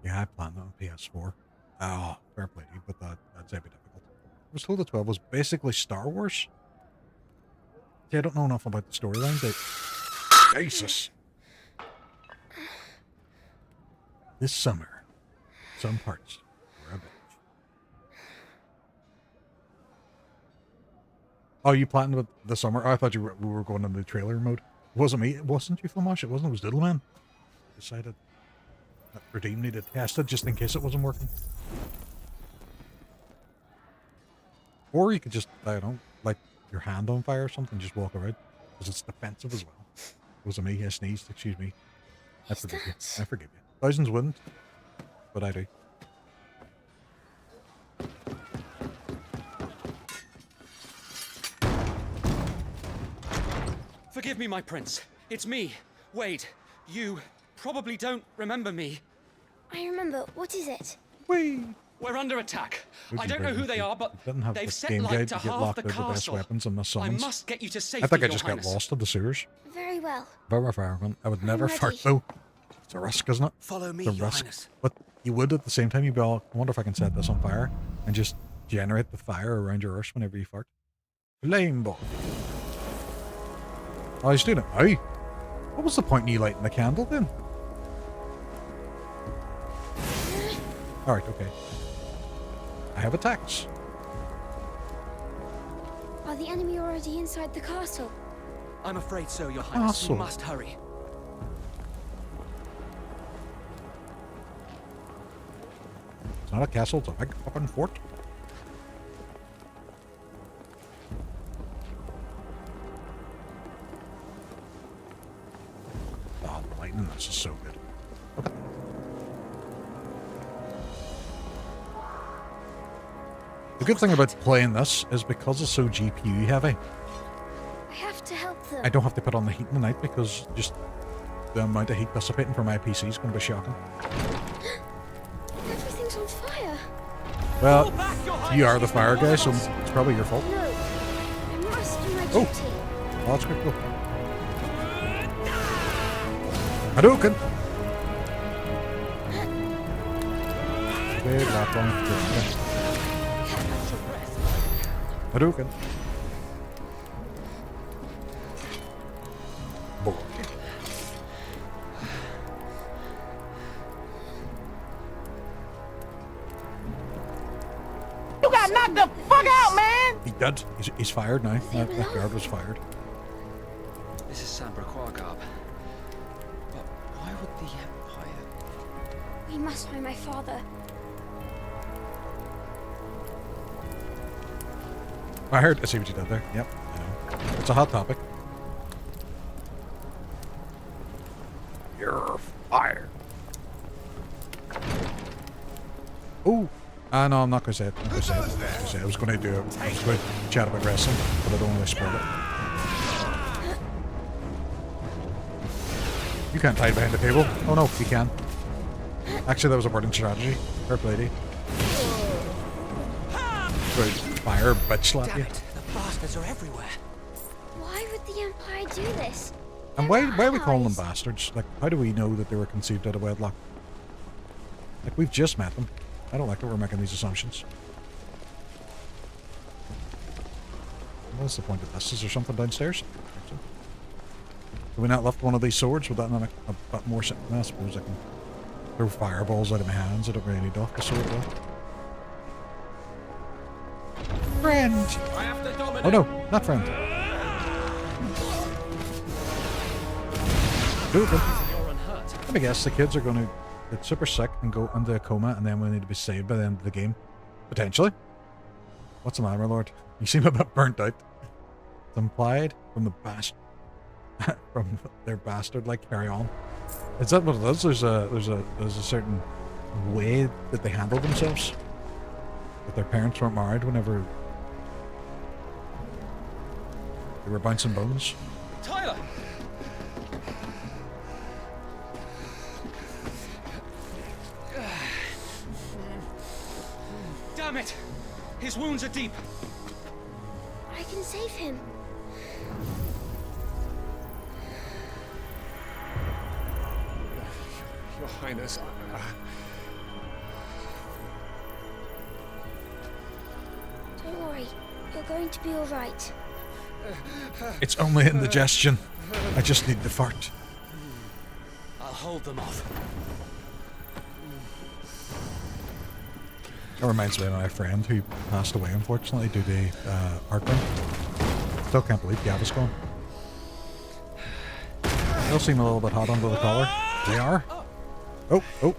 H: Yeah, I planned on PS4. Oh, fair play to you, but that's a bit difficult. I was told the 12 was basically Star Wars. See, I don't know enough about the storylines. Jesus. This summer, some parts were a bitch. Oh, you planned with the summer? Oh, I thought we were going into the trailer mode. It wasn't me. It wasn't you, Filmosh. It wasn't. It was Diddleman. Decided that Redeem needed tested just in case it wasn't working. Or you could just, I don't know, like your hand on fire or something, just walk around. Because it's defensive as well. It wasn't me. I sneezed. Excuse me. I forgive you. I forgive you. Thousands wouldn't, but I do.
B: Forgive me, my prince. It's me, Wade. You probably don't remember me.
Q: I remember. What is it?
B: We're under attack. I don't know who they are, but they've set light to half the castle. I must get you to safety,
H: I think I
B: Your
H: just
B: Highness.
H: got lost in the sewers.
Q: Very well.
H: Very far. I would never
Q: ready.
H: fart though. It's a risk, isn't it?
B: Follow me,
H: It's a
B: Your
H: risk.
B: Highness.
H: But you would at the same time. You'd be all, I wonder if I can set this on fire and just generate the fire around your arse whenever you fart. Flame ball. Oh, he's doing it. Aye. What was the point in you lighting the candle then? Alright, okay. I have attacks.
Q: Are the enemy already inside the castle?
B: I'm afraid so, Your Highness.
H: Castle.
B: You must hurry.
H: It's not a castle, it's a big fucking fort. Oh, the lightning, this is so good. Okay. The good thing about playing this is because it's so GPU heavy,
Q: I have to help them.
H: I don't have to put on the heat in the night because just the amount of heat dissipating from my PC is going to be shocking.
Q: Everything's on fire.
H: Well, you are the fire guy, so it's probably your fault.
Q: No, I must do my duty.
H: Oh, that's quick though. Hadouken! Good lap on. Hadouken. Boy.
C: You got knocked the fuck out, man!
H: He did. He's fired now. That guard was fired.
L: This is Sambra Quarkarp. But why would the Empire...
Q: We must find my father.
H: I see what you did there. Yep, I know. It's a hot topic. You're fired. Oh, no, I'm not going to say it. I was going to do it. I was going to chat about wrestling, but I don't want to spoil it. You can't hide behind the table. Oh no, you can. Actually, that was a burning strategy. Fair play to you. Sorry, fire bitch slap you.
B: Damn it, the bastards are everywhere.
Q: Why would the Empire do this?
H: And why are we calling them bastards? Like, how do we know that they were conceived out of wedlock? Like, we've just met them. I don't like that we're making these assumptions. What's the point of this? Is there something downstairs? Have we not left one of these swords? Would that not make a bit more sense? I suppose I can throw fireballs out of my hands. I don't really need off the sword though. Friend! Oh no, not friend. Let me guess, the kids are going to get super sick and go into a coma, and then we need to be saved by the end of the game. Potentially. What's the matter, my lord? You seem a bit burnt out. It's implied from the from their bastard-like carry on. Is that what it is? There's a certain way that they handle themselves. That their parents weren't married whenever they were bouncing bones.
B: Tyler! Damn it! His wounds are deep.
Q: I can save him.
V: Your Highness,
Q: Don't worry, you're going to be all right.
H: It's only indigestion. I just need the fart.
B: I'll hold them off.
H: That reminds me of my friend who passed away, unfortunately, due to heartburn. Still can't believe Gaviscon. They all seem a little bit hot under the collar. They are. Oh,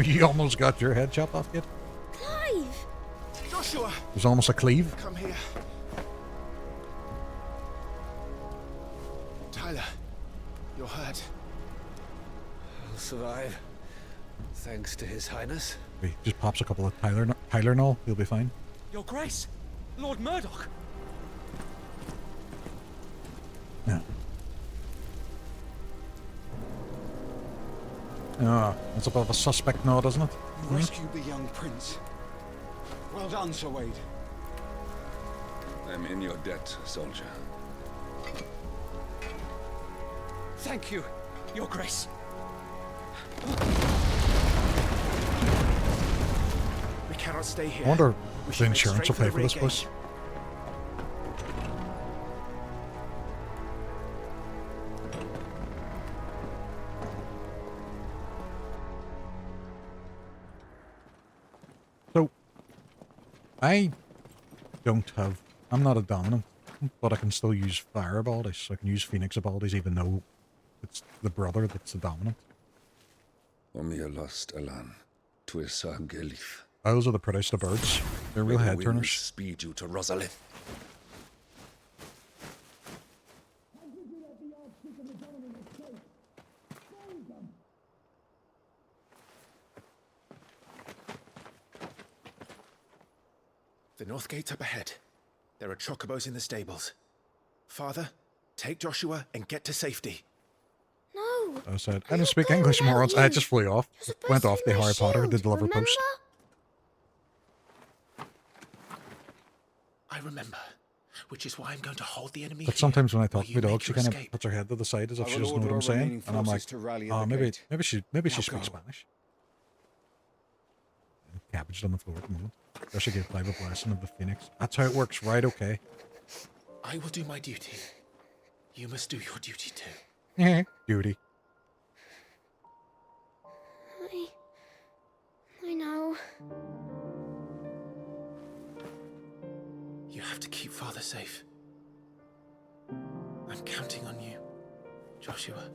H: you almost got your head chopped off, kid.
Q: Clive!
V: Joshua!
H: There's almost a cleave.
V: Come here. Tyler, you're hurt. I'll survive. Thanks to His Highness.
H: He just pops a couple of Tylenol, he'll be fine.
B: Your Grace! Lord Murdoch!
H: Yeah. That's a bit of a suspect nod, isn't it?
P: You rescued the young prince. Well done, Sir Wade.
K: I'm in your debt, soldier.
B: Thank you, Your Grace.
D: We cannot stay here.
H: I wonder
D: We
H: if
D: should
H: the
D: make
H: insurance will
D: straight
H: pay
D: for
H: for this
D: the
H: place. So, I don't have... I'm not a dominant, but I can still use fire abilities. So I can use Phoenix abilities even though it's the brother that's the dominant.
K: Omnia lost Alan. Tuisa Gelith.
H: Those are the prettiest of birds. They're real head turners.
K: Speed you to Rosalind.
D: The north gate's up ahead. There are chocobos in the stables. Father, take Joshua and get to safety.
Q: No.
H: I said, I don't speak English, morons. I just flew off. Went off the Harry Potter, did the Liver Post.
D: I remember, which is why I'm going to hold the enemy.
H: But sometimes when I talk to my dog, she kind of puts her head to the side as if she doesn't know what I'm saying, and I'm like, oh, maybe she speaks Spanish. Cabbage on the floor at the moment. I should give Clive a blessing of the Phoenix. That's how it works, right? Okay.
D: I will do my duty. You must do your duty too.
H: Yeah, duty.
Q: I know.
D: You have to keep Father safe. I'm counting on you, Joshua.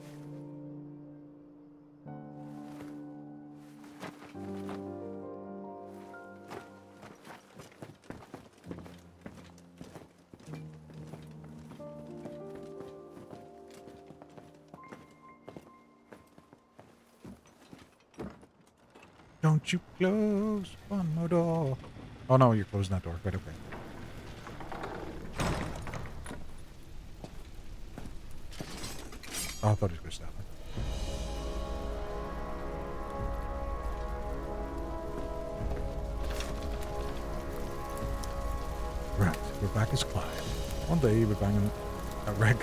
H: Don't you close one more door. Oh no, you're closing that door. Right, okay. Oh, I thought he was going to stab me. Right, we're back as Clive. One day you'll be banging a red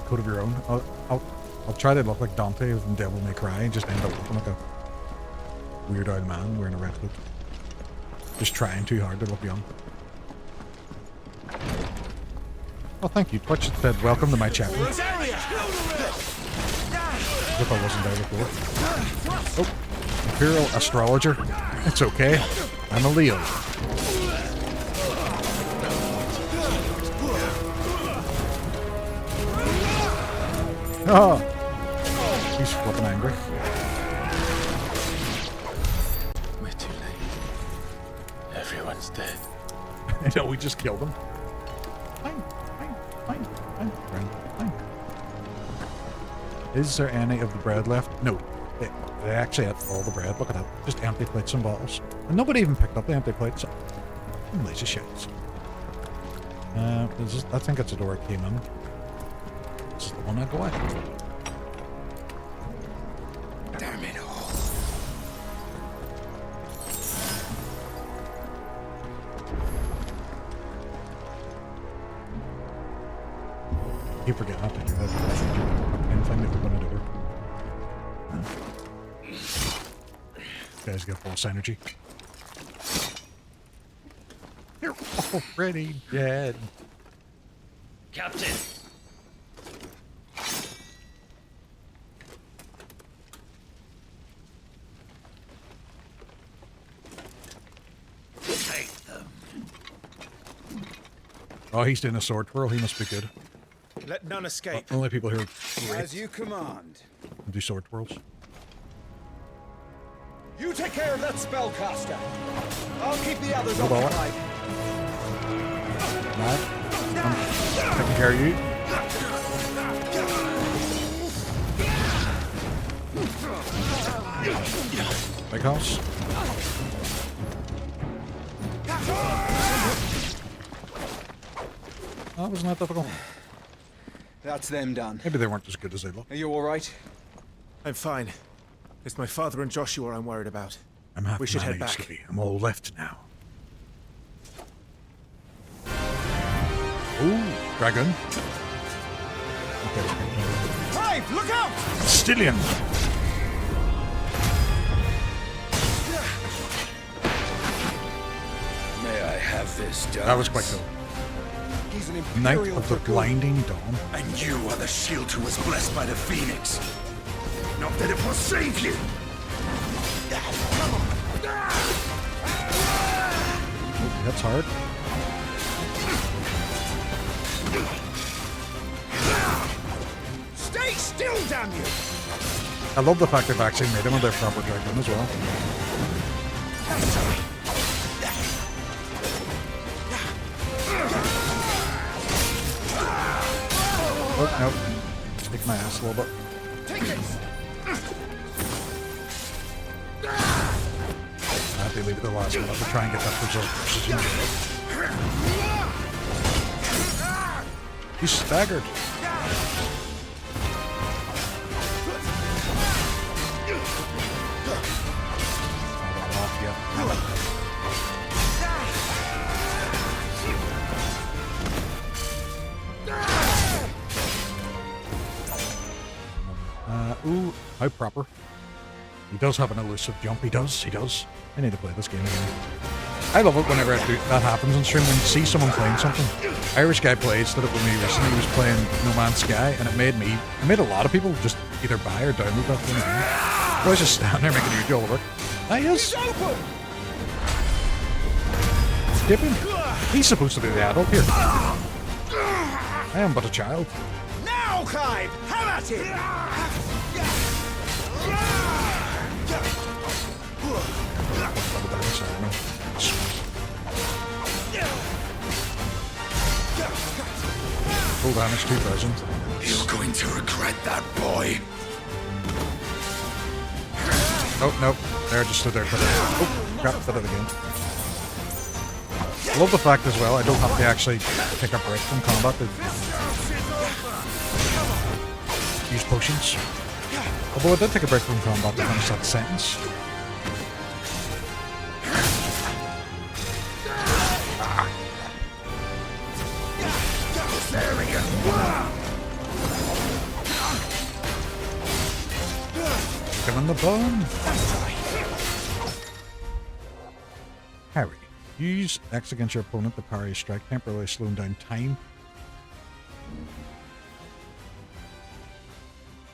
H: coat of your own. I'll try to look like Dante from Devil May Cry and just end up looking like a weird-eyed man wearing a red coat. Just trying too hard to look young. Oh, thank you. Twitch said, welcome to my chapel. As if I wasn't there before. Oh, Imperial Astrologer. It's okay. I'm a Leo. Oh! He's flipping angry.
D: We're too late. Everyone's dead.
H: I know, we just killed him. Fine. Is there any of the bread left? No. They actually had all the bread. Look at that. Just empty plates and bottles. And nobody even picked up the empty plates. Lazy shits. I think that's the door I came in. This is the one I go at.
D: Damn it all.
H: You forget how to do that. Anything that we're going to do. This guy's got false energy. You're already dead.
J: Captain!
D: Take them.
H: Oh, he's doing a sword twirl. He must be good.
D: Let none escape.
H: Only people who
P: As you command.
H: do sword twirls.
P: You take care of that spellcaster. I'll keep the others
H: Hold on.
P: occupied.
H: Matt, I'm taking care of you. Big house. That wasn't that difficult.
P: That's them done.
H: Maybe they weren't as good as they looked.
P: Are you all right?
D: I'm fine. It's my father and Joshua I'm worried about.
H: I'm half
D: We should
H: man
D: head
H: I used
D: back.
H: to be. I'm all left now. Ooh, dragon. Okay.
P: Clive, look out!
H: Stillion.
A: May I have this done?
H: That was quite cool.
P: He's an
H: Knight
P: imperial
H: of the
P: dragoon.
H: Blinding Dawn.
A: And you are the shield who was blessed by the Phoenix. Not that it will save you.
H: That's hard.
P: Stay still, damn you!
H: I love the fact they've actually made him their proper dragon as well. Oh, nope. Kick my ass a little bit.
P: Take this!
H: I have to leave it the last minute to try and get that precision. He's staggered. Ooh, how proper. He does have an elusive jump. He does. I need to play this game again. I love it whenever that happens on stream, when you see someone playing something. Irish guy played, stood up with me recently, he was playing No Man's Sky, and it made a lot of people just either buy or download that thing again. I was just standing there making you do all the work. There he is. Skip him. He's supposed to be the adult here. I am but a child.
P: Now, Clive! Have at it!
H: Full damage 2000.
A: You're going to regret that, boy.
H: Oh, nope. There, just stood there. Oh, crap, did it again. I love the fact as well, I don't have to actually take a break from combat to use potions. Although I did take a break from combat to finish that sentence.
A: There we go.
H: Give him the bone. Harry. Use X against your opponent to parry a strike, temporarily slowing down time.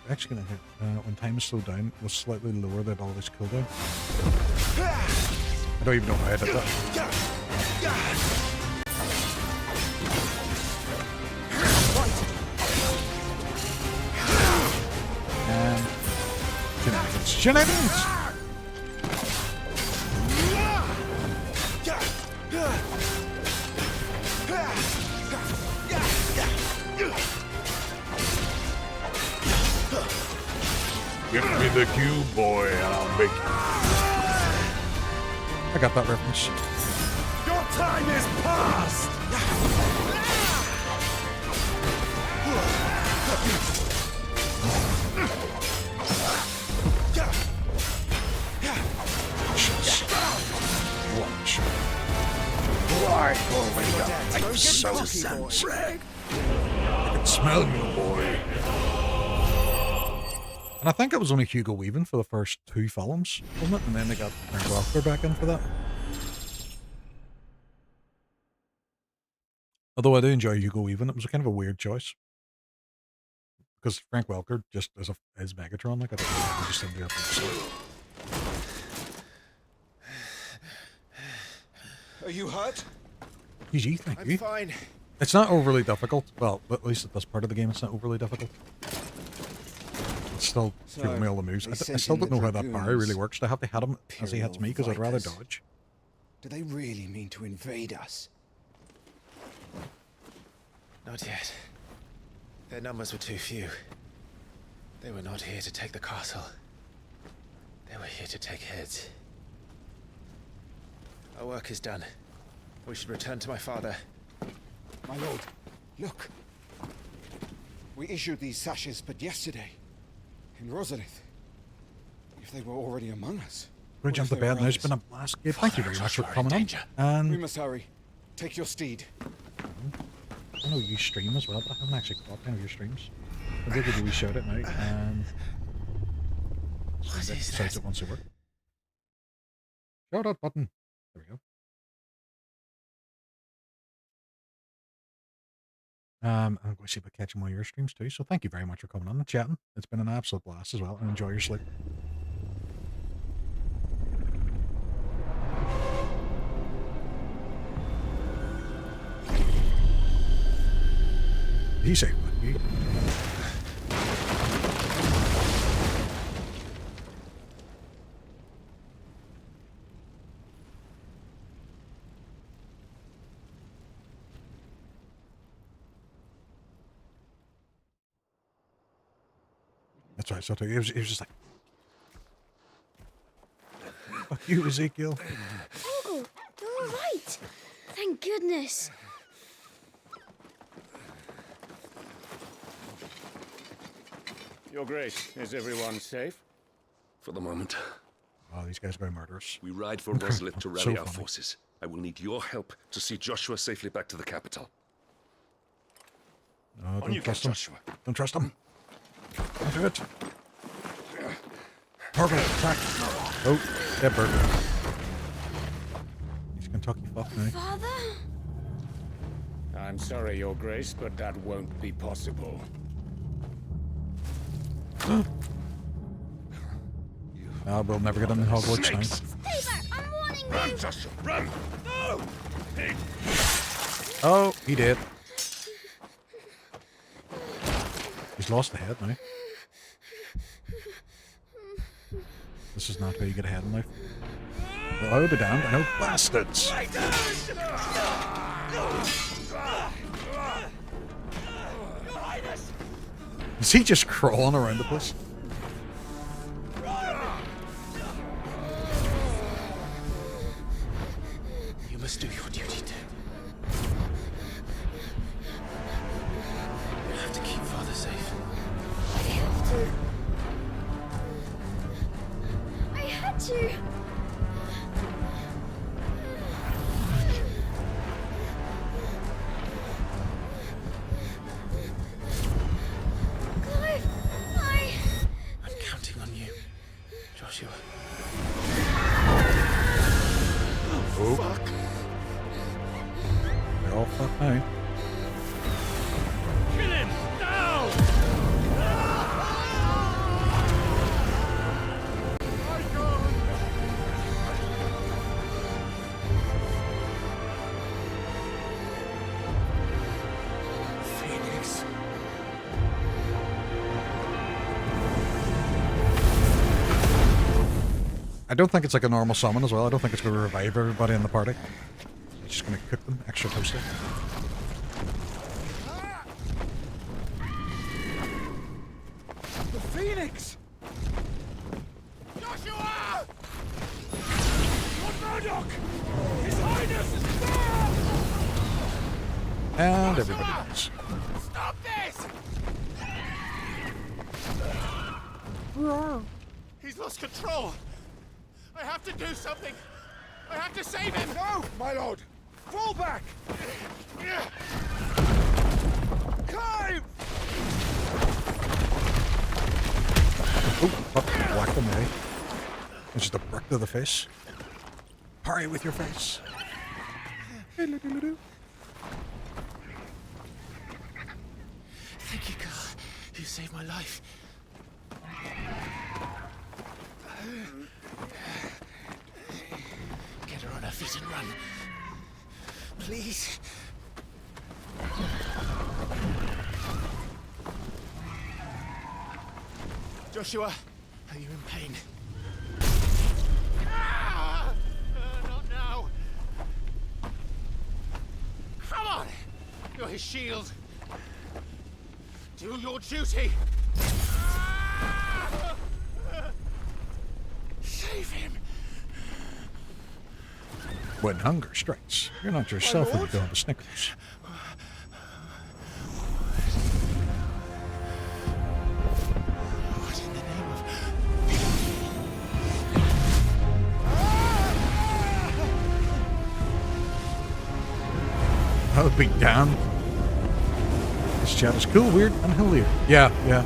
H: X gonna hit when time is slowed down, was slightly lower than all this cooldown. I don't even know how I did that. And shenanigans!
A: Give me the cube, boy, and I'll make it.
H: I got that reference.
A: Your time is past!
H: Watch.
A: Why, boy, I'm so sunshine.
H: I can smell you, boy. And I think it was only Hugo Weaving for the first 2 films, wasn't it? And then they got Frank Welker back in for that. Although I do enjoy Hugo Weaving, it was kind of a weird choice. Because Frank Welker just as Megatron, like I think he just ended up
P: Are you hurt?
H: GG, thank you.
D: I'm fine.
H: It's not overly difficult. Well, at least at this part of the game, it's not overly difficult. It's still giving me all the moves. I still don't know how that parry really works. Do I have to hit him as he hits me? Because I'd rather dodge.
P: Do they really mean to invade us?
D: Not yet. Their numbers were too few. They were not here to take the castle. They were here to take heads. Our work is done. We should return to my father.
P: My lord, look. We issued these sashes but yesterday. In Rosalith. If they were already among us.
H: We're jump the bed now. It's been a blast. Gabe, thank you very much for coming on. And
P: We must hurry. Take your steed.
H: I know you stream as well, but I haven't actually caught any of your streams. I did give you a shout out now, and
D: What is
H: that once over. Shout out button. There we go. I'm going to see about catching one of your streams too. So thank you very much for coming on and chatting. It's been an absolute blast as well, and enjoy your sleep. He say what? You? That's right. So it was just like, fuck you, Ezekiel.
Q: Oh, you're all right. Thank goodness.
V: Your Grace, is everyone safe?
K: For the moment.
H: Oh, these guys are going murderous.
K: We ride for Valisthea to rally
H: So
K: our
H: funny.
K: forces. I will need your help to see Joshua safely back to the capital.
H: No,
K: On you
H: don't trust
K: go,
H: him.
K: Joshua.
H: Don't trust him. Don't do it. Purple attack. Oh, dead bird. He's Kentucky fuck now.
Q: Father?
V: I'm sorry, Your Grace, but that won't be possible.
H: We'll never get in the Hogwarts now.
Q: Stay back! I'm warning you!
A: Run, Joshua, run! No! Pig!
H: Oh, he did. He's lost the head now. This is not how you get ahead in life. Well, I would be damned. I know bastards. Is he just crawling around the place?
D: You must do your duty too. You have to keep Father safe.
Q: I have to. I had to. Clive,
D: I'm counting on you, Joshua.
H: Oh, fuck. They're all fucked now.
A: Kill him! Now!
D: Phoenix.
H: I don't think it's like a normal summon as well. I don't think it's going to revive everybody in the party. It's just going to cook them extra toasty.
P: The Phoenix!
A: Joshua! Lord Murdoch! His Highness is there!
H: And everybody dies.
A: Stop this! He's lost control. I have to do something. I have to save him.
P: No, my lord! Fall back! Clive!
H: Oh, fuck. Whack them away. It's just a brick to the face. Parry with your face.
D: Thank you, God. You saved my life. Get her on her feet and run. Please. Joshua, are you in pain?
A: Not now. Come on. You're his shield. Do your duty. Save him.
H: When hunger strikes, you're not yourself when you go into Snickers.
D: What in the name of...
H: That would be damned. This chat is cool, weird, and hilarious. Yeah, yeah.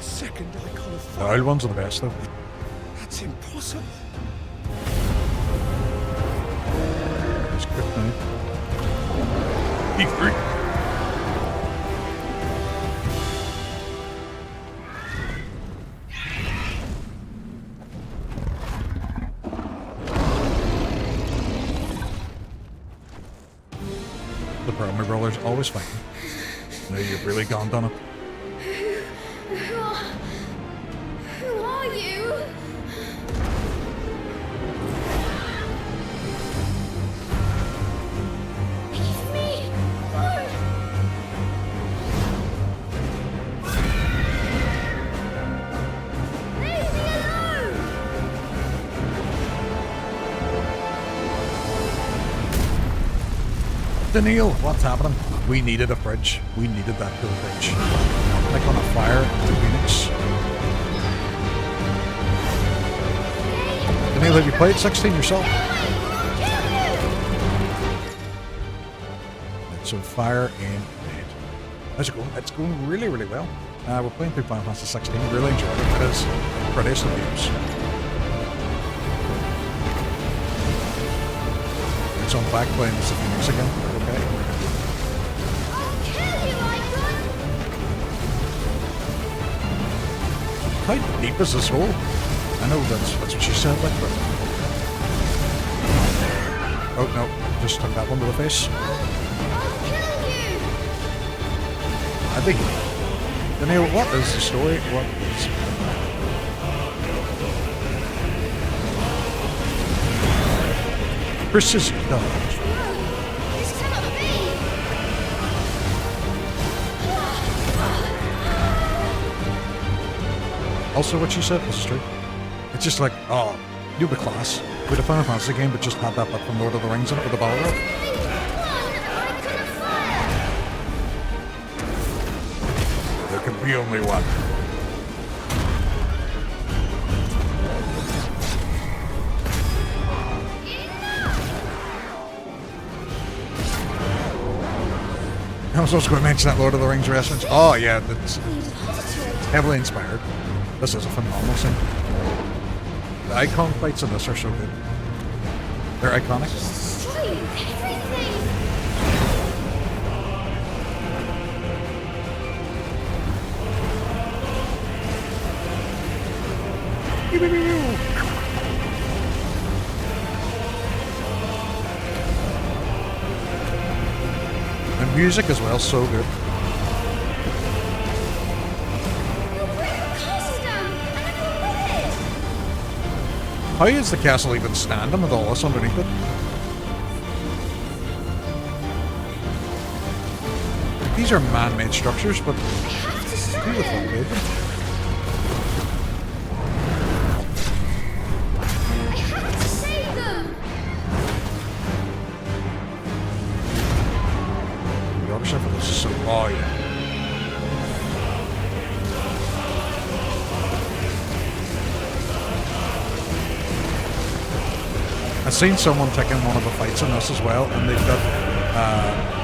P: Second icon of
H: The
P: fire.
H: oil ones are the best, though.
P: That's impossible.
H: It's quick now. E3. The Bromley Brothers always fighting. No, you've really gone done it.
Q: Who are you? Leave me alone. Leave me alone.
H: Daniel, what's happening? We needed a bridge. We needed that cool bridge. Like on a fire to Phoenix. Daniel, have you played 16 yourself? So fire and lead. How's it going? It's going really, really well. We're playing through Final Fantasy 16. Really enjoying it. It is prettiest of games. So I'm back playing this Phoenix again. Okay. How deep is this hole? I know that's what she said, like, but... Oh, no. Just took that one to the face. I think... Daniel, what is the story? What is... Precision dodge. Also, what she said was true. It's just like, oh, you'd be class. With a Final Fantasy game, but just had that bit from Lord of the Rings in it with the battle rope. There can be only one. I was also going to mention that Lord of the Rings reference. Oh yeah, that's heavily inspired. This is a phenomenal scene. The Eikon fights in this are so good. They're iconic. And music as well, so good. How is the castle even standing with all this underneath it? These are man-made structures, but beautiful, baby. The other side of this is so... Oh, yeah. I've seen someone taking one of the fights in this as well, and they've got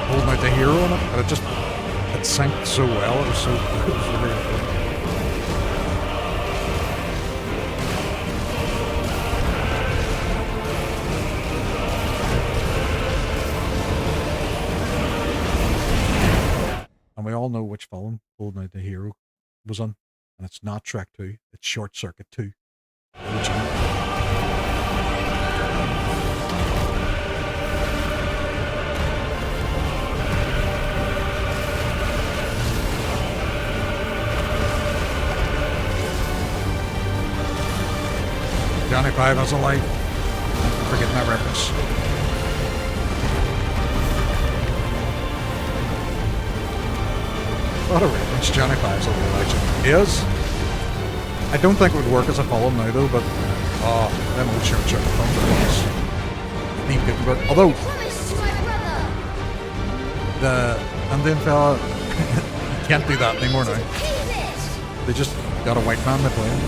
H: holding out the hero on it, and it synced so well. It was so good. It was really good. And we all know which film holding out the hero was on, and it's not Trek 2, it's Short Circuit 2. Johnny Five has a life. I'm forgetting that reference. What a reference. Johnny Five's a real legend. He is. I don't think it would work as a film now though, but them old Short Circuit films are nice. Neat good, but although the Indian fella can't do that anymore now. They just got a white man to play him.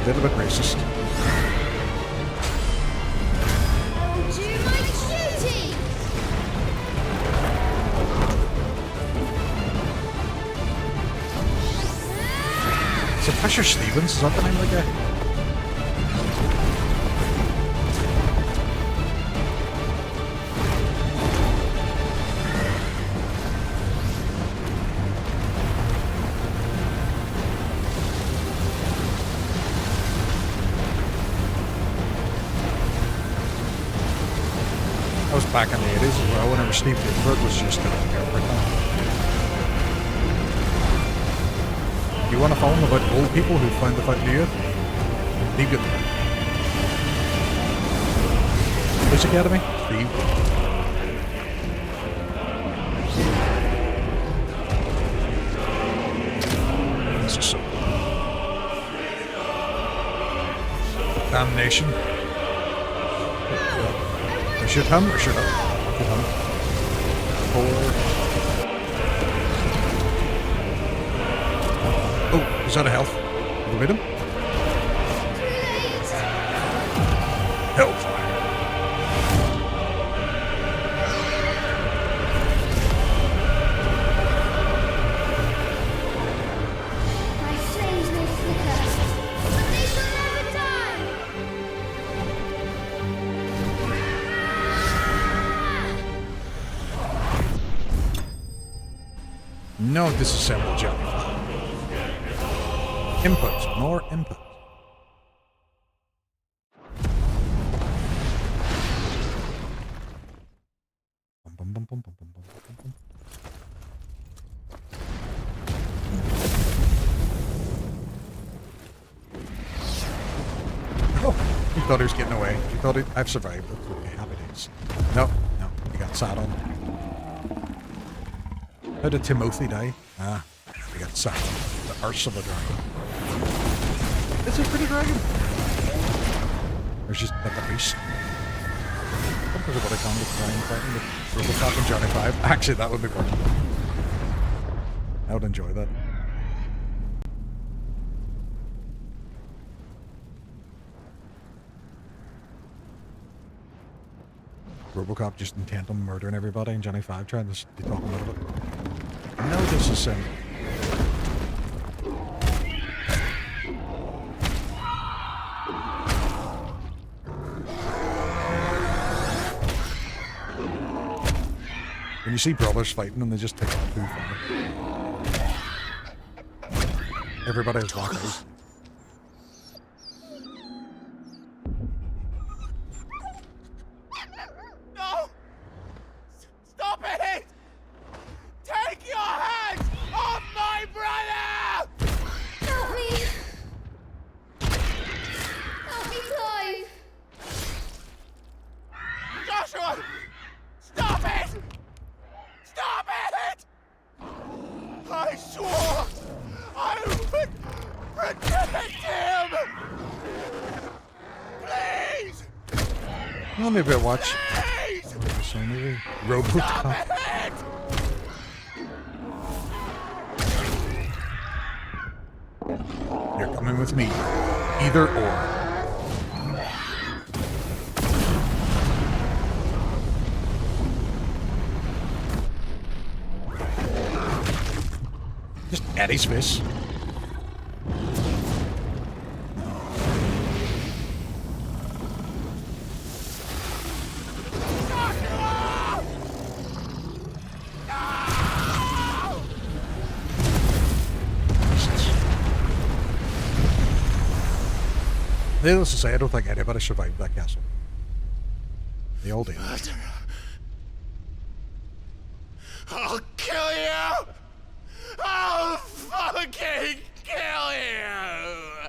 H: A little bit racist.
Q: Do my duty!
H: Is it Fisher Stevens? Is that the name of the guy? That was back in the 80s as well, whenever Steve Gutenberg was just doing everything. You want a film about old people who found the fountain of youth? Steve Gutenberg. Police Academy? Steve. This is so cool. Damnation. Shoot him or shoot him? Shoot him. 4. Oh, he's out of health. Did we beat him? Hellfire.
Q: My flames may flicker, but they shall never die!
H: No disassemble Johnny. Input. More input. Bum, bum, bum, bum, bum, bum, bum, bum. Oh, he thought he was getting away. He thought I've survived. That's okay. Happy days. No, no, he got sat on. How did Timothy die? Ah, he got sat on. The arse of a dragon. It's a pretty dragon. There's just like a beast. Something about a comic crime fighting with Robocop and Johnny 5. Actually, that would be fun. I would enjoy that. Robocop just intent on murdering everybody and Johnny 5 trying to be talking about it. No disassemble. When you see brothers fighting and they just take it too far. Everybody has black eyes.
C: No! Stop it! Take your hands off my brother!
Q: Help me! Help me, Clive!
C: Joshua! Stop it! Stop it! I swore I would protect him! Please!
H: Well, maybe I'll watch. So maybe Robocop. You're coming with me. Either or. Just Eddie's face. Needless to say, I don't think anybody survived that castle. They all did.
C: I'll kill you! I'll fucking kill you!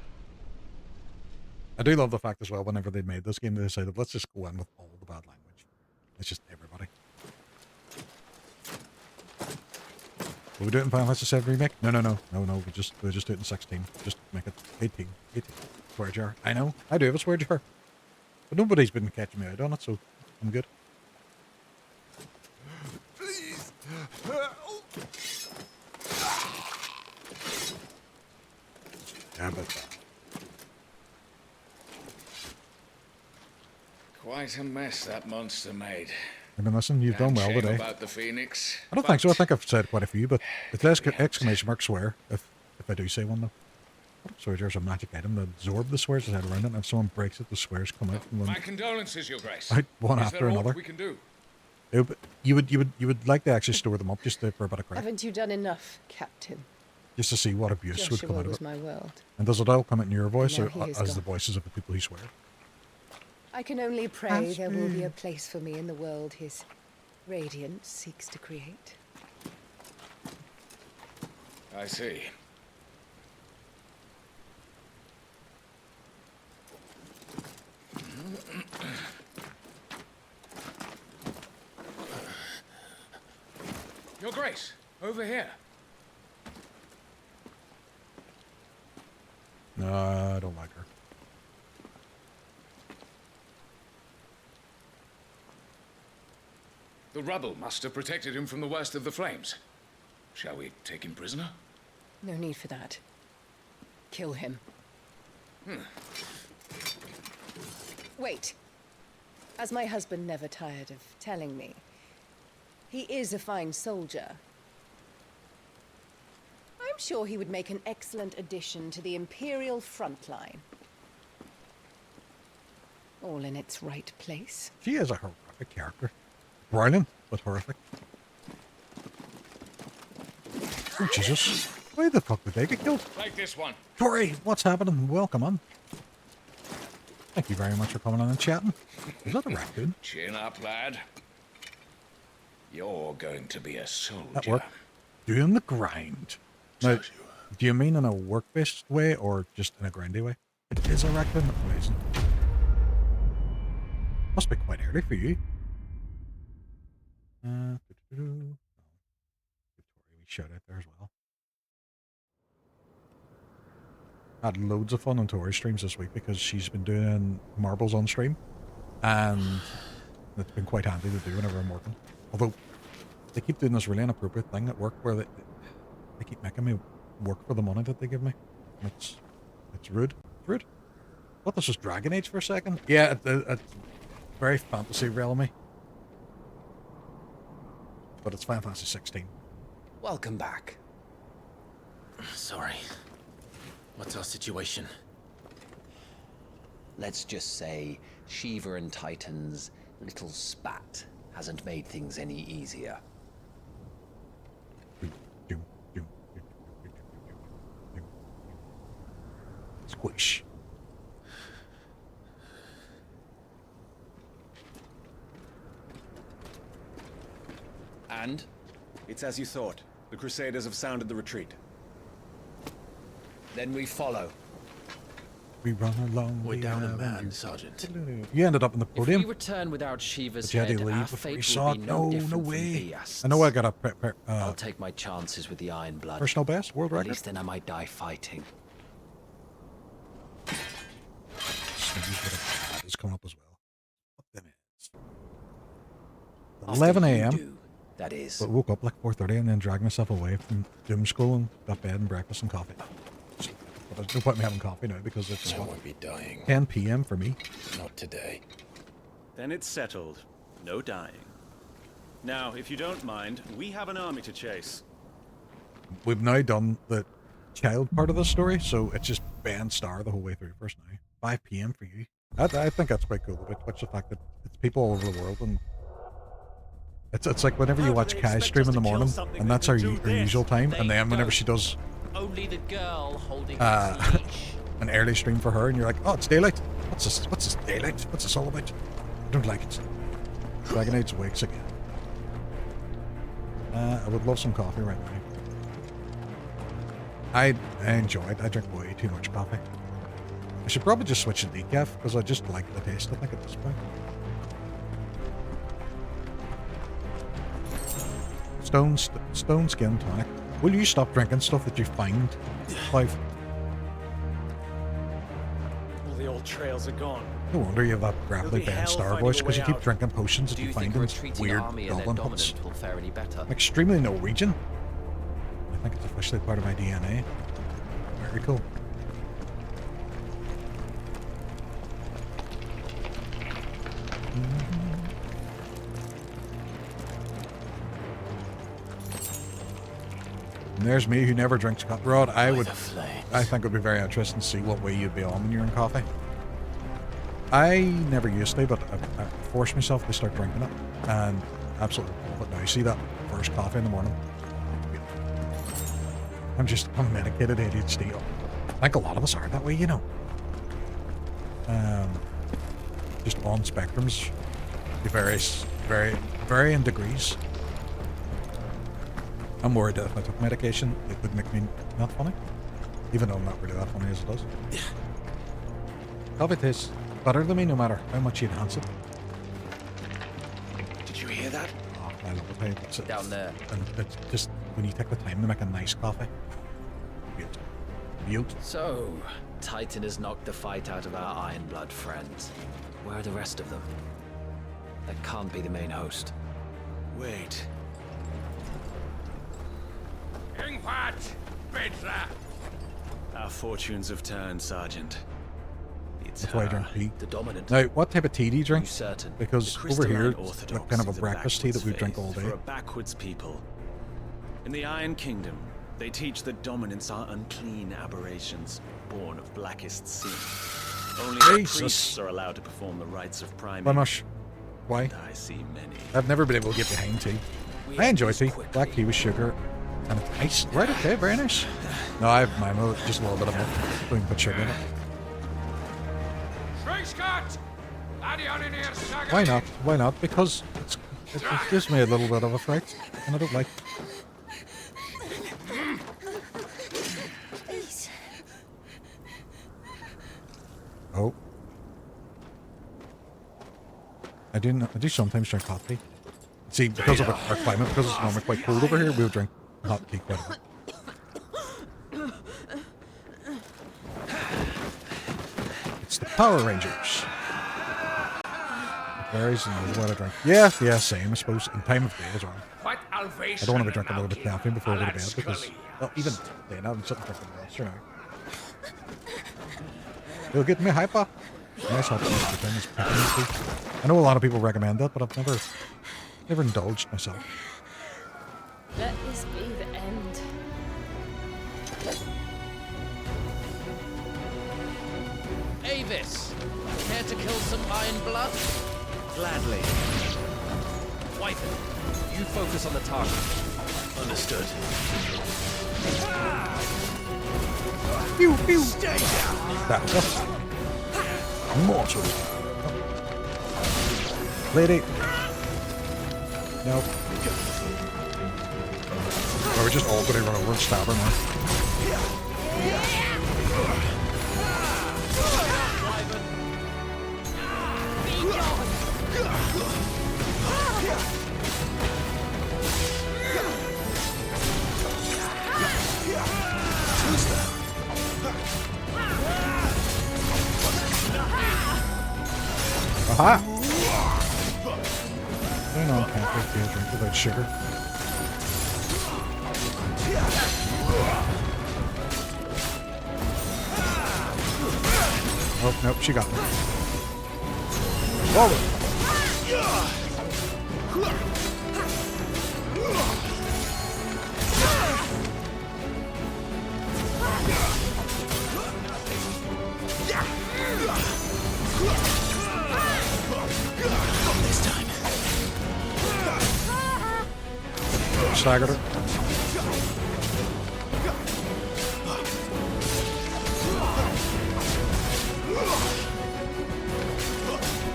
H: I do love the fact as well, whenever they made this game, they decided, let's just go in with all the bad language. It's just everybody. Will we do it in Final Fantasy VII Remake? No. We'll just do it in 16. Just make it 18. Swear jar. I know. I do have a swear jar. But nobody's been catching me out on it, so I'm good.
C: Please!
H: Yeah, but
I: Quite a mess that monster made.
H: I mean, listen, you've done well
I: Shame
H: today.
I: about the Phoenix.
H: I don't think so. I think I've said quite a few, but it's exclamation mark swear, if I do say one, though. So there's a magic item that absorbs the swears that head around it, and if someone breaks it, the swears come out from them.
I: My condolences, Your Grace.
H: Out one
I: Is
H: after
I: there
H: another.
I: aught we can do?
H: You would like to actually store them up just for a bit of crack,
T: Haven't you done enough, Captain?
H: just to see what abuse would come
T: Joshua
H: out of
T: was
H: it.
T: my world.
H: And does it all come out in your voice,
T: Now
H: or
T: he is
H: as the
T: gone.
H: voices of the people who swear?
T: I can only pray there will be a place for me in the world his radiance seeks to create.
I: I see. Your Grace, over here.
H: No, I don't like her.
I: The rubble must have protected him from the worst of the flames. Shall we take him prisoner?
T: No need for that. Kill him. Wait. As my husband never tired of telling me, he is a fine soldier. I'm sure he would make an excellent addition to the Imperial front line. All in its right place.
H: She is a horrific character. Brilliant, but horrific. Oh, Jesus. Why the fuck did they get killed?
I: Like this one.
H: Tori, what's happening? Welcome on. Thank you very much for coming on and chatting. Is that a raccoon?
I: Chin up, lad. You're going to be a soldier.
H: At work? Doing the grind. Now, do you mean in a work-based way or just in a grindy way? It is a raccoon. Amazing. Must be quite early for you. Victoria, we shout out there as well. Had loads of fun on Tori's streams this week because she's been doing marbles on stream, and it's been quite handy to do whenever I'm working. Although they keep doing this really inappropriate thing at work where they keep making me work for the money that they give me. It's rude. It's rude. What, this was Dragon Age for a second? Yeah, it's very fantasy realmy. But it's Final Fantasy XVI.
G: Welcome back. Sorry. What's our situation?
F: Let's just say Shiva and Titan's little spat hasn't made things any easier.
H: Squish.
G: And?
M: It's as you thought. The Crusaders have sounded the retreat.
G: Then we follow.
H: We run along.
G: We're down a man, Sergeant.
H: You ended up in the podium.
J: If we return without Shiva's
H: But you had
J: head,
H: to
J: our
H: leave before
J: fate
H: you
J: will
H: saw
J: be
H: it.
J: no
H: No
J: different from
H: way.
J: Beast's.
H: I know I got a
F: I'll take my chances with the Iron Blood.
H: personal best, world
F: At
H: record.
F: least then I might die fighting.
H: It's coming up as well. What them is?
F: After
H: 11
F: you
H: a.m.
F: do, that is.
H: But woke up like 4:30 and then dragged myself away from doom school and got bed and breakfast and coffee. But there's no point in me having coffee now because it's
V: I
H: what,
V: won't be dying.
H: 10 p.m. for me.
V: Not today.
M: Then it's settled. No dying. Now, if you don't mind, we have an army to chase.
H: We've now done the child part of the story, so it's just Ben Starr the whole way through first now. 5 p.m. for you. I think that's quite cool about Twitch, the fact that it's people all over the world, and it's like whenever you watch Kai stream in the morning, and that's her usual time, and then whenever she does
J: Only the girl holding
H: an early stream for her, and you're like, oh, it's daylight. What's this daylight? What's this all about? I don't like it. Dragon Age wakes again. I would love some coffee right now. I enjoy it. I drink way too much coffee. I should probably just switch to decaf because I just like the taste, I think, at this point. Stone skin tonic. Will you stop drinking stuff that you find, Clive?
M: All the old trails are gone.
H: No wonder you have that gravelly
M: It'll be
H: Ben
M: hell
H: Starr
M: finding
H: voice,
M: a
H: because you
M: way
H: keep
M: out.
H: drinking potions that
J: Do
H: you
J: you
H: find
J: think
H: in
J: a retreating
H: weird
J: army and their
H: goblin huts.
J: dominant will fare any better?
H: I'm extremely Norwegian. I think it's officially part of my DNA. Very cool. And there's me who never drinks coffee. Rod, I think it would be very interesting to see what way you'd be on when you're in coffee. I never used to, but I forced myself to start drinking it, and absolutely love it now. You see that first coffee in the morning? I'm medicated ADHD. I think a lot of us are that way, you know. Just on spectrums, varying degrees. I'm worried that if I took medication, it would make me not funny, even though I'm not really that funny as it does. Coffee tastes better than me no matter how much you enhance it.
L: Did you hear that?
H: Oh, I love it. It's
G: down there.
H: And it's just when you take the time to make a nice coffee. Beautiful.
L: So, Titan has knocked the fight out of our Ironblood friends. Where are the rest of them? That can't be the main host.
V: Wait.
M: Our fortunes have turned, Sergeant. It's
H: That's why I drink tea.
L: The dominant.
H: Now, what type of tea do you drink?
M: Certain.
H: Because
M: The
H: over here,
M: crystalline
H: it's like kind of a
M: orthodoxy the
H: breakfast tea that we
M: backwards
H: drink all
M: faith
H: day.
M: For a backwards people. In the Iron Kingdom, they teach that dominants are unclean aberrations, born of blackest sin. Only the
H: Jesus.
M: priests are allowed to perform the rites of priming.
H: Why much? Why?
M: And I see many.
H: I've never been able to get behind tea. I enjoy tea. Black tea with sugar and it's nice. Right, okay, very nice. No, I have mine with just a little bit of milk. Don't even put sugar in it. Why not? Why not? Because it gives me a little bit of a fright, and I don't like. Oh. I do sometimes drink hot tea. See, because of our climate, because it's normally quite cold over here, we'll drink hot tea quite a bit. It's the Power Rangers. It varies in what I drink. Yeah, same, I suppose. In time of day as well. I don't want to be drinking a little bit of caffeine before I go to bed because, well, even then, I'm sitting drinking monster now. It'll get me hyper. Nice hot tea. I know a lot of people recommend that, but I've never indulged myself.
N: Let this be the end.
G: Avis, care to kill some Iron Blood?
L: Gladly.
G: Wyvern, you focus on the target.
L: Understood.
H: Pew, pew.
L: Stay down.
H: That's us. Mortal. Lady. Nope. Or we're just all going to run over and stab her now. Aha! I know I can't take a drink without sugar. Oh, nope, she got me. Forward!
L: This time.
H: Staggered her.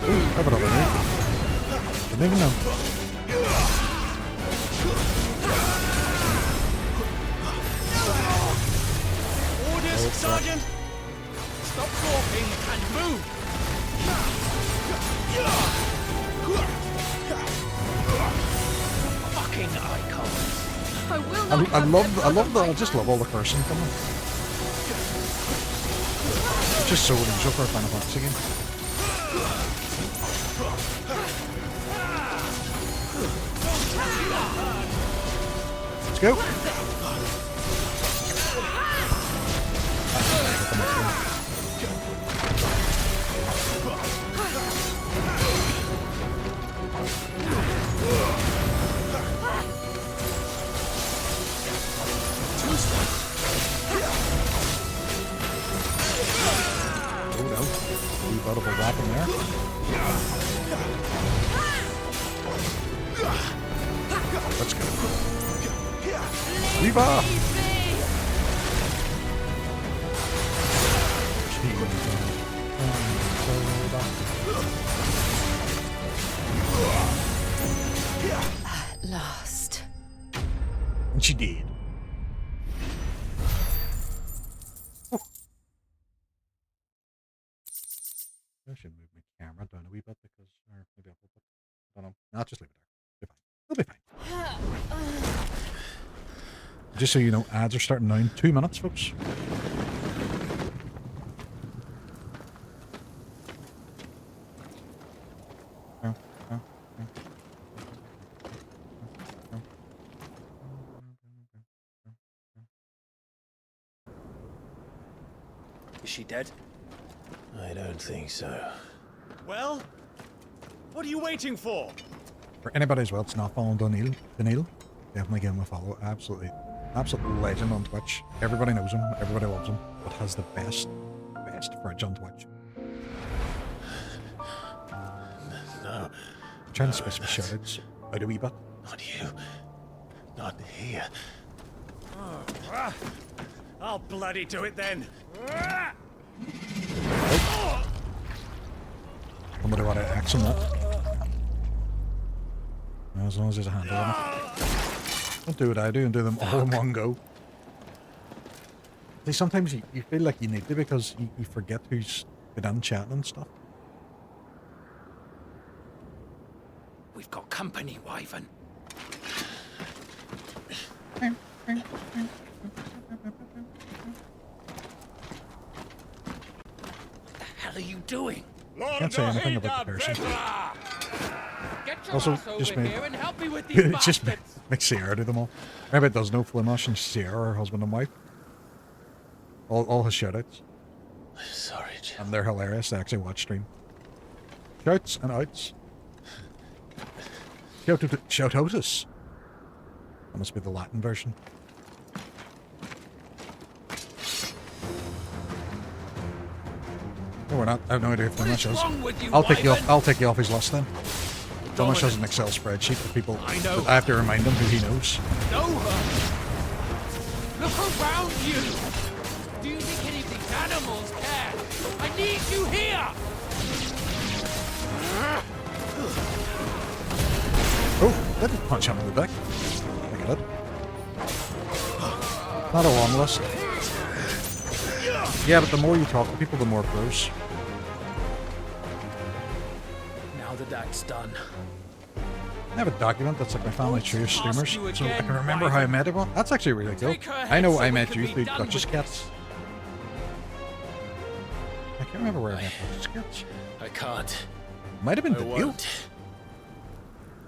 H: Ooh, have it over there. Didn't even know.
G: Orders, Sergeant! Stop talking and move! Fucking icons!
N: I will not.
H: I just love all the cursing from them. It's just so unusual for a Final Fantasy game. Let's go. bit of a weapon there. Let's go. Viva!
T: At last.
H: And she did. I should move my camera down a wee bit because, or maybe I'll put it. I don't know. No, just leave it there. It'll be fine. Just so you know, ads are starting now in 2 minutes, folks.
G: Is she dead?
D: I don't think so.
M: Well, what are you waiting for?
H: For anybody as well that's not following Daniil, definitely give him a follow. Absolute legend on Twitch. Everybody knows him, everybody loves him, but has the best fridge on Twitch.
D: No.
H: I'm trying to space my shoutouts out a wee bit.
D: Not you. Not here.
M: I'll bloody do it then.
H: Somebody want to axe him up. As long as there's a handle on it. Don't do what I do and do them all in one go. See, sometimes you feel like you need to because you forget who's been chatting and stuff.
F: We've got company, Wyvern. What the hell are you doing?
H: Can't say anything about the person.
F: Get your
H: Also,
F: ass over
H: just
F: here and help me with these
H: it just
F: bastards.
H: makes Sierra do them all. Maybe it does no Flemish and Sierra, her husband and wife. All his shoutouts.
D: Sorry, Jill.
H: And they're hilarious. They actually watch stream. Shouts and outs. Shoutoutus. That must be the Latin version. No, we're not. I have no idea if Flemish is. I'll take you off. I'll take you off his list then. Flemish has an Excel spreadsheet for people. I know. I have to remind them who he knows.
F: Know her. Look around you. Do you think any of these animals care? I need you here.
H: Oh, that did punch him in the back. Look at it. Not a long list. Yeah, but the more you talk to people, the more pros.
L: Now that that's done.
H: I have a document that's like my family tree of streamers, so I can remember how I met everyone. That's actually really cool. I know I met you through Duchess Cats. I can't remember where I met Duchess Cats.
G: I can't.
H: Might have been the deal.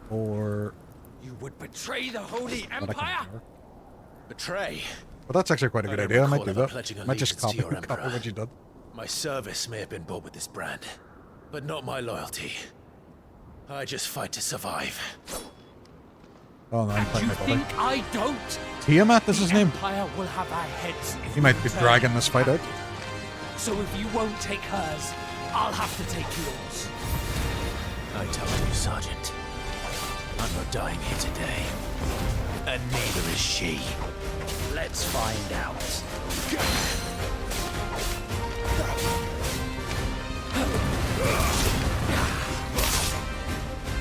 H: Or...
F: You would betray the Holy Empire?
G: Betray?
H: Well, that's actually quite a good idea. I might do that.
G: Pledging
H: I might just
G: allegiance
H: copy
G: to your emperor.
H: what you did.
G: My service may have been bought with this brand, but not my loyalty. I just fight to survive.
H: Oh no, I'm fighting my brother.
F: Think I don't?
H: Tiamat, this is his name.
F: Empire will have our heads if
H: He might be
F: turn
H: dragging this fight out.
F: So if you won't take hers, I'll have to take yours.
G: I told you, Sergeant. I'm not dying here today. And neither is she.
F: Let's find out.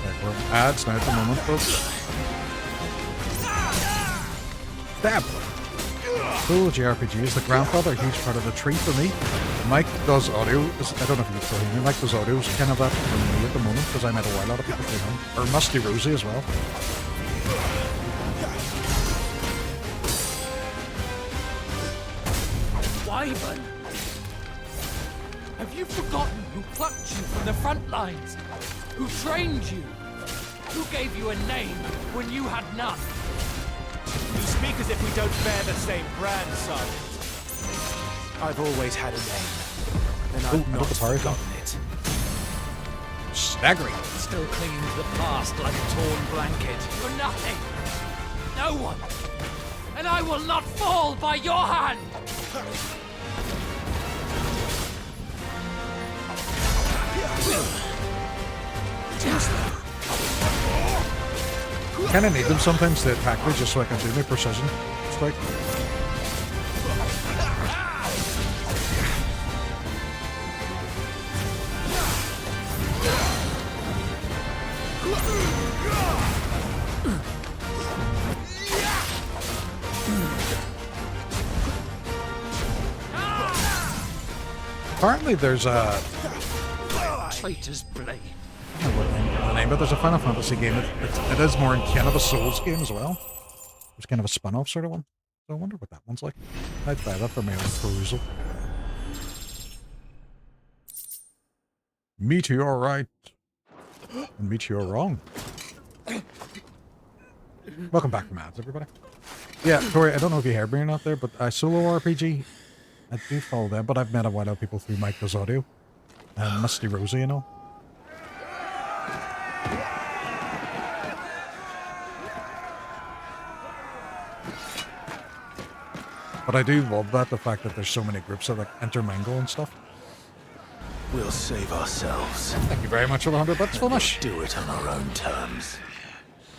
H: Right, we're on ads now at the moment, folks. Stab! Cool, JRPG is the grandfather, a huge part of the tree for me. Mike does audio, I don't know if you can still hear me, Mike does audio, is kind of that for me at the moment, because I met a lot of people through him. Or Musty Rosie as well.
F: Wyvern! Have you forgotten who plucked you from the front lines? Who trained you? Who gave you a name when you had none?
M: You speak as if we don't bear the same brand, Sergeant.
G: I've always had a name, and
H: Ooh,
G: I've
H: I got
G: not
H: the power
G: forgotten it.
H: Staggering.
F: Still clinging to the past like a torn blanket. For nothing. No one. And I will not fall by your hand.
H: Kind of need them sometimes to attack me just so I can do my precision strike. Apparently there's a...
F: Traitor's blade.
H: I don't know what the name, but there's a Final Fantasy game. It is more in kind of a Souls game as well. It's kind of a spin-off sort of one. So I wonder what that one's like. I'd buy that for my own perusal. Meteor right. And Meteor wrong. Welcome back from ads, everybody. Yeah, Tori, I don't know if you heard me or not there, but solo RPG, I do follow them, but I've met a lot of people through Mike Does Audio. And Misty Rosie, you know. But I do love that, the fact that there's so many groups that like intermingle and stuff.
V: We'll save ourselves.
H: Thank you very much for the 100 bits, Fulmish.
V: Do it on our own terms.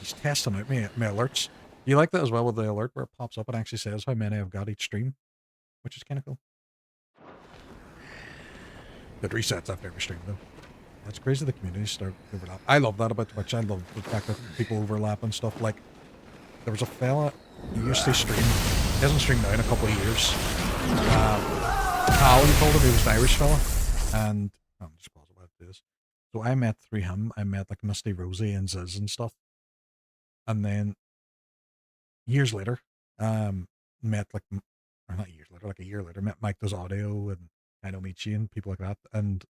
H: He's testing out my alerts. You like that as well with the alert where it pops up and actually says how many I've got each stream, which is kind of cool. It resets after every stream though. That's crazy the communities start overlap. I love that about Twitch. I love the fact that people overlap and stuff. Like, there was a fella who used to stream. He hasn't streamed now in a couple of years. Cal, you told him he was an Irish fella. And, I'm just pause about this. So I met through him, I met like Misty Rosie and Ziz and stuff. And then, years later, met like, or not years later, like a year later, met Mike Does Audio and I Know Michi and people like that. And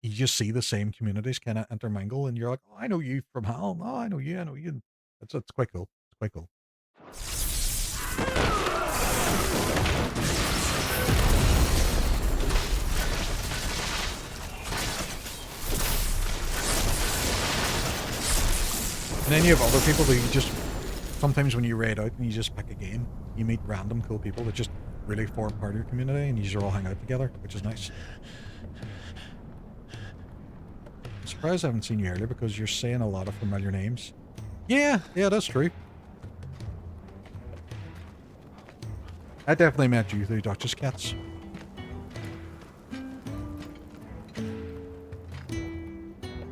H: you just see the same communities kind of intermingle and you're like, oh, I know you from Hal. Oh, I know you. And it's quite cool. It's quite cool. And then you have other people that you just, sometimes when you raid out and you just pick a game, you meet random cool people that just really form part of your community and you all hang out together, which is nice. I'm surprised I haven't seen you earlier because you're saying a lot of familiar names. Yeah, that's true. I definitely met you through Duchess Cats.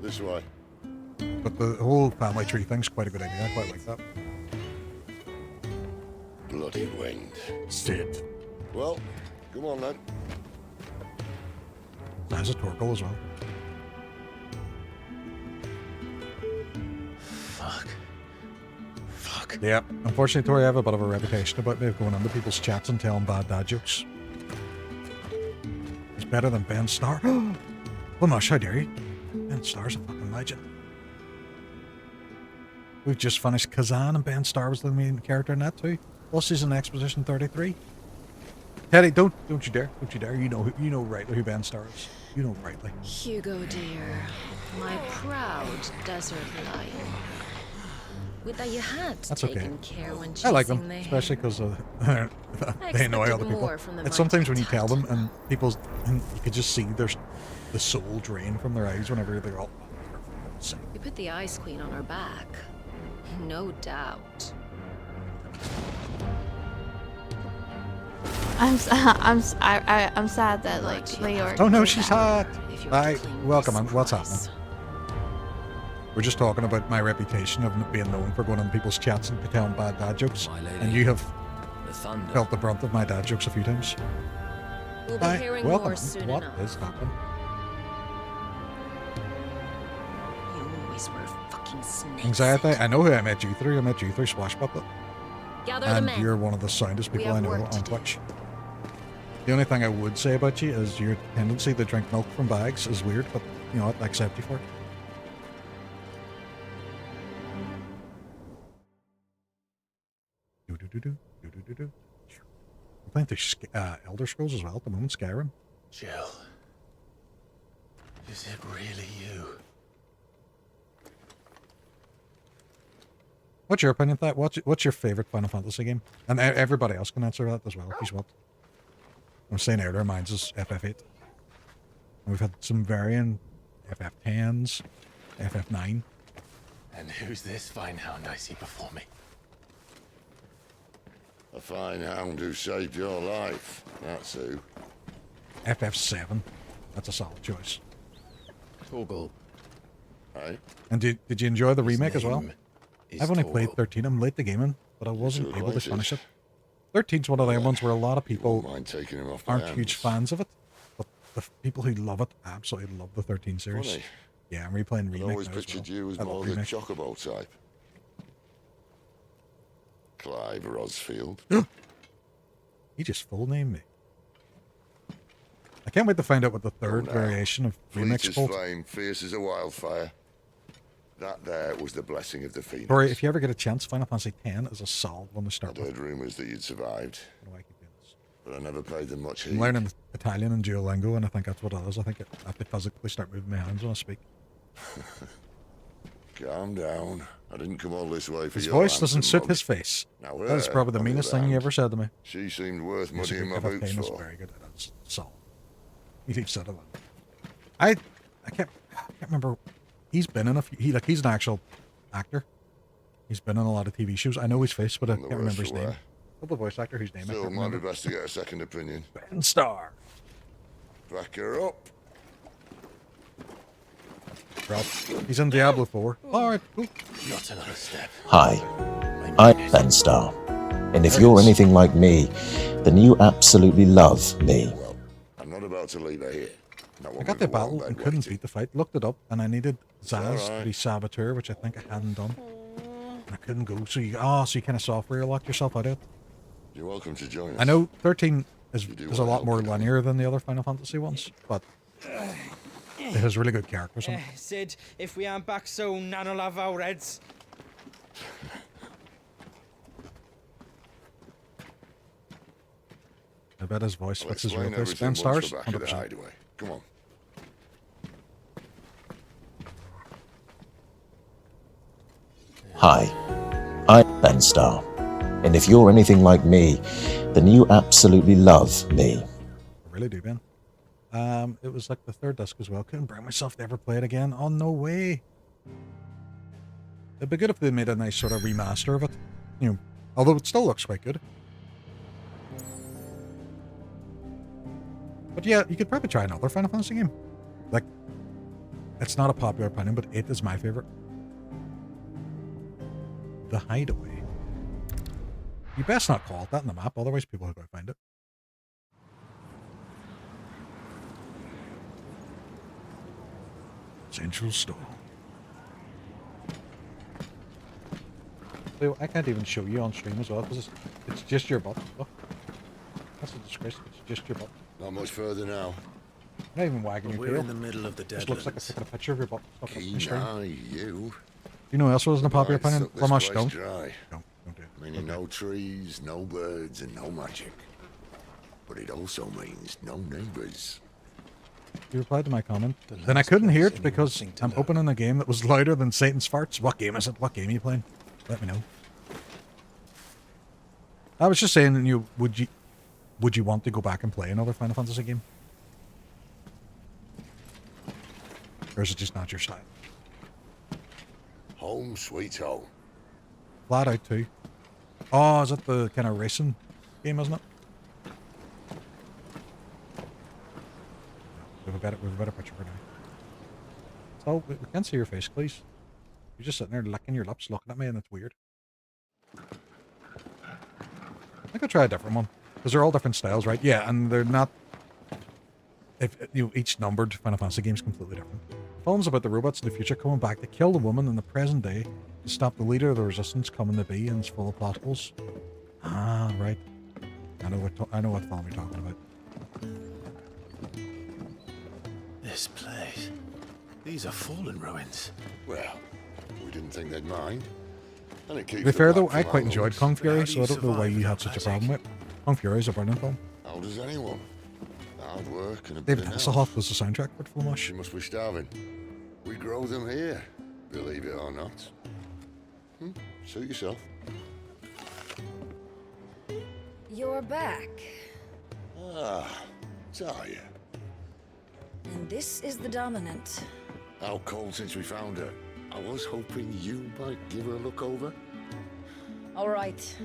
E: This way.
H: But the whole family tree thing's quite a good idea. I quite like that.
E: Bloody wind.
H: Sid.
E: Well, come on then.
H: There's a Torkoal as well.
L: Fuck.
H: Yep. Unfortunately, Tori, I have a bit of a reputation about me of going into people's chats and telling bad dad jokes. He's better than Ben Starr. Well, Mush, how dare you? Ben Starr's a fucking legend. We've just finished Kazan and Ben Starr was the main character in that too. Plus he's in Exposition 33. Teddy, don't you dare. Don't you dare. You know rightly who Ben Starr is. You know rightly.
N: Hugo, dear. My proud desert lion. Would that you had
H: That's
N: taken
H: okay.
N: care when
H: I like them,
N: chasing the-
H: especially because they annoy other people. It's sometimes when you tell them and people, and you could just see the soul drain from their eyes whenever they're all.
N: We put the Ice Queen on her back. No doubt.
O: I'm sad that like Leor.
H: Oh no, she's hot. Hi, welcome. What's happening? We're just talking about my reputation of being known for going on people's chats and telling bad dad jokes, and you have felt the brunt of my dad jokes a few times.
N: We'll be hearing
H: welcome.
N: more soon
H: What
N: enough.
H: is happening?
N: You always were fucking snakes.
H: Anxiety. I know who I met you through. I met you through Swashbuckler.
N: Gather the
H: And
N: men.
H: you're one of the soundest
N: We
H: people I
N: have
H: know
N: work to
H: on
N: do.
H: Twitch. The only thing I would say about you is your tendency to drink milk from bags is weird, but you know what, I accept you for it. I'm playing through Elder Scrolls as well at the moment, Skyrim.
V: Jill. Is it really you?
H: What's your opinion on that? What's your favorite Final Fantasy game? And everybody else can answer that as well, if you want. I'm saying earlier, mine's is FF8. And we've had some varying FF10s, FF9.
D: And who's this fine hound I see before me?
E: A fine hound who saved your life. That's who.
H: FF7. That's a solid choice.
V: Torgal.
E: Hey?
H: And did you enjoy the remake as well?
V: name is
H: I've only played
V: Torgal.
H: 13. I'm late to gaming, but I wasn't
E: It's
H: able to
E: related.
H: finish it. 13's one of the ones where a lot of people
E: Mind taking him off my
H: aren't
E: hands.
H: huge fans of it, but the people who love it absolutely love the 13 series.
E: Funny.
H: Yeah, I'm replaying
E: I'd
H: remake
E: always
H: now as
E: pictured
H: well.
E: you as
H: I love
E: more the
H: remake.
E: chocobo type. Clive Rosfield.
H: He just full named me. I can't wait to find out what the third
E: now.
H: variation of
E: Fleet
H: remakes
E: as
H: called.
E: flame, fierce as a wildfire. That there was the blessing of the Phoenix.
H: Corey, if you ever get a chance, Final Fantasy X is a solid one to start
E: I'd
H: with.
E: heard rumours that you'd survived,
H: How do I keep doing this?
E: but I never paid them much heed.
H: I'm learning Italian and Duolingo, and I think that's what it is. I think I have to physically start moving my hands when I speak.
E: Calm down. I didn't come all this way for
H: His
E: your
H: voice doesn't
E: handsome
H: suit
E: mug.
H: his face.
E: Now,
H: That's
E: her,
H: probably the
E: on
H: meanest
E: other
H: thing he
E: hand,
H: ever said to me.
E: She seemed worth
H: Yes,
E: muddying my
H: FF10
E: boots
H: is
E: for.
H: very good. That's solid. He said it. I can't remember. He's been in a few. He's an actual actor. He's been in a lot of TV shows. I know his face, but I
E: None the
H: can't remember
E: worse
H: his
E: for
H: name.
E: wear.
H: Double voice actor whose name I
E: Still,
H: can't
E: might be
H: remember.
E: best to get a second opinion.
H: Ben Starr.
E: Back her up.
H: Rob. He's in Diablo 4. Alright, cool.
D: Not another step.
R: Hi, I'm Ben Starr, and if you're anything like me, then you absolutely love me.
E: I'm not about to leave her here. Not
H: I
E: one
H: got
E: with
H: the
E: warm
H: battle
E: bed
H: and couldn't
E: waiting.
H: beat the fight. Looked it up, and I needed Zaz to
E: alright.
H: be Saboteur, which I think I hadn't done. And I couldn't go. So you kind of software locked yourself out of it.
E: You're welcome to join us.
H: I know 13 is
E: do
H: a
E: what
H: lot
E: help
H: more
E: you can.
H: linear than the other Final Fantasy ones, but it has really good characters in it.
F: Sid, if we aren't back soon, Nan'll have our heads.
H: I bet his voice
E: I'll
H: fits his
E: explain
H: real face.
E: everything
H: Ben
E: once
H: Starr's
E: we're back at the
H: 100%.
E: hideaway. Come on.
R: Hi, I'm Ben Starr, and if you're anything like me, then you absolutely love me.
H: I really do, Ben. It was like the third disc as well. Couldn't bring myself to ever play it again. Oh, no way. It'd be good if they made a nice sort of remaster of it. You know, although it still looks quite good. But yeah, you could probably try another Final Fantasy game. Like, it's not a popular opinion, but 8 is my favorite. The Hideaway. You best not call it that on the map, otherwise people will go find it. Central Store. So I can't even show you on stream as well, because it's just your butt. Look. That's a disgrace. It's just your butt.
E: Not much further now.
H: Not even wagging
D: But
H: your
D: we're
H: tail.
D: in the middle of the
H: Just looks like
D: Deadlands.
H: taking a picture of your butt. Stuck up on
E: Keen
H: stream.
E: eye, you.
H: You know who else wasn't a popular
E: Might
H: opinion?
E: suck this
H: Lamosh,
E: place
H: don't.
E: dry.
H: Don't do it.
E: Meaning no trees, no birds, and no magic. But it also means no neighbours.
H: You replied to my comment. Then I couldn't hear it because I'm opening a game that was louder than Satan's farts. What game is it? What game are you playing? Let me know. I was just saying, would you want to go back and play another Final Fantasy game? Or is it just not your style?
E: Home sweet home.
H: Flat out 2. Oh, is it the kind of racing game, isn't it? We have a better picture for now. So, we can't see your face, please. You're just sitting there licking your lips, looking at me, and it's weird. I think I'll try a different one. Because they're all different styles, right? Yeah, and they're not... each numbered Final Fantasy game is completely different. The film's about the robots in the future coming back to kill the woman in the present day to stop the leader of the resistance coming to be, and it's full of plot holes. Ah, right. I know what film you're talking about.
D: This place. These are fallen ruins.
E: Well, we didn't think they'd mind. And it keeps
H: To be
E: the
H: fair though,
E: black
H: I
E: from
H: quite
E: our
H: enjoyed
E: lungs.
H: Kung Fury,
D: How do
H: so
D: you
H: I don't know why
D: survive
H: you had
D: without
H: such a
D: magic?
H: problem with it. Kung Fury is a brilliant film.
E: How does anyone? Hard work and a
H: David
E: bit of
H: Hasselhoff was the soundtrack for Full Mush.
E: You must be starving. We grow them here, believe it or not. Suit yourself.
N: You're back.
E: Ah, Talia.
S: And this is the dominant.
E: Out cold since we found her. I was hoping you might give her a look over.
S: All right.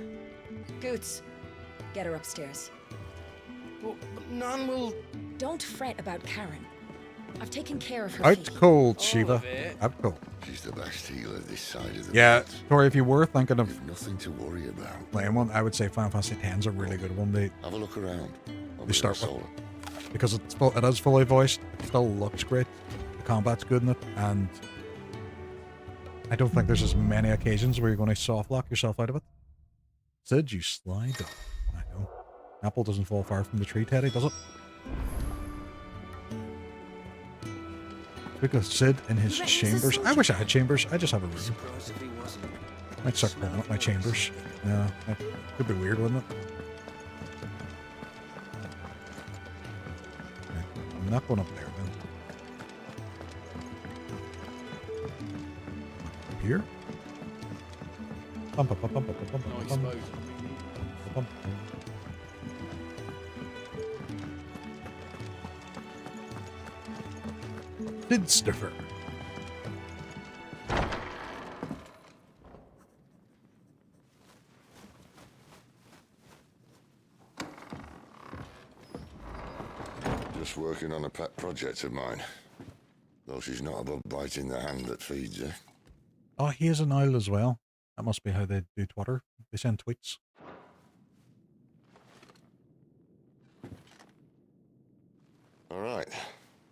S: Goots, get her upstairs.
P: Well, none will...
S: Don't fret about Karen. I've taken care of her
H: Out
S: feet.
H: cold, Shiva. Out cold.
E: She's the best healer this side of the
H: Yeah,
E: world.
H: Tori, if you were thinking of
E: Nothing to worry about.
H: playing one, I would say Final Fantasy X is a really good one. They
E: Have a look around.
H: they start with, because it is fully voiced. It still looks great. The combat's good in it, and I don't think there's as many occasions where you're going to soft lock yourself out of it. Sid, you sly dog. I know. Apple doesn't fall far from the tree, Teddy, does it? Because Sid in his chambers. I wish I had chambers. I just have a room. I'd start calling up my chambers. Yeah, that could be weird, wouldn't it? I'm not going up there, then. Up here? Bum, bum, bum, bum, bum, bum, bum, bum, bum. Sidstuffer.
E: Just working on a pet project of mine. Though she's not above biting the hand that feeds her.
H: Oh, he has an owl as well. That must be how they do Twitter. They send tweets.
E: All right.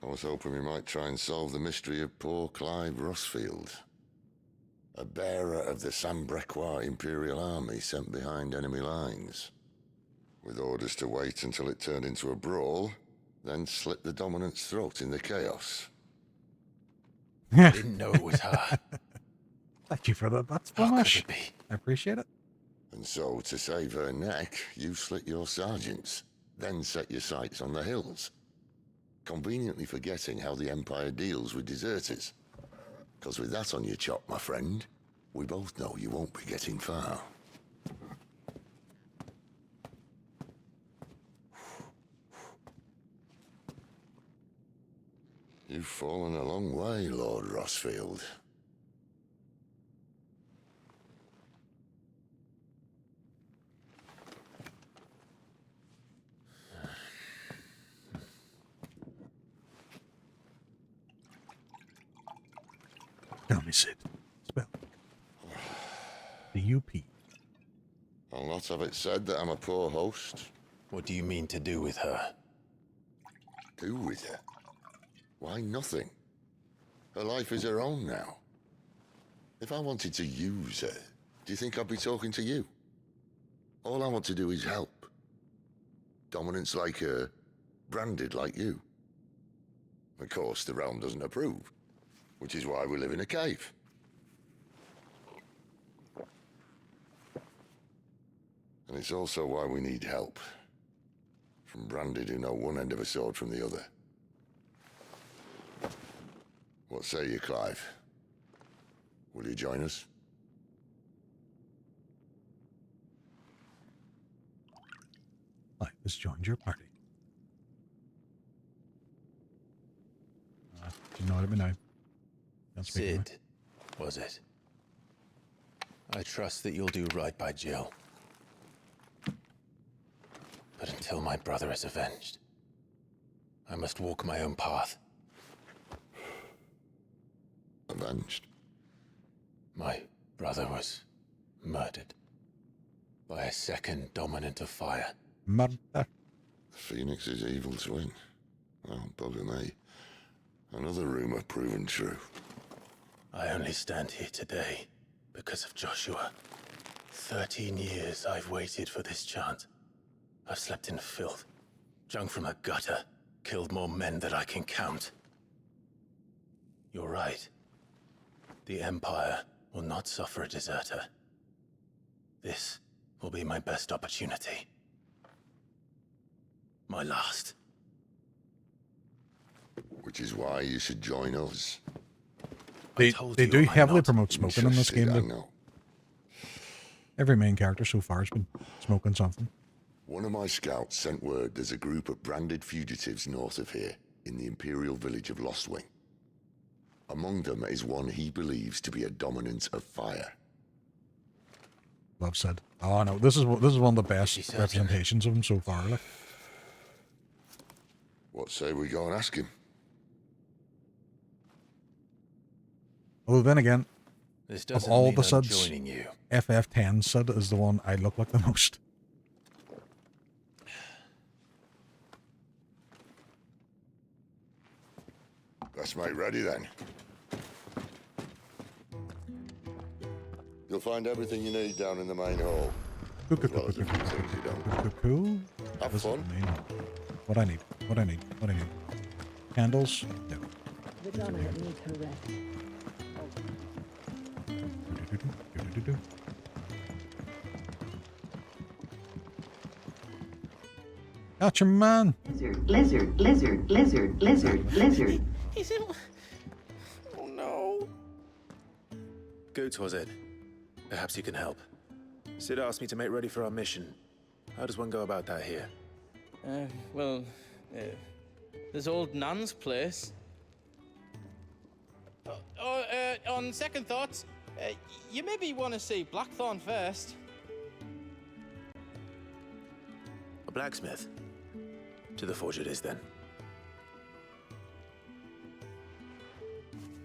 E: I was hoping we might try and solve the mystery of poor Clive Rosfield. A bearer of the Sambrequois Imperial Army sent behind enemy lines. With orders to wait until it turned into a brawl, then slit the dominant's throat in the chaos.
H: I
D: didn't know it was her.
H: Thank you for that. That's Splash. I appreciate it.
E: And so, to save her neck, you slit your sergeants, then set your sights on the hills. Conveniently forgetting how the Empire deals with deserters. Because with that on your chop, my friend, we both know you won't be getting far. You've fallen a long way, Lord Rosfield.
H: Tell me, Sid. Spell. The UP.
E: I'll not have it said that I'm a poor host.
D: What do you mean to do with her?
E: Do with her? Why, nothing. Her life is her own now. If I wanted to use her, do you think I'd be talking to you? All I want to do is help. Dominants like her, branded like you. Of course, the realm doesn't approve, which is why we live in a cave. And it's also why we need help. From branded who know one end of a sword from the other. What say you, Clive? Will you join us?
H: Clive has joined your party. Do you know what I mean?
D: Sid, was it? I trust that you'll do right by Jill. But until my brother is avenged, I must walk my own path.
E: Avenged?
D: My brother was murdered by a second dominant of fire.
H: Murder.
E: Phoenix's evil twin. Oh, bugger me. Another rumor proven true.
D: I only stand here today because of Joshua. 13 years I've waited for this chance. I've slept in filth, drunk from a gutter, killed more men than I can count. You're right. The Empire will not suffer a deserter. This will be my best opportunity. My last.
E: Which is why you should join us.
H: They do heavily promote smoking in this game.
E: I
H: Though.
E: know.
H: Every main character so far has been smoking something.
E: One of my scouts sent word there's a group of branded fugitives north of here. in the Imperial village of Lostwing. Among them is one he believes to be a dominant of fire.
H: Love said. Oh no, this is one of the best representations of him so far. Like.
E: What say we go and ask him?
H: Although then again,
D: This
H: of
D: doesn't
H: all
D: mean
H: the
D: I'm
H: suds,
D: joining you.
H: FF10 sud is the one I look like the most.
E: Let's make ready then. You'll find everything you need down in the main hall.
H: Cool.
E: Have fun.
H: What I need. Candles? No.
S: Vidana needs her rest.
H: Gotcha, man.
S: Lizard.
C: He's in... Oh no.
D: Goots, was it? Perhaps you can help. Sid asked me to make ready for our mission. How does one go about that here?
B: There's old Nan's place. On second thoughts, you maybe want to see Blackthorn first.
D: A blacksmith? To the forge it is then.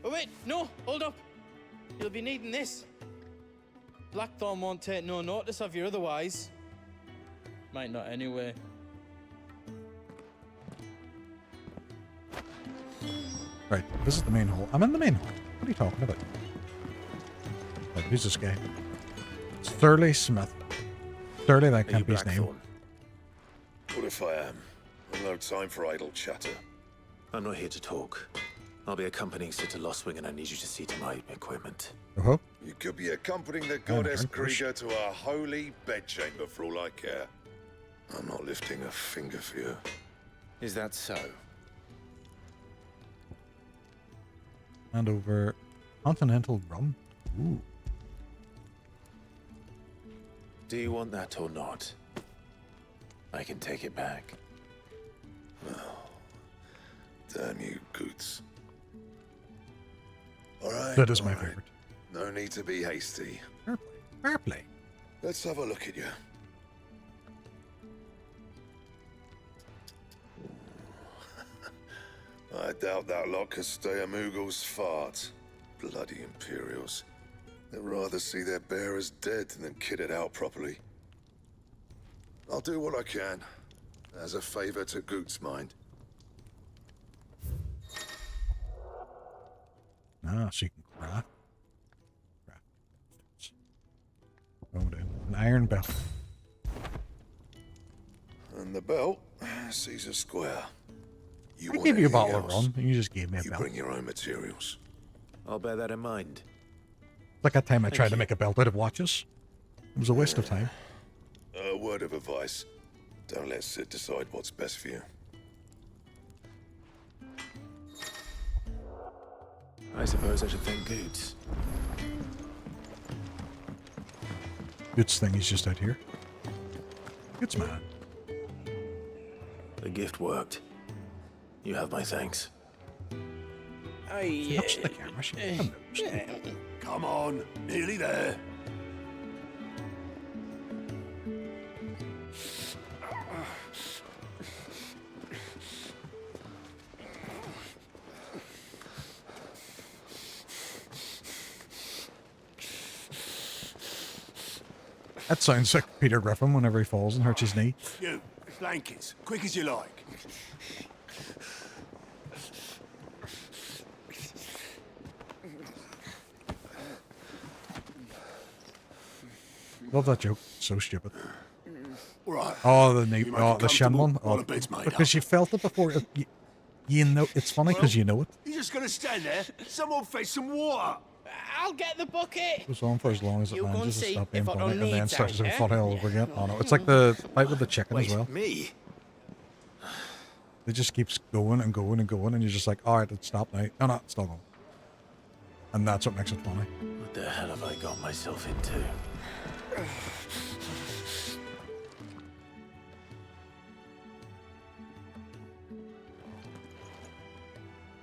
B: Oh wait, no, hold up. You'll be needing this. Blackthorn won't take no notice of you otherwise. Might not anyway.
H: Right, this is the main hall. I'm in the main hall. What are you talking about? Right, who's this guy? It's Thurley Smith. Thurley, that can't be his name.
A: What if I am? I've no time for idle chatter.
D: I'm not here to talk. I'll be accompanying Sid to Lostwing, and I need you to see to my equipment.
H: Uh-huh.
A: You could be accompanying the goddess Krieger to our holy bedchamber for all I care. I'm not lifting a finger for you.
D: Is that so?
H: And over Continental Rum. Ooh.
D: Do you want that or not? I can take it back.
A: Damn you, Goots. All right.
H: That is my favorite.
A: No need to be hasty.
H: Fair play.
A: Let's have a look at you. I doubt that lot could stay a Moogle's fart. Bloody Imperials. They'd rather see their bearers dead than kitted out properly. I'll do what I can, as a favor to Goot's mind.
H: Ah, so you can craft. Oh, dude. An iron belt.
A: And the belt sees a square.
H: I gave you a bottle of rum, and you just gave me a
A: You
H: belt.
A: bring your own materials.
D: I'll bear that in mind.
H: Like that time I tried to make a belt out of watches. It was a waste of time.
A: A word of advice. Don't let Sid decide what's best for you.
D: I suppose I should thank Goots.
H: Goots thing, he's just out here. Goots man.
D: The gift worked. You have my thanks.
H: Touch the camera.
A: Come on, nearly there.
H: That sounds like Peter Griffin whenever he falls and hurts his knee.
A: You, blankets, quick as you like.
H: Love that joke. So stupid.
A: Right.
H: Oh, the
A: You make
H: the
A: it
H: shin one.
A: comfortable while
H: Oh,
A: the bed's made
H: because
A: up.
H: you felt it before. You know, it's funny because you know it.
A: You're just gonna stand there? Someone fetch some water.
B: I'll get the bucket.
H: Goes on for as long as it
B: You go and
H: manages to
B: see
H: stop being
B: if I
H: funny,
B: don't
H: and then
B: need
H: starts to be
B: out,
H: funny
B: eh?
H: all over again. Oh no, it's like the fight with the chicken as well.
D: Me?
H: It just keeps going and going and going, and you're just like, all right, let's stop now. No, it's still going. And that's what makes it funny.
D: What the hell have I got myself into?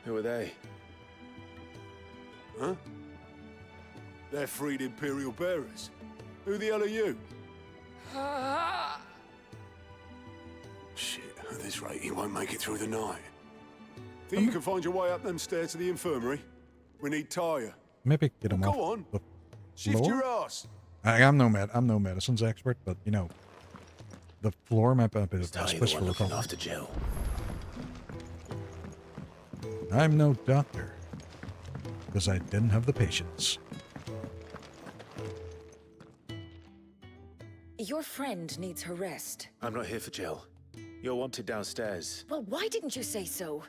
D: Who are they?
K: Huh? They're freed Imperial bearers. Who the hell are you? Shit, at this rate, he won't make it through the night. Think you can find your way up them stairs to the infirmary? We need Tyre.
H: Maybe get him
K: Go
H: off
K: on.
H: the
K: Shift
H: floor?
K: your ass.
H: I'm no medicines expert, but you know, the floor might be a bit of
D: Ty, the
H: hospice for
D: one looking
H: recovery.
D: after Jill.
H: I'm no doctor, because I didn't have the patience.
S: Your friend needs her rest.
D: I'm not here for Jill. You're wanted downstairs.
S: Well, why didn't you say so?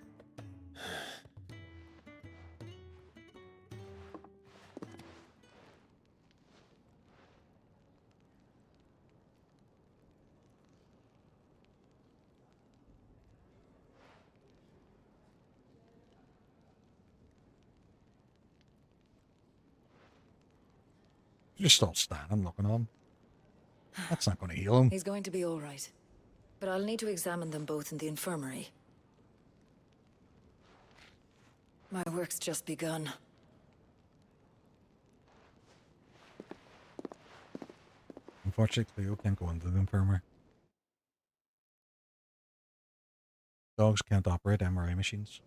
H: Just stop standing looking at him. That's not going to heal him.
S: He's going to be all right. But I'll need to examine them both in the infirmary. My work's just begun.
H: Unfortunately, Cleo can't go into the infirmary. Dogs can't operate MRI machines.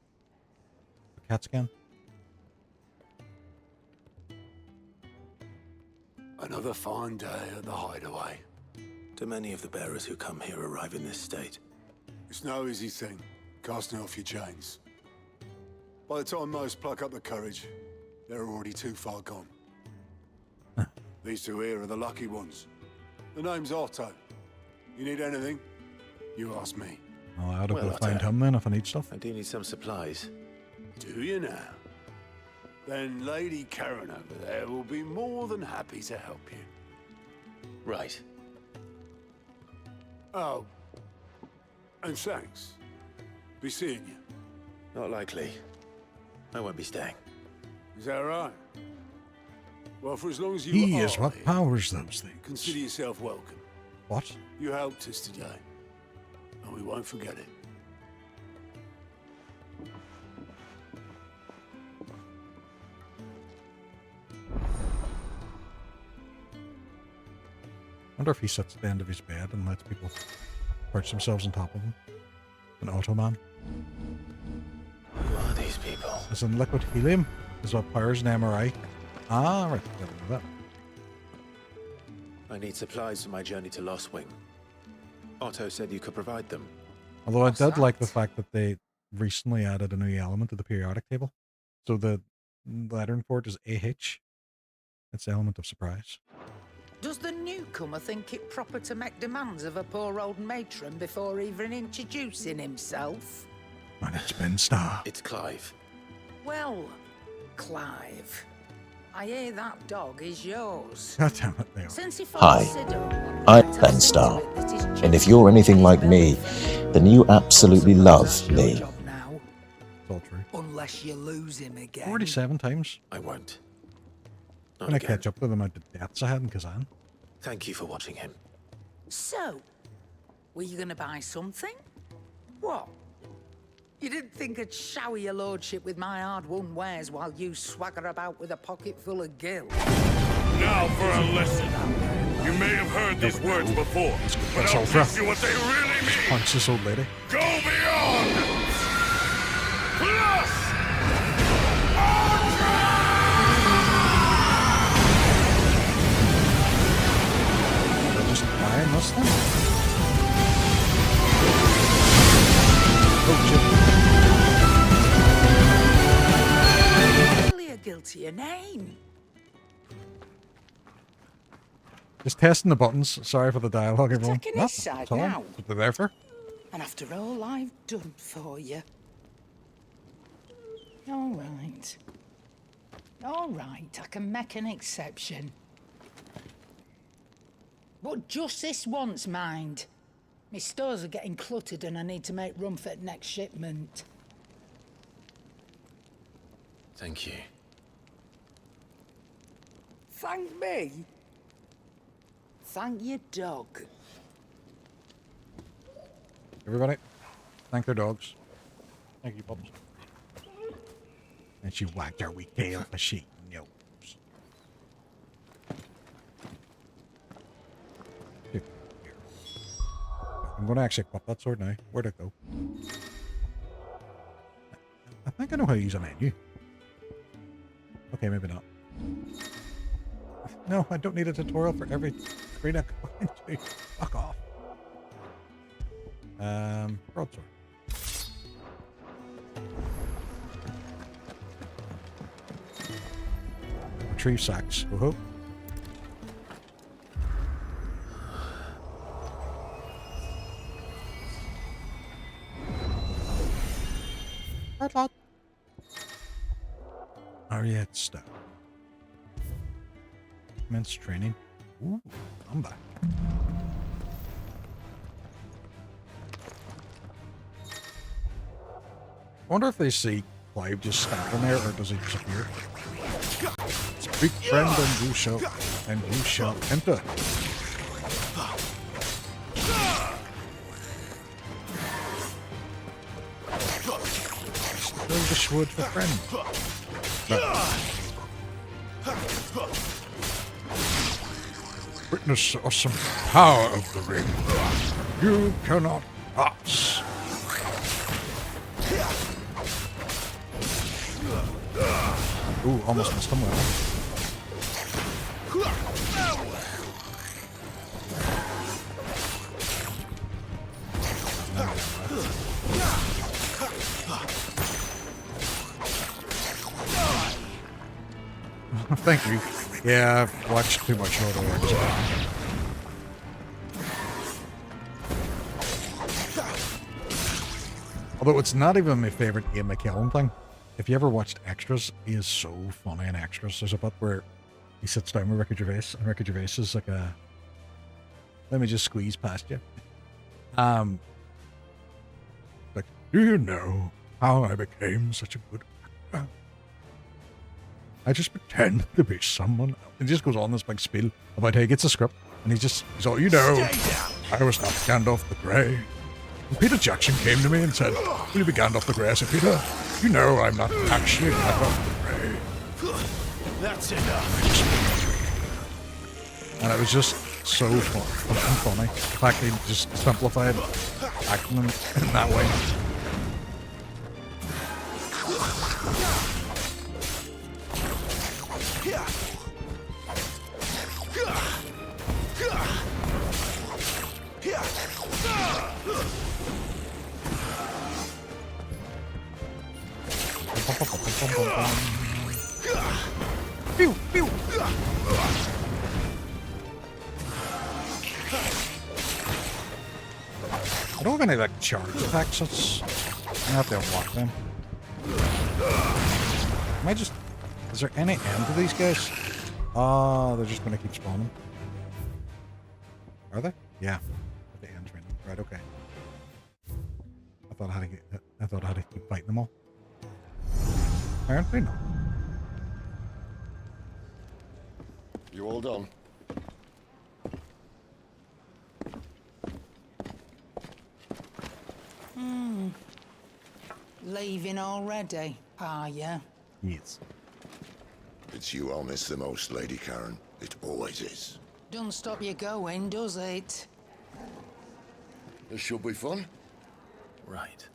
H: But cats can.
K: Another fine day at the hideaway.
D: Do many of the bearers who come here arrive in this state?
K: It's no easy thing, casting off your chains. By the time most pluck up the courage, they're already too far gone. These two here are the lucky ones. The name's Otto. You need anything, you ask me.
H: Well, I'll go
D: Otto,
H: find him then if I need stuff.
D: I do need some supplies.
K: Do you now? Then Lady Karen over there will be more than happy to help you.
D: Right.
K: Oh. And thanks. Be seeing you.
D: Not likely. I won't be staying.
K: Is that right? Well, for as long as you
H: He
K: are
H: is what
K: here,
H: powers those things.
K: consider yourself welcome.
H: What?
K: You helped us today, and we won't forget it.
H: I wonder if he sits at the end of his bed and lets people perch themselves on top of him. An Automan.
D: Who are these people?
H: As in liquid helium is what powers an MRI. Ah, right. I didn't know that.
D: I need supplies for my journey to Lost Wing. Otto said you could provide them.
H: Although I did like the fact that they recently added a new element to the periodic table. So the lettering for it is AH. It's the element of surprise.
U: Does the newcomer think it proper to make demands of a poor old matron before even introducing himself?
H: And it's Ben Starr.
D: It's Clive.
U: Well, Clive, I hear that dog is yours.
H: God damn it, they are.
U: Since if
R: Hi, I'm Ben Starr, and if you're anything like me, then you absolutely love me.
H: It's all true.
U: Unless you lose him again.
H: 47 times.
D: I won't.
H: I'm going to catch up with the amount of deaths I had in Kazan.
D: Thank you for watching him.
U: So, were you gonna buy something? What? You didn't think I'd shower your lordship with my hard-won wares while you swagger about with a pocket full of gil?
A: Now for a lesson. You may have heard these words before, but I'll teach you what they really mean.
H: Punch this old lady.
A: Go beyond! Plus!
H: Just buying this thing? Oh,
U: Really a guiltier name.
H: Just testing the buttons. Sorry for the dialogue, everyone.
U: Taking his side
H: That's all.
U: now.
H: That's what they're there for.
U: And after all I've done for you. All right. All right, I can make an exception. But just this once, mind. My stores are getting cluttered and I need to make room for the next shipment.
D: Thank you.
U: Thank me? Thank your dog.
H: Everybody, thank their dogs. Thank you, Bubbles. And she wagged her wee tail as she knows. I'm going to actually equip that sword now. Where'd it go? I think I know how to use a menu. Okay, maybe not. No, I don't need a tutorial for every screen I go into. Fuck off. Broadsword. Retrieve sacks. Woohoo. Ariat stuff. Commence training. Ooh, I'm back. I wonder if they see Clive just standing there, or does he disappear? Speak, friend, and you shall enter. Still the sword for friend. Witness the awesome power of the ring. You cannot pass. Ooh, almost missed him. Thank you. Yeah, I've watched too much Lord of the Rings. Although it's not even my favorite Ian McKellen thing. If you ever watched Extras, he is so funny in Extras. There's a bit where he sits down with Ricky Gervais, and Ricky Gervais is like a... Let me just squeeze past you. Like, do you know how I became such a good actor? I just pretend to be someone else. And he just goes on this big spiel about how he gets a script, and he's all, you know, I was not Gandalf the Grey. And Peter Jackson came to me and said, will you be Gandalf the Grey? I said, Peter, you know I'm not actually Gandalf the Grey.
C: That's enough.
H: And it was just so funny. The fact he just simplified acting in that way. Pew, pew. I don't have any like charge attacks. I have to unlock them. Am I just... Is there any end to these guys? Oh, they're just going to keep spawning. Are they? Yeah. The end's right now. Right, okay. I thought I had to keep fighting them all. Apparently not.
E: You all done?
U: Leaving already, are ya?
H: Yes.
E: It's you I'll miss the most, Lady Karen. It always is.
U: Don't stop you going, does it?
E: This should be fun.
L: Right.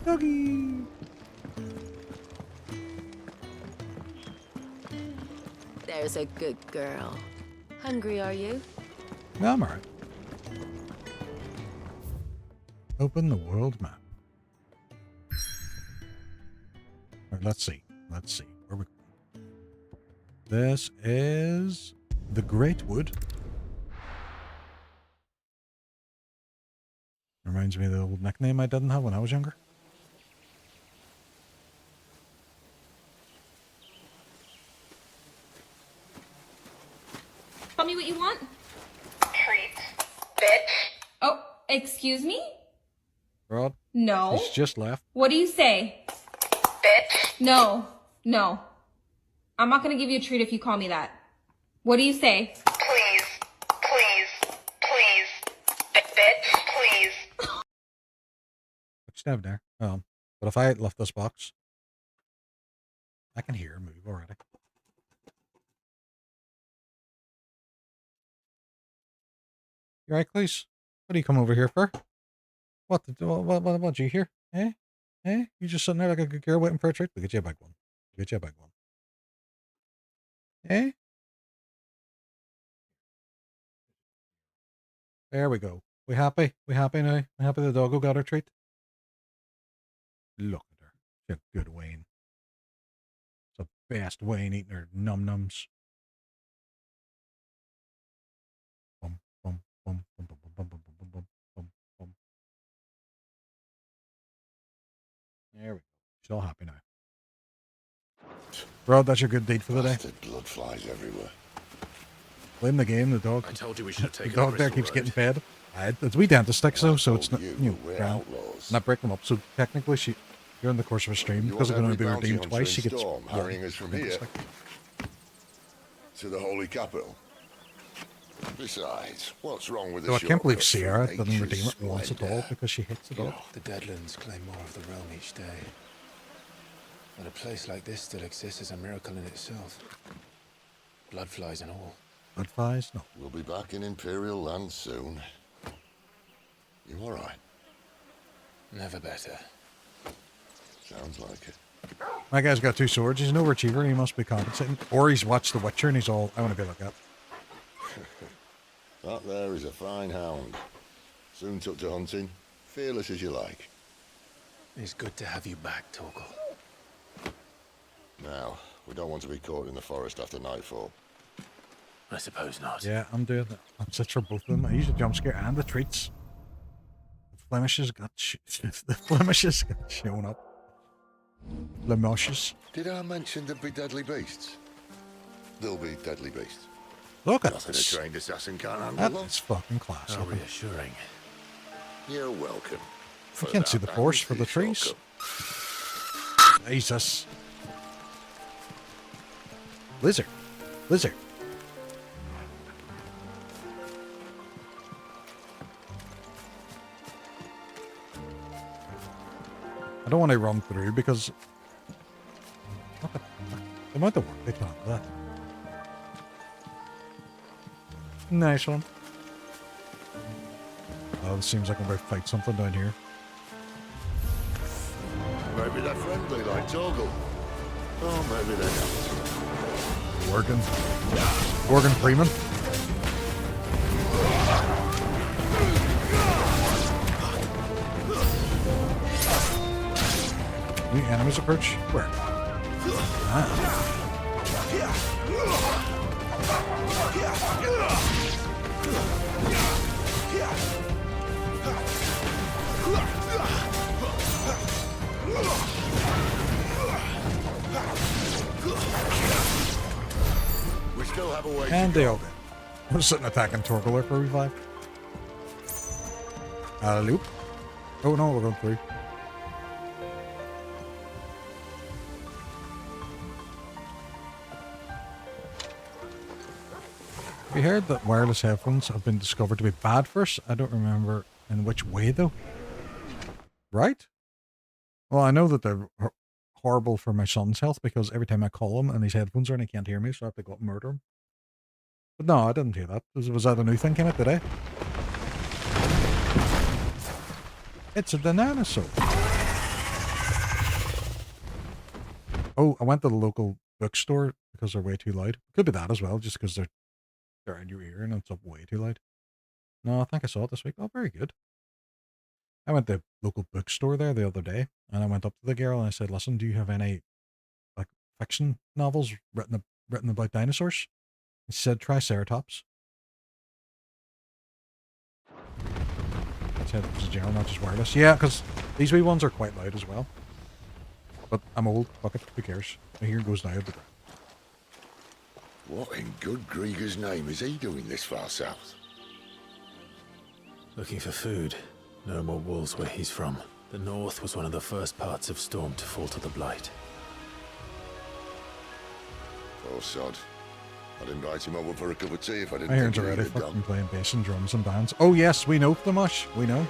H: Doggy.
N: There's a good girl. Hungry, are you?
H: No, I'm alright. Open the world map. Right, let's see. Let's see. Where we going? This is the Great Wood. Reminds me of the old nickname I didn't have when I was younger.
I: Tell me what you want. Treat, bitch. Oh, Excuse me?
H: Rod?
I: No.
H: She's just left.
I: What do you say? Bitch. No. No. I'm not gonna give you a treat if you call me that. What do you say?
C: Please. Please. Please. Bitch, please.
H: What's down there? But if I lift this box, I can hear her move already. You right, please? What do you come over here for? What you hear? Eh? Eh? You just sitting there like a good girl waiting for a treat? We'll get you a big one. We'll get you a big one. Eh? There we go. We happy? We happy now? We happy the doggo got her treat? Look at her. She's a good Wayne. It's the best Wayne eating her num-nums. Bum, bum, bum, bum, bum, bum, bum, bum, bum, bum, bum, bum. There we go. She's all happy now. Rod, that's your good deed for the day.
E: Blood flies everywhere.
H: Blame the game, the dog.
V: I told you we should have taken
H: the dog there keeps getting fed. It's we dentist sticks though, so it's not grand. Not break them up. So technically, during the course of a stream, because they're going to be redeemed twice, she gets
E: harrying us from here to the holy capital. Besides, what's wrong with
H: so I can't believe Sierra doesn't redeem it once at all because she hits the dog.
D: The Deadlands claim more of the realm each day. But a place like this still exists is a miracle in itself. Bloodflies and all.
H: Bloodflies? No.
E: We'll be back in Imperial land soon. You all right?
D: Never better.
E: Sounds like it.
H: My guy's got 2 swords. He's an overachiever. He must be compensating. Or he's watched The Witcher and he's all, I want to be like that.
E: That there is a fine hound. Soon took to hunting. Fearless as you like.
D: It's good to have you back, Torgal.
E: Now, we don't want to be caught in the forest after nightfall.
D: I suppose not.
H: Yeah, I'm doing that. I'm such for both of them. I use the jump scare and the treats. The blemishes got shown up. Blemishes.
E: Did I mention there'd be deadly beasts? There'll be deadly beasts.
H: Look at
E: Nothing
H: this.
E: a trained assassin can't handle.
H: That's fucking class.
D: How reassuring.
E: You're welcome.
H: You can't see the forest for the trees. Jesus. Lizard. Lizard. I don't want to run through because the amount of work they put into that. Nice one. Oh, it seems like I'm about to fight something down here.
E: Maybe they're friendly like Torgal. Oh, maybe they're not.
H: Morgan Freeman. New enemies approach? Where? Ah.
E: We still have a way
H: And
E: to
H: they
E: go.
H: all did. I was sitting attacking Torgal for revive. Loop. Oh no, we're going through. We heard that wireless headphones have been discovered to be bad for us. I don't remember in which way though. Right? Well, I know that they're horrible for my son's health because every time I call him and his headphones are in, he can't hear me, so I have to go up and murder him. But no, I didn't hear that. Was that a new thing came out today? It's a dinosaur. Oh, I went to the local bookstore because they're way too loud. Could be that as well, just because they're in your ear and it's up way too loud. No, I think I saw it this week. Oh, very good. I went to the local bookstore there the other day, and I went up to the girl and I said, "Listen, do you have any like fiction novels written about dinosaurs?" And she said, "Triceratops." I said it was a general, not just wireless. Yeah, because these wee ones are quite loud as well. But I'm old. Fuck it. Who cares? My hearing goes now. But
E: What in good Grieger's name is he doing this far south?
D: Looking for food. No more wolves where he's from. The north was one of the first parts of Storm to fall to the Blight.
E: Oh, sod. I'd invite him over for a cup of tea if I didn't
H: My
E: think
H: ears are
E: he
H: ready
E: needed
H: for
E: done.
H: playing bass and drums and bands. Oh yes, we know, Thamash. We know.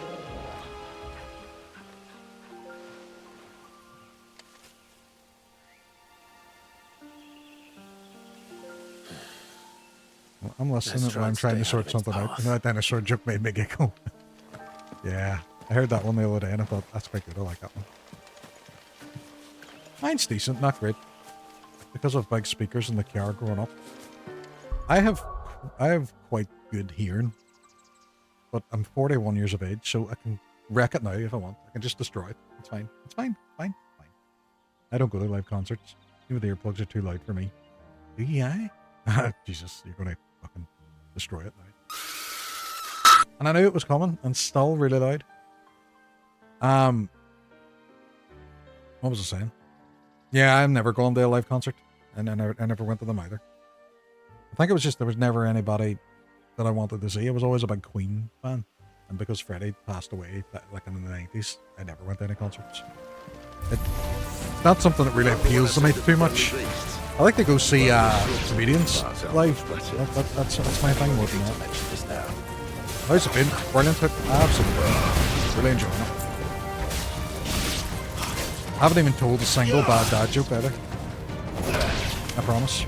H: Well, I'm listening
D: Let's try
H: while I'm
D: and
H: trying to
D: stay out
H: sort
D: of its
H: something out.
D: path.
H: That dinosaur joke made me giggle. Yeah, I heard that one the other day and I thought, that's quite good. I like that one. Mine's decent, not great. Because of big speakers in the car growing up. I have quite good hearing. But I'm 41 years of age, so I can wreck it now if I want. I can just destroy it. It's fine. It's fine. Fine. Fine. I don't go to live concerts. Even the earplugs are too loud for me. Do you? Jesus, you're going to fucking destroy it now. And I knew it was coming, and still really loud. What was I saying? Yeah, I'm never going to a live concert, and I never went to them either. I think it was just there was never anybody that I wanted to see. I was always a big Queen fan, and because Freddie passed away like in the 90s, I never went to any concerts. It's not something that really appeals to me too much. I like to go see comedians live. That's my thing more than that. How's it been? Brilliant trip. Absolutely. Really enjoying it. I haven't even told a single bad dad joke either. I promise.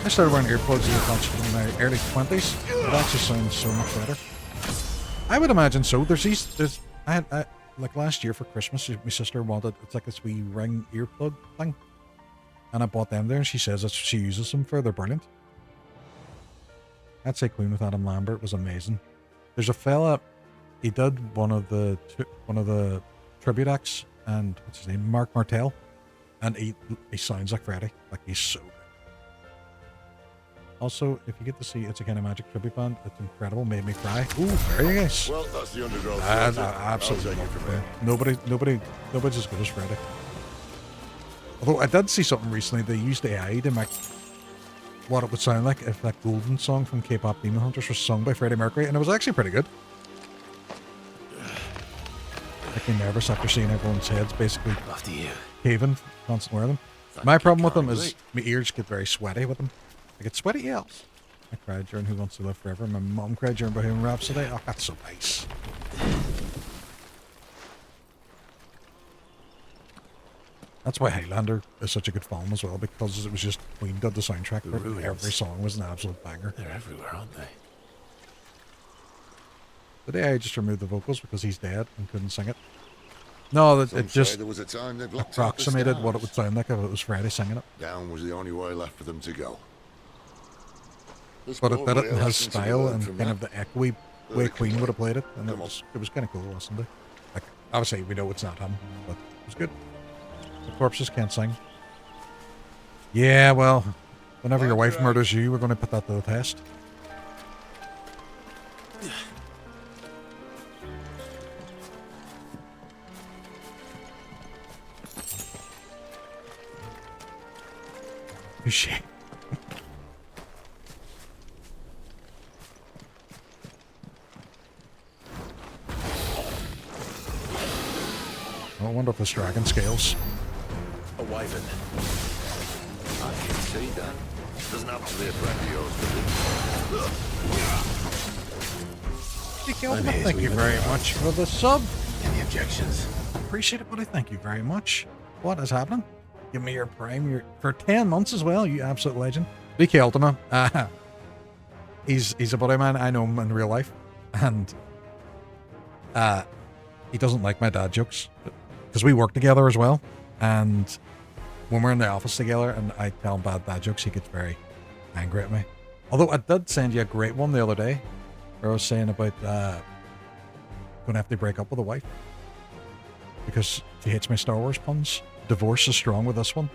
H: I started wearing earplugs in the concert in my early 20s. It actually sounds so much better. I would imagine so. I like last year for Christmas, my sister wanted, it's like this wee ring earplug thing. And I bought them there and she says that she uses them for, they're brilliant. I'd say Queen with Adam Lambert was amazing. There's a fella, he did one of the tribute acts, and what's his name, Mark Martel, and he sounds like Freddie, like he's so good. Also, if you get to see It's a Kind of Magic tribute band, it's incredible, made me cry. Ooh, very nice.
E: Well, that's the undergrowth.
H: Absolutely. Nobody's as good as Freddie. Although I did see something recently, they used AI to make what it would sound like if that Golden song from K-pop Demon Hunters was sung by Freddie Mercury, and it was actually pretty good. Making me nervous after seeing everyone's heads basically caving, constant wearing them. My problem with them is my ears get very sweaty with them. I get sweaty ears. I cried during Who Wants to Live Forever. My mum cried during Bohemian Rhapsody. Oh, that's so nice. That's why Highlander is such a good film as well, because it was just Queen did the soundtrack for it. Every song was an absolute banger.
D: They're everywhere, aren't they?
H: Today I just removed the vocals because he's dead and couldn't sing it. No, it just
E: there was a time they blocked
H: approximated
E: out the
H: what it would sound like if it was Freddie singing it.
E: Down was the only way left for them to go.
H: But it did it in his style and kind of the echoey way Queen would have played it, and it was kind of cool, wasn't it? Like, obviously we know it's not him, but it was good. The corpses can't sing. Yeah, well, whenever your wife murders you, we're going to put that to the test. Who's she? I wonder if this dragon scales.
E: A wyvern. I can see that. Doesn't have to be a friend of yours, does it?
H: Thank you very much for the sub.
D: Any objections?
H: Appreciate it, buddy. Thank you very much. What is happening? Give me your prime for 10 months as well, you absolute legend. BK Ultima. He's a buddy of mine. I know him in real life. And he doesn't like my dad jokes. Because we work together as well. And when we're in the office together and I tell him bad dad jokes, he gets very angry at me. Although I did send you a great one the other day where I was saying about going to have to break up with a wife because she hates my Star Wars puns. Divorce is strong with this one.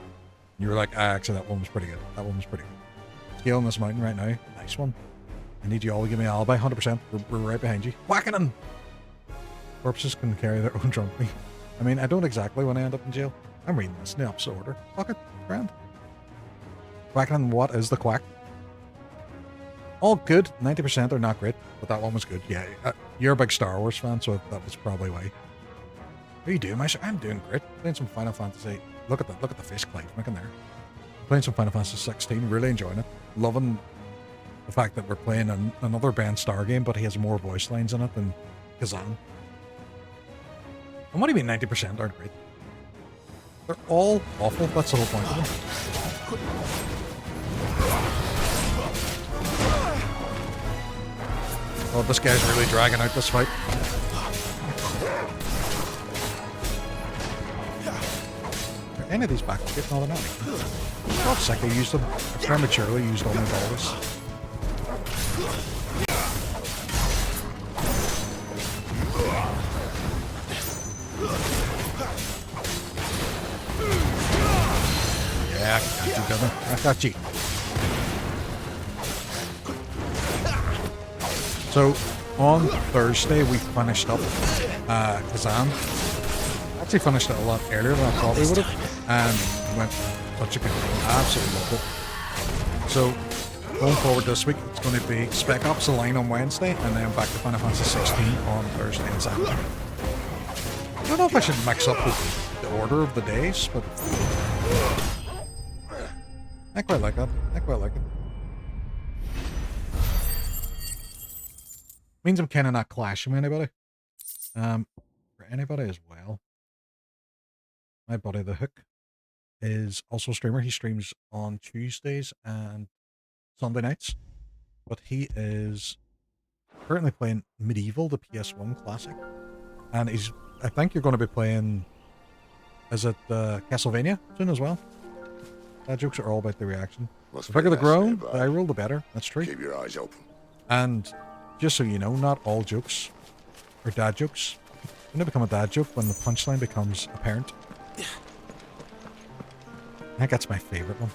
H: You were like, actually, that one was pretty good. That one was pretty good. Scaling this mountain right now. Nice one. I need you all to give me an alibi, 100%. We're right behind you. Whacking them! Corpses can carry their own drunk me. I mean, I don't exactly want to end up in jail. I'm reading this in the opposite order. Fuck it. Grand. Whacking, what is the quack? all good. 90% are not great, but that one was good. Yeah, you're a big Star Wars fan, so that was probably why. How you doing, Maestro? I'm doing great. Playing some Final Fantasy. Look at the face Clive making there. Playing some Final Fantasy 16, really enjoying it. Loving the fact that we're playing another Ben Starr game, but he has more voice lines in it than Kazan. And what do you mean 90% aren't great? They're all awful. That's the whole point of them. Oh, this guy's really dragging out this fight. Are any of these back getting all the night? God's sake, I used them. I prematurely used all my balls. Yeah, I got you, brother. I got you. So, on Thursday, we finished up Kazan. Actually finished it a lot earlier than I thought we would have. And went such a good game. I absolutely loved it. So, going forward this week, it's going to be Spec Ops: The Line on Wednesday, and then back to Final Fantasy 16 on Thursday and Saturday. I don't know if I should mix up the order of the days, but I quite like that. I quite like it. Means I'm kind of not clashing with anybody. For anybody as well. My buddy The Hook is also a streamer. He streams on Tuesdays and Sunday nights. But he is currently playing Medieval, the PS1 classic. And I think you're going to be playing, is it Castlevania soon as well? That jokes are all about the reaction. The bigger the groan, the eye roll, the better. That's true.
E: Keep your eyes open. And
H: just so you know, not all jokes are dad jokes. They become a dad joke when the punchline becomes apparent. I think that's my favorite one.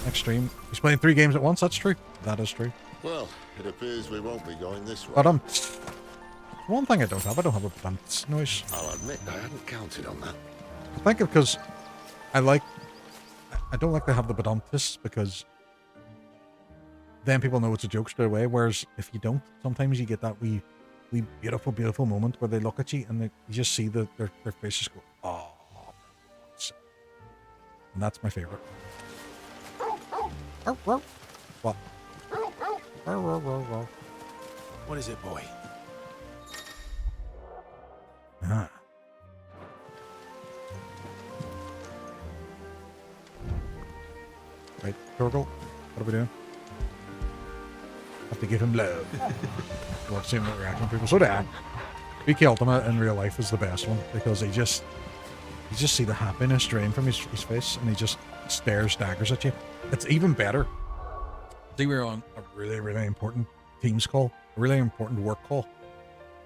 H: Next stream, he's playing 3 games at once. That's true. That is true.
E: Well, it appears we won't be going this way.
H: But one thing I don't have a bumps noise.
E: I'll admit I hadn't counted on that.
H: I think because I don't like to have the badumtus because then people know it's a joke straight away. Whereas if you don't, sometimes you get that wee beautiful, beautiful moment where they look at you and you just see their faces go, oh. And that's my favorite. What?
D: What is it, boy?
H: Ah. Right, Torgal, what are we doing? Have to give him love. Love seeing the reaction of people. So Dan, BK Ultimate in real life is the best one because you just see the happiness drain from his face and he just stares daggers at you. It's even better. See, we were on a really, really important Teams call, a really important work call,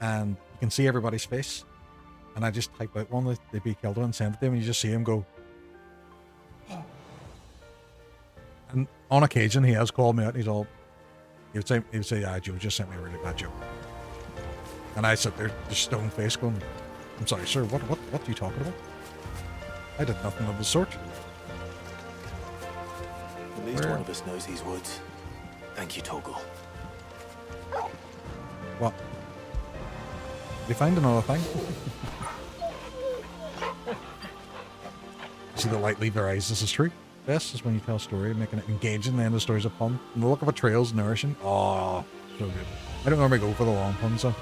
H: and you can see everybody's face. And I just type out one that they BK Ultimate and send it to him, and you just see him go. And on occasion, he has called me out. He would say, yeah, Joe just sent me a really bad joke. And I sit there, just stone face going, I'm sorry, sir, what are you talking about? I did nothing of the sort.
D: At least one of us knows these woods. Thank you, Torgal.
H: What? Did you find another thing? See the light leave their eyes. This is true. Best is when you tell a story, making it engaging, then the stories are fun. And the look of a trail is nourishing. Oh, so good. I don't normally go for the long puns, so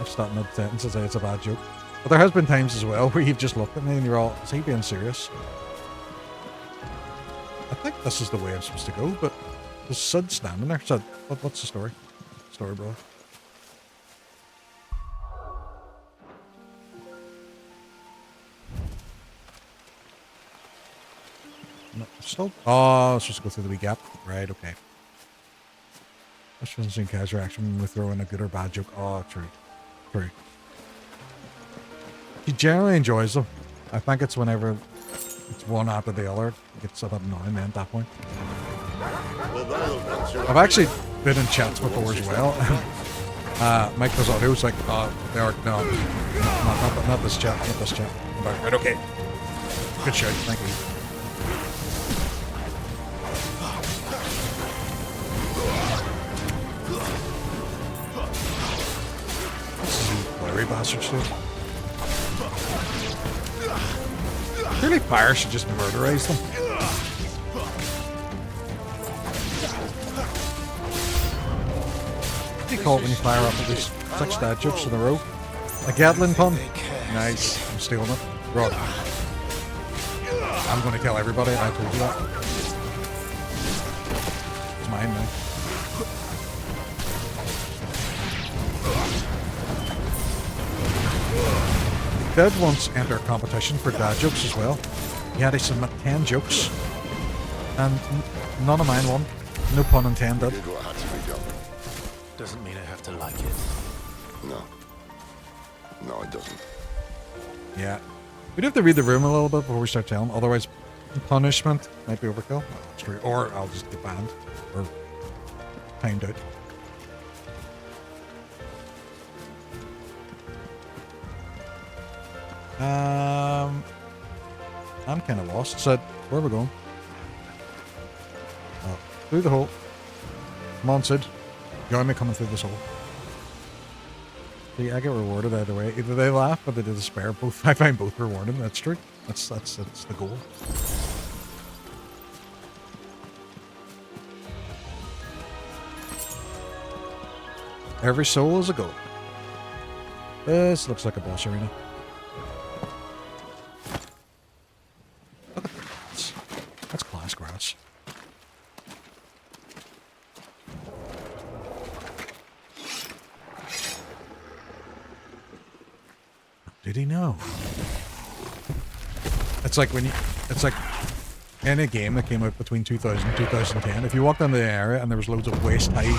H: I've started mid-sentence to say it's a bad joke. But there has been times as well where you've just looked at me and you're all, is he being serious? I think this is the way I'm supposed to go, but there's Sid standing there. Sid, what's the story? Story, bro. No, still? Oh, let's just go through the wee gap. Right, okay. This doesn't seem casual reaction when we throw in a good or bad joke. Oh, true. True. He generally enjoys them. I think it's whenever it's one after the other. It gets a bit annoying then at that point. I've actually been in chats before as well. Mike Pizzotti was like, they are, no, not this chat, not this chat. I'm like, right, okay. Good shout, thank you. bastards, dude. Surely fire should just murderize them. What do you call it when you fire up at these 6 dad jokes in a row? A Gatling pun? Nice. I'm stealing it. Right. I'm gonna kill everybody, I told you that. It's mine now. Did once enter a competition for dad jokes as well. He had to submit 10 jokes, and none of mine won. No pun intended.
E: Did what had to be done.
D: Doesn't mean I have to like it.
E: No. No, it doesn't.
H: Yeah. We'd have to read the room a little bit before we start telling, otherwise punishment might be overkill. Or I'll just get banned. Or timed out. I'm kind of lost. Sid, where are we going? Oh, through the hole. Come on, Sid. Join me coming through this hole. See, I get rewarded either way. Either they laugh or they despair. Both, I find both rewarding. That's true. That's the goal. Every soul is a goal. This looks like a boss arena. Look at that. That's class grass. Did he know? It's like when you, it's like any game that came out between 2000 and 2010. If you walked into the area and there was loads of waist-high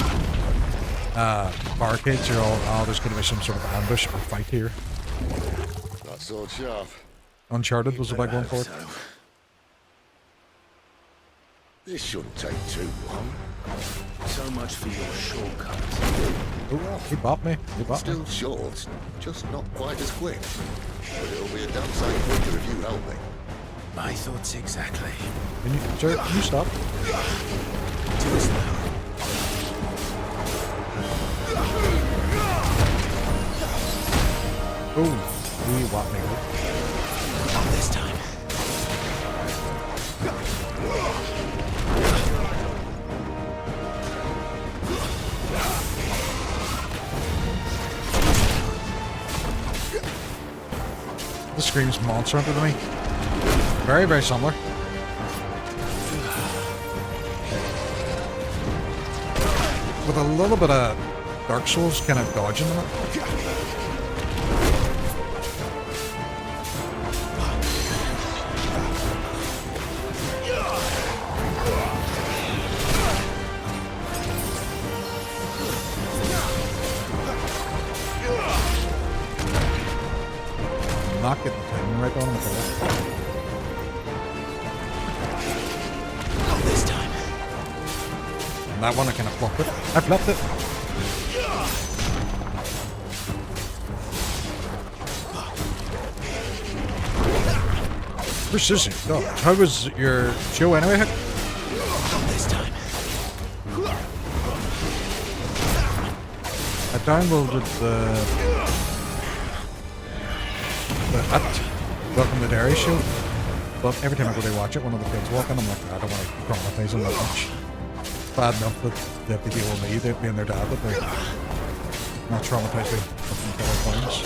H: barricades, you're all, oh, there's going to be some sort of ambush or fight here.
E: That sword sharp.
H: Uncharted was a big one for it.
E: This shouldn't take too long.
D: So much for your shortcut.
H: Oh, he bopped me. He bopped
E: Still
H: me.
E: short, just not quite as quick. But it'll be a damn sight quicker if you help me.
D: My thoughts exactly.
H: Can you, sir, can you stop?
D: Do as well.
H: Oh, he whacked me.
D: Not this time.
H: This screams Monster Hunter to me. Very, very similar. With a little bit of Dark Souls kind of dodging in it. Not getting the timing right on him at all.
D: Not this time.
H: And that one I kind of flopped it. I flopped it. Precision. No. How was your show anyway?
D: Not this time.
H: I downloaded the Welcome to Dairy show, but every time I go to watch it, one of the kids walk in, I'm like, I don't want to traumatize them that much. Bad enough that they have to deal with me, being their dad, but they're not traumatized by fucking killer clowns.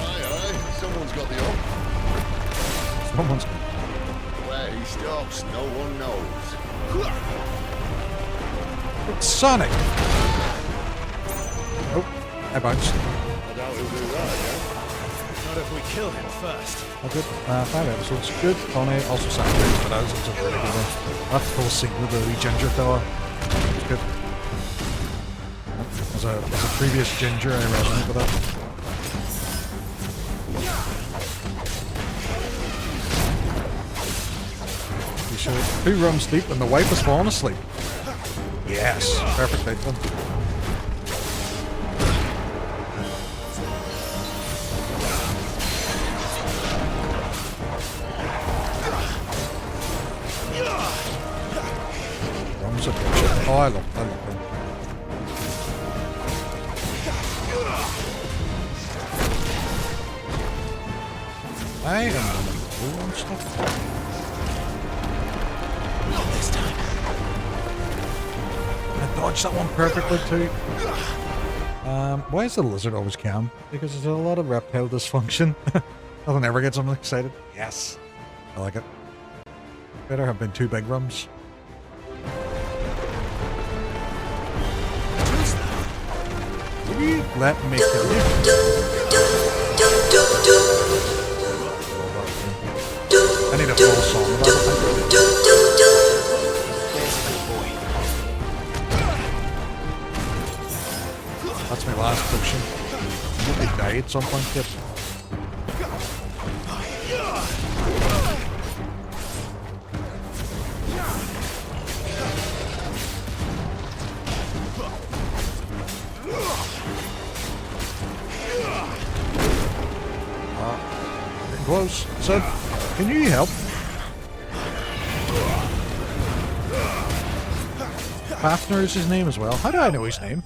E: Aye, someone's got the up.
H: Someone's got
E: Where he stops, no one knows.
H: It's Sonic! Oh, I bounced.
E: I doubt he'll do that, yeah?
M: Not if we kill him first.
H: Oh, good. 5 episodes. Good, funny, also saturated, but I was a really good one. That whole scene with the wee ginger fella. It's good. As a previous ginger, I resonate with that. You should 2 rooms deep and the wife has fallen asleep. Yes, perfect outcome. Rum's a bitch. Oh, I love them. I am on stuff.
L: Not this time.
H: I dodged that one perfectly too. Why is the lizard always calm? Because there's a lot of reptile dysfunction. Nothing ever gets them excited. Yes. I like it. Better have been 2 big rums. Will you let me kill you? I need a full song about it. That's my last potion. You'll be die at some point, kid. Getting close. So, can you help? Fafner is his name as well. How do I know his name?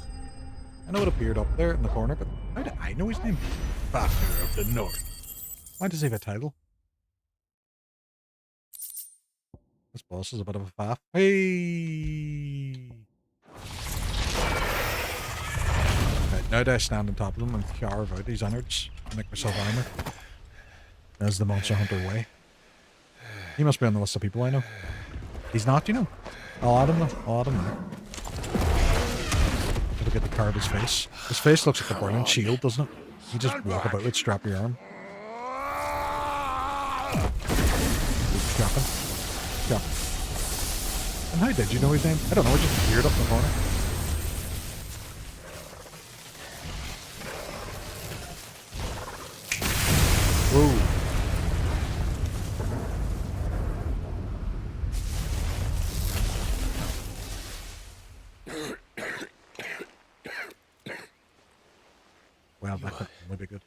H: I know it appeared up there in the corner, but how do I know his name? Fafner of the North. Why does he have a title? This boss is a bit of a faff. Hey! Right, now do I stand on top of him and carve out his innards and make myself armor? As the monster hunter way. He must be on the list of people I know. He's not, you know. I'll add him though. I'll add him there. Gotta get to carve his face. His face looks like a burning shield, doesn't it? You just walk about with strap your arm. Drop him. Drop him. And how did you know his name? I don't know, it just appeared up in the corner. Whoa. Wow, that could only be good.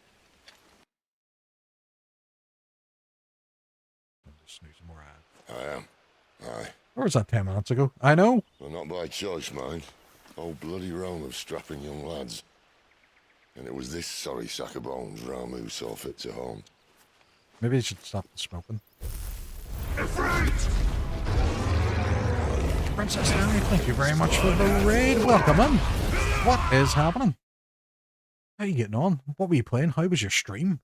H: Just need some more ad.
E: I am. Aye.
H: Or was that 10 minutes ago? I know.
E: Well, not by choice, mind. Old bloody roll of strapping young lads. And it was this sorry sack of bones Ramu saw fit to home.
H: Maybe you should stop the smoking. Princess Annie, thank you very much for the raid. Welcome in. What is happening? How are you getting on? What were you playing? How was your stream?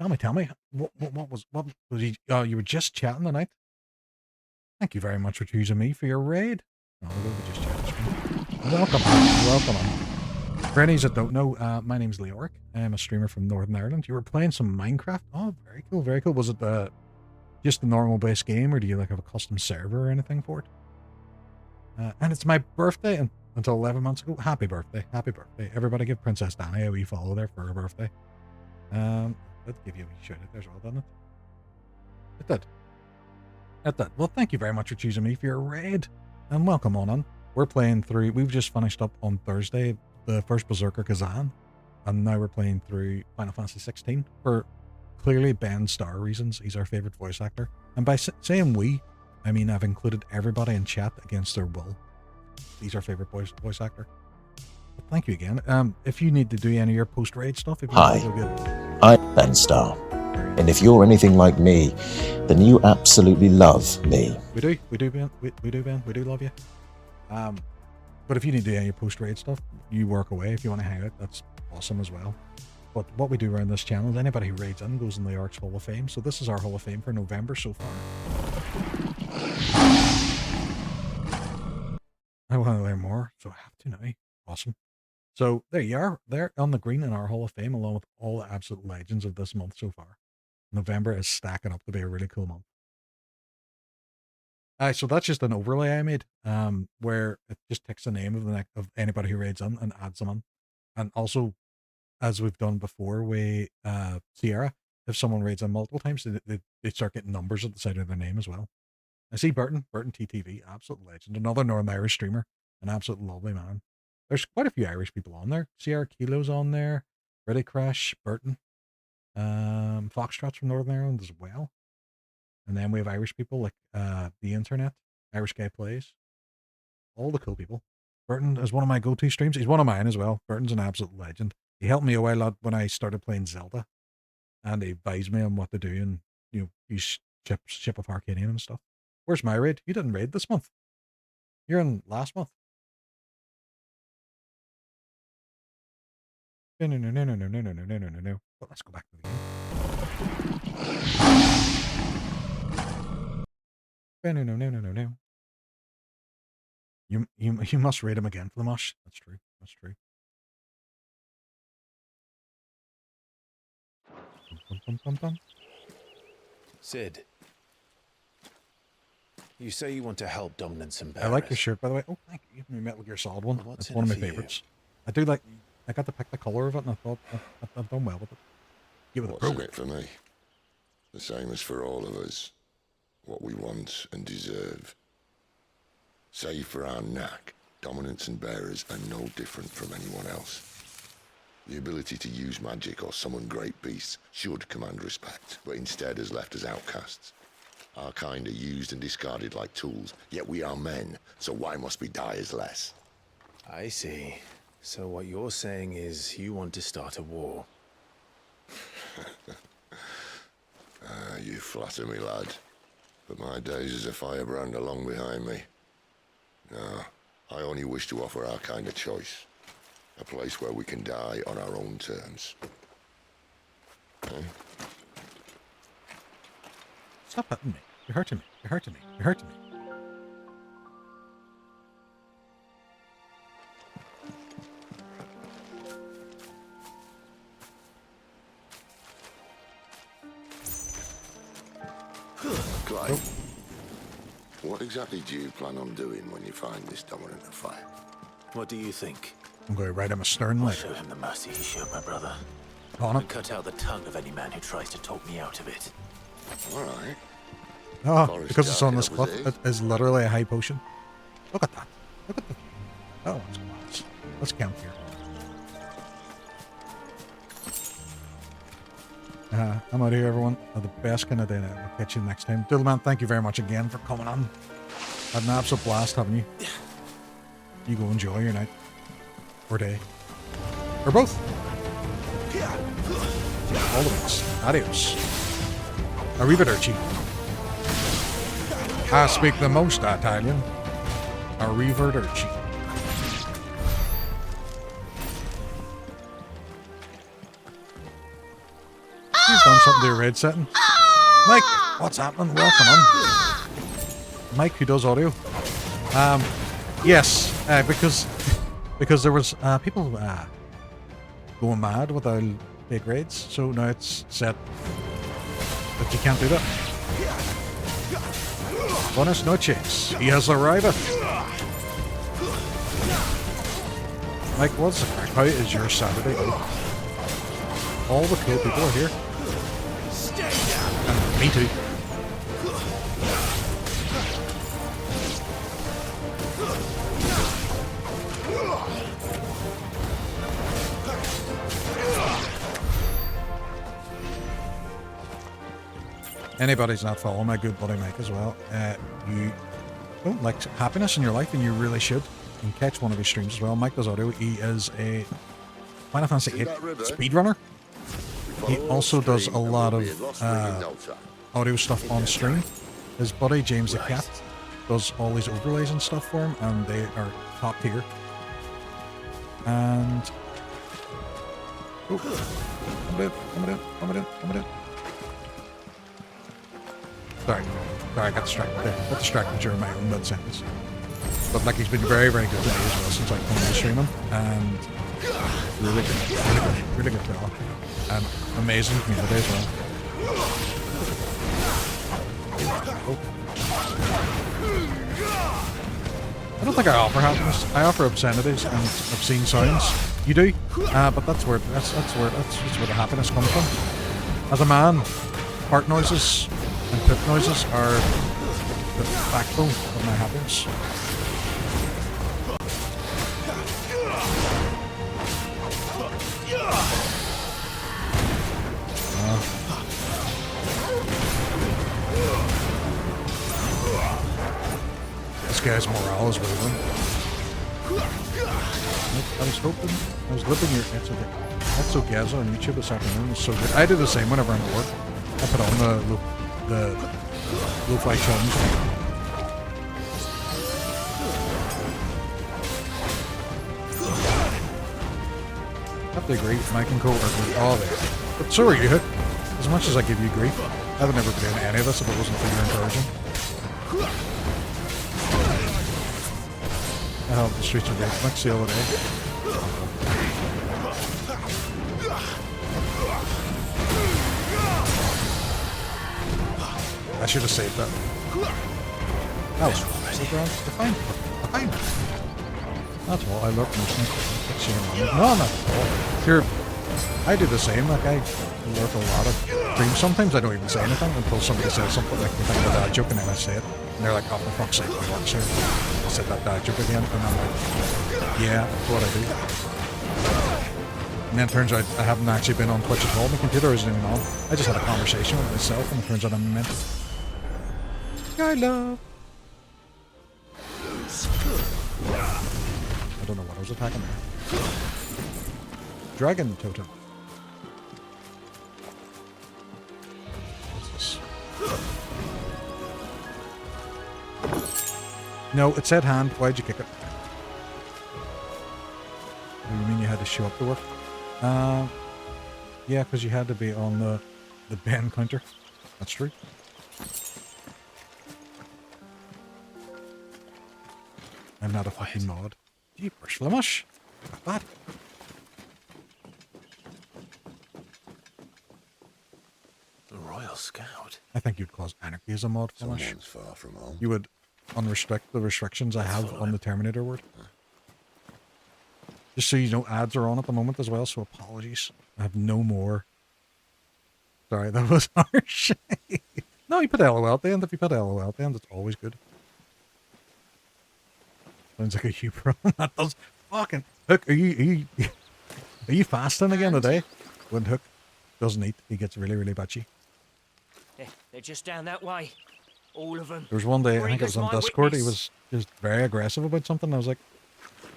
H: Tell me. What was you? Oh, you were just chatting tonight. Thank you very much for choosing me for your raid. Oh, we just chatting. Welcome. For any that don't know, my name's Leoric. I am a streamer from Northern Ireland. You were playing some Minecraft. Oh, very cool, very cool. Was it just a normal base game, or do you like have a custom server or anything for it? And it's my birthday, and until 11 months ago. Happy birthday. Happy birthday. Everybody give Princess Danny a wee follow there for her birthday. Let's give you a wee shout out there as well, doesn't it? It did. It did. Well, thank you very much for choosing me for your raid. And welcome on in. We're playing through, we've just finished up on Thursday, the first Berserker Kazan. And now we're playing through Final Fantasy XVI for clearly Ben Starr reasons. He's our favorite voice actor. And by saying we, I mean I've included everybody in chat against their will. He's our favorite voice actor. But thank you again. If you need to do any of your post-raid stuff, if you
R: Hi, I'm Ben Starr. And if you're anything like me, then you absolutely love me.
H: We do, Ben. We do love you. But if you need to do any post-raid stuff, you work away. If you want to hang out, that's awesome as well. But what we do around this channel is anybody who raids in goes in the Arcs Hall of Fame. So this is our Hall of Fame for November so far. I want to learn more, so I have to now. Awesome. So there you are. There on the green in our Hall of Fame, along with all the absolute legends of this month so far. November is stacking up to be a really cool month. So that's just an overlay I made, where it just takes the name of anybody who raids in and adds them in. And also, as we've done before with Sierra, if someone raids in multiple times, they start getting numbers at the side of their name as well. I see Burton TTV, absolute legend, another Northern Irish streamer, an absolute lovely man. There's quite a few Irish people on there. Sierra Kilo's on there, Ready Crash, Burton, Foxtrot's from Northern Ireland as well. And then we have Irish people like the internet, Irish Guy Plays, All the cool people. Burton is one of my go-to streams. He's one of mine as well. Burton's an absolute legend. He helped me a while lot when I started playing Zelda. And he advised me on what to do and, you know, use Ship of Arcadian and stuff. Where's my raid? You didn't raid this month. You're in last month. No. But let's go back to the game. No. You must raid him again for the mosh. That's true. That's true.
D: Sid, you say you want to help Dominance and Barris.
H: I like your shirt, by the way. Oh, thank you. You Metal Gear Solid one.
D: What's
H: It's one of my
D: in it for
H: favorites. I do like. I got to pick the color of it, and I thought I've done well with it. Give it a
E: What's
H: pro.
E: in it for me? The same as for all of us. What we want and deserve. Save for our knack, Dominance and Bearers are no different from anyone else. The ability to use magic or summon great beasts should command respect, but instead has left us outcasts. Our kind are used and discarded like tools, yet we are men, so why must we die as less?
D: I see. So what you're saying is you want to start a war.
E: You flatter me, lad. But my days as a firebrand are long behind me. No, I only wish to offer our kind a choice. A place where we can die on our own terms. Eh?
H: Stop hitting me. You're hurting me. You're hurting me. You're hurting me.
E: Clive, what exactly do you plan on doing when you find this Dominant of Fire?
D: What do you think?
H: I'm going to write him a stern
D: I'll
H: letter.
D: show him the mercy he showed my brother.
H: On it.
D: And cut out the tongue of any man who tries to talk me out of it.
E: All right.
H: Oh, because it's on this cliff. It is literally a high potion. Look at that. Look at the... Oh, that's class. Let's camp here. I'm out of here, everyone. Have the best kind of day. I'll catch you next time. Doodleman, thank you very much again for coming on. Had an absolute blast, haven't you? You go enjoy your night. Or day. Or both. All of us. Adios. Arrivederci. I speak the most Italian. Arrivederci. You've done something to your raid setting. Mike, what's happening? Welcome on. Mike, who does audio. Yes, because there was people going mad with our big raids, so now it's set that you can't do that. Buenas noches. He has arrived. Mike, what's the crack? How is your Saturday? All the cool people are here. And me too. Anybody's not following my good buddy Mike as well. You don't like happiness in your life, and you really should. You can catch one of his streams as well. Mike does audio. He is a Final Fantasy VIII speedrunner. He also does a lot of audio stuff on stream. His buddy James the Cat does all these overlays and stuff for him, and they are top tier. And coming in. Sorry, I got distracted there. Got distracted during my own mid-sentence. But like, he's been very, very good today as well since I come to streaming, and really good fella, and amazing community as well. I don't think I offer happiness. I offer obscenities and obscene sounds. You do, but that's where the happiness comes from. As a man, fart noises and poop noises are the backbone of my happiness. This guy's morale is really good. I was hoping, I was living your Exogaza on YouTube this afternoon. It's so good. I do the same whenever I'm at work. I put on the lo-fi tunes. I have to agree, Mike and Co are good. Oh, there. But so are you, Hook. As much as I give you grief, I would never be doing any of this if it wasn't for your encouraging. I helped the Streets of Rage Mix the other day. I should have saved that. That was so grand. Fine. Fine. That's all. I lurk most things. No, not at all. Here, I do the same. Like, I lurk a lot of streams. Sometimes I don't even say anything until somebody says something like the thing about that joke, and then I say it. And they're like, oh, for fuck's sake, my work's here. I said that dad joke again, and I'm like, yeah, that's what I do. And then it turns out I haven't actually been on Twitch at all. My computer isn't even on. I just had a conversation with myself, and it turns out I'm meant. I love. I don't know what I was attacking there. Dragon Totem. What's this? No, it said hand. Why'd you kick it? Oh, you mean you had to show up to work? Yeah, because you had to be on the Ben counter. That's true. I'm not a fucking mod. Jeepers, Flemish. Not bad.
D: The Royal Scout.
H: I think you'd cause anarchy as a mod, Flemish.
E: Someone's far from home.
H: You would unrestrict the restrictions I have on the Terminator word. Just so you know, ads are on at the moment as well, so apologies. I have no more. Sorry, that was harsh. No, you put LOL at the end. If you put LOL at the end, it's always good. Sounds like a Hugh problem. That does fucking Hook. Are you fasting again today? When Hook doesn't eat, he gets really, really batchy.
J: They're just down that way. All of them.
H: There was one day, I think it was on Discord, he was just very aggressive about something. I was like,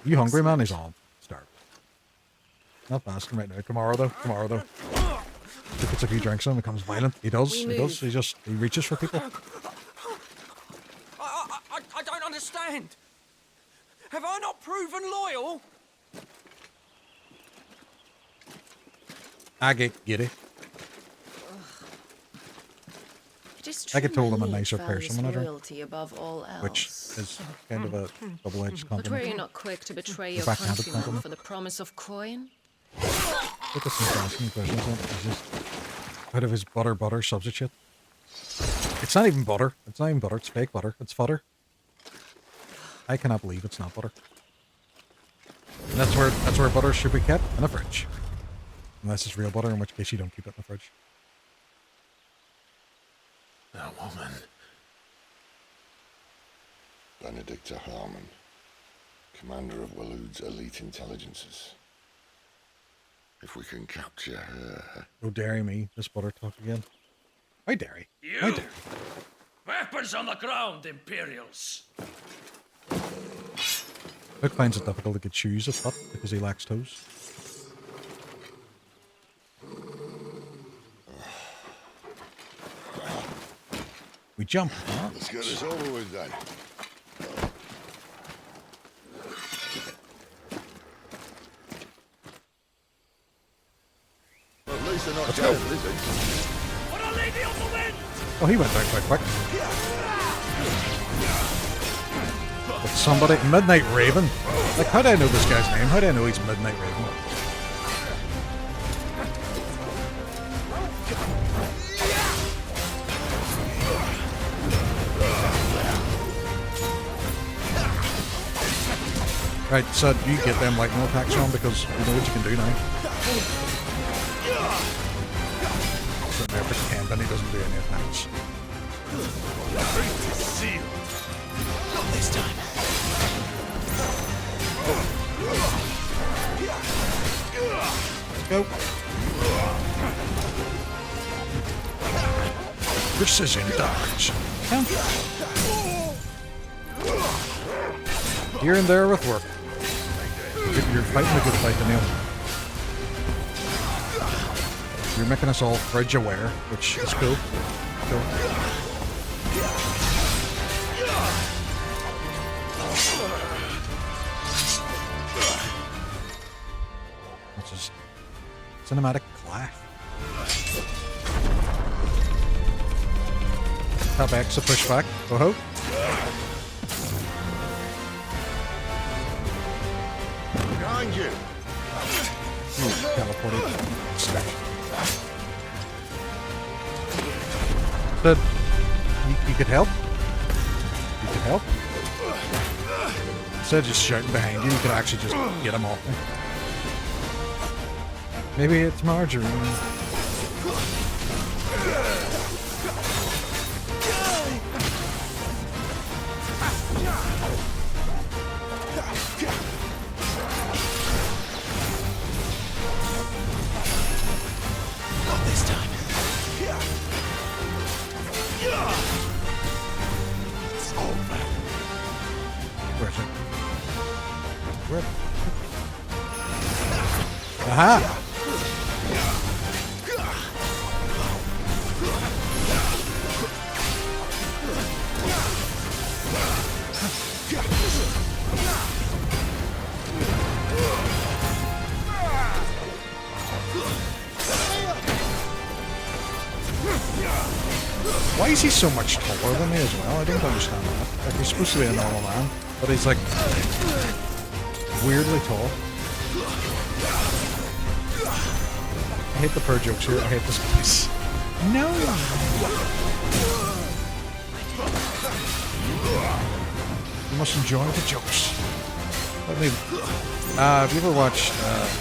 H: you hungry, man? He's all starved. Not fasting right now. Tomorrow though. He puts a few drinks in and becomes violent. He does. He reaches for people.
J: I don't understand. Have I not proven loyal?
H: I get giddy. I could told him a nicer person when I
N: above all else.
H: which is kind of a double-edged
N: But were
H: compliment.
N: you not quick to betray
H: The
N: your
H: backhanded
N: countrymen
H: compliment.
N: for the promise of coin?
H: Look at some asking questions. It's just out of his butter substitute. It's not even butter. It's not even butter. It's fake butter. It's fodder. I cannot believe it's not butter. And that's where butter should be kept, in the fridge. Unless it's real butter, in which case you don't keep it in the fridge.
D: That woman.
E: Benedicta Harmon, commander of Walood's elite intelligences. If we can capture her...
H: Oh, dare me. This butter talk again. I dare
J: You!
H: I dare.
J: Weapons on the ground, Imperials!
H: Hook finds it difficult to get shoes at foot because he lacks toes. We jump.
E: Let's get this over with then. Well, at least they're not dead, is it?
H: Oh, he went down quite quick. But somebody, Midnight Raven. Like, how do I know this guy's name? How do I know he's Midnight Raven? Right, so you get them lightning attacks on because you know what you can do now. So there pretend that he doesn't do any attacks.
C: Not this time.
H: Let's go. Precision dodge. Here and there with work. You're fighting a good fight, Daniel. You're making us all bridge aware, which is cool. Cool. What's this? Cinematic clash. Tap X to push back. Oh ho.
E: Behind you.
H: Teleported. Stuck. Said you could help. You could help. Instead of just shouting behind you, you could actually just get him off me. Maybe it's Marjorie.
D: Not this time. It's over.
H: Where's it? Where? Aha! Why is he so much taller than me as well? I don't understand that. Like, he's supposed to be a normal man, but he's like weirdly tall. I hate the purr jokes here. I hate this place. No! You must enjoy the jokes. Let me... have you ever watched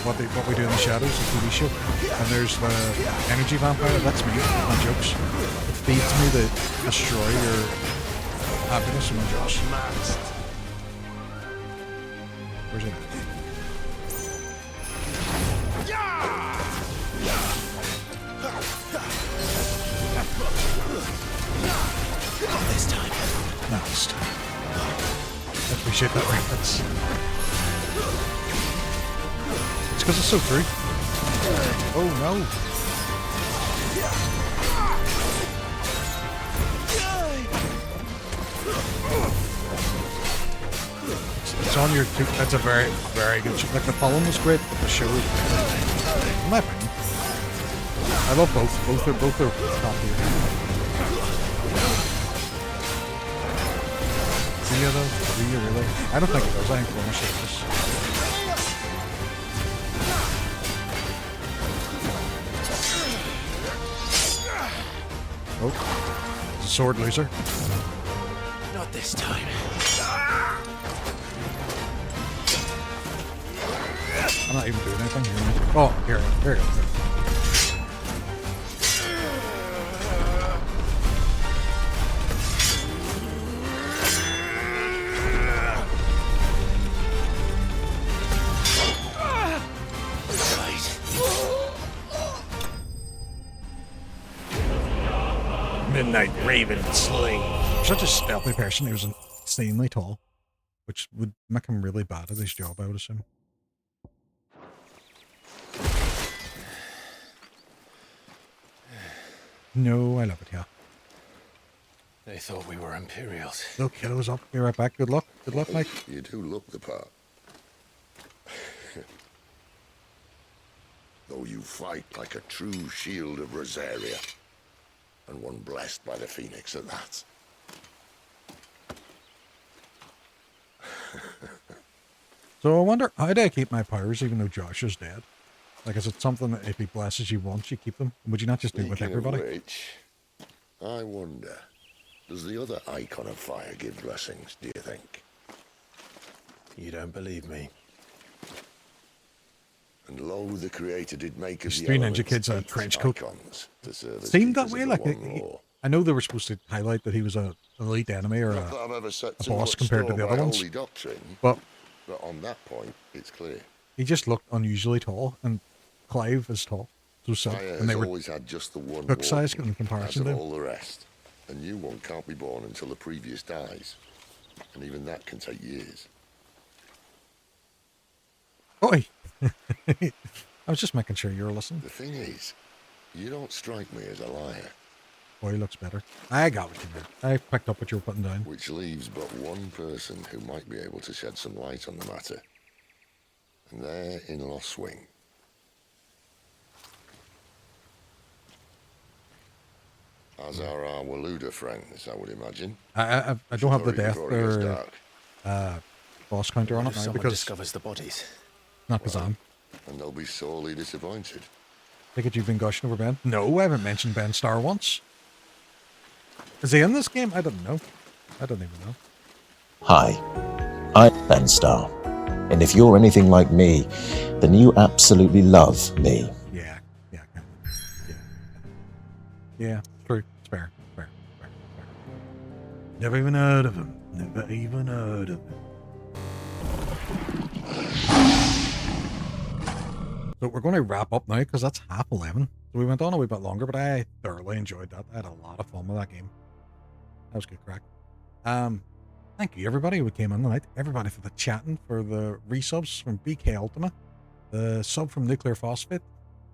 H: what We Do in the Shadows, the TV show? And there's the energy vampire. That's me. My jokes. It feeds me to destroy your happiness and my jokes. Where's it?
D: Not this time.
H: Not this time. I appreciate that reference. It's because it's so true. Oh no. It's on your two. That's a very, very good show. Like the poem was great, but the show was in my opinion. I love both. Both are top tier. Do you though? Do you really? I don't think it does. I think Warner says this. Oh, it's a sword loser.
D: Not this time.
H: I'm not even doing anything here. Oh, here we go.
D: Midnight Raven Sling.
H: Such a stealthy person who's insanely tall, which would make him really bad at his job, I would assume. No, I love it, yeah.
D: They thought we were Imperials.
H: Little kiddo's up. Be right back. Good luck. Good luck, Mike.
E: You do look the part. Though you fight like a true shield of Rosaria. And one blessed by the Phoenix at that.
H: So I wonder, how do I keep my powers even though Josh is dead? Like, is it something that if he blesses you once, you keep them? Would you not just do it with everybody?
E: Which, I wonder, does the other Icon of Fire give blessings, do you think?
D: You don't believe me?
E: And lo, the Creator did make
H: These
E: of the
H: three ninja
E: elements
H: kids a
E: 8
H: trench coat.
E: icons to serve as
H: Seemed that
E: keepers
H: way,
E: of
H: like,
E: the one law.
H: I know they were supposed to highlight that he was a elite enemy or
E: Not that I've ever set
H: a
E: too
H: boss
E: much
H: compared to
E: store
H: the
E: by
H: other ones.
E: holy doctrine,
H: But
E: on that point, it's clear.
H: he just looked unusually tall, and Clive is tall. So
E: Fire
H: and they
E: has
H: were
E: always had just the one
H: hook size
E: warden,
H: in comparison
E: as
H: to
E: of
H: him.
E: all the rest. A new one can't be born until the previous dies. And even that can take years.
H: Oi! I was just making sure you were listening.
E: The thing is, you don't strike me as a liar.
H: Boy, he looks better. I got what you meant. I picked up what you were putting down.
E: Which leaves but one person who might be able to shed some light on the matter. And they're in Lost Swing. As are our Waluda friends, I would imagine.
H: I don't have the death
E: Before it gets
H: or
E: dark.
H: boss counter on
D: What
H: it
D: if
H: now
D: someone
H: because
D: discovers the bodies?
H: not Kazan.
E: And they'll be sorely disappointed.
H: Think it you've been gushing over Ben? No, I haven't mentioned Ben Starr once. Is he in this game? I don't know. I don't even know.
R: Hi, I'm Ben Starr, and if you're anything like me, then you absolutely love me.
H: Yeah, true. It's fair. Never even heard of him. Never even heard of him. So we're going to wrap up now because that's 11:30. So we went on a wee bit longer, but I thoroughly enjoyed that. I had a lot of fun with that game. That was good crack. Thank you everybody who came in tonight. Everybody for the chatting, for the resubs from BK Ultima, the sub from Nuclear Phosphate,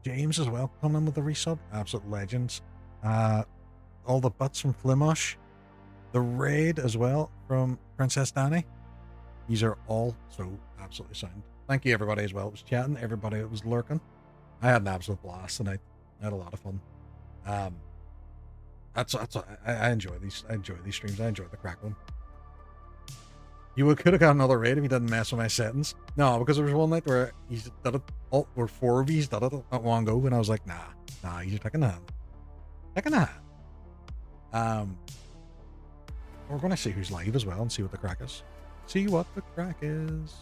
H: James as well coming in with the resub. Absolute legends. All the butts from Flimosh, the raid as well from Princess Danny. These are all so absolutely sound. Thank you everybody as well. It was chatting, everybody that was lurking. I had an absolute blast tonight. I had a lot of fun. I enjoy these. I enjoy these streams. I enjoy the crack one. You could have got another raid if you didn't mess with my settings. No, because there was one night where he did it. Oh, where 4 of these did it at one go, and I was like, nah, you're taking the hand. Taking the hand. We're gonna see who's live as well and see what the crack is. See what the crack is.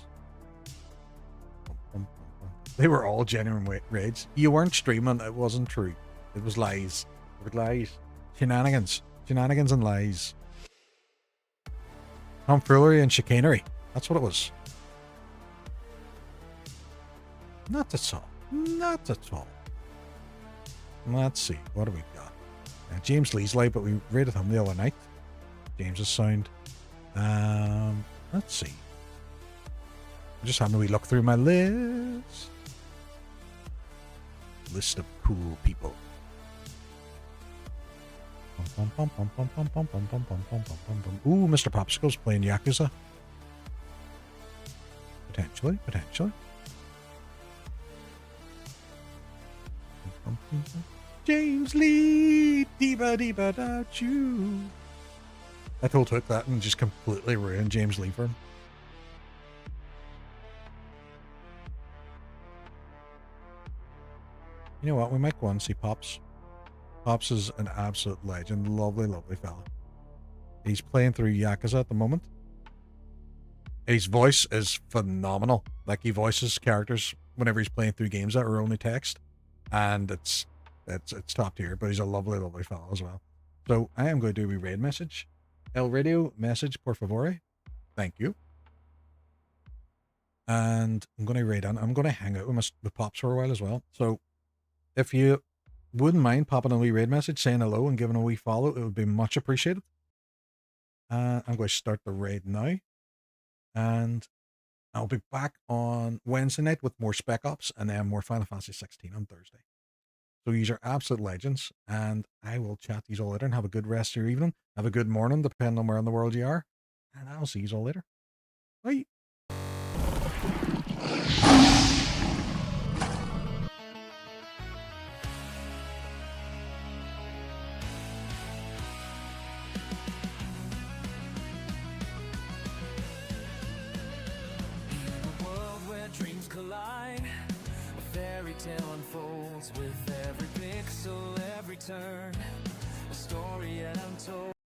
H: They were all genuine raids. You weren't streaming. It wasn't true. It was lies. It was lies. Shenanigans and lies. Tomfoolery and chicanery. That's what it was. Not at all. Not at all. Let's see. What do we got? James Lee's live, but we rated him the other night. James is sound. Let's see. I'm just having a wee look through my list. List of cool people. Ooh, Mr. Popsicle's playing Yakuza. Potentially. James Lee, diba da choo. I told Hook that and just completely ruined James Lee for him. You know what? We might go and see Pops. Pops is an absolute legend. Lovely fella. He's playing through Yakuza at the moment. His voice is phenomenal. Like, he voices characters whenever he's playing through games that are only text. And it's top tier, but he's a lovely fella as well. So I am going to do a raid message. El Radio message, por favor. Thank you. And I'm going to raid on. I'm going to hang out with Pops for a while as well. So if you wouldn't mind popping a wee raid message, saying hello and giving a wee follow, it would be much appreciated. I'm going to start the raid now. And I'll be back on Wednesday night with more Spec Ops and then more Final Fantasy XVI on Thursday. So these are absolute legends, and I will chat to you all later and have a good rest of your evening. Have a good morning, depending on where in the world you are. And I'll see you all later. Bye.
C: Dreams collide, a fairy tale unfolds with every pixel, every turn.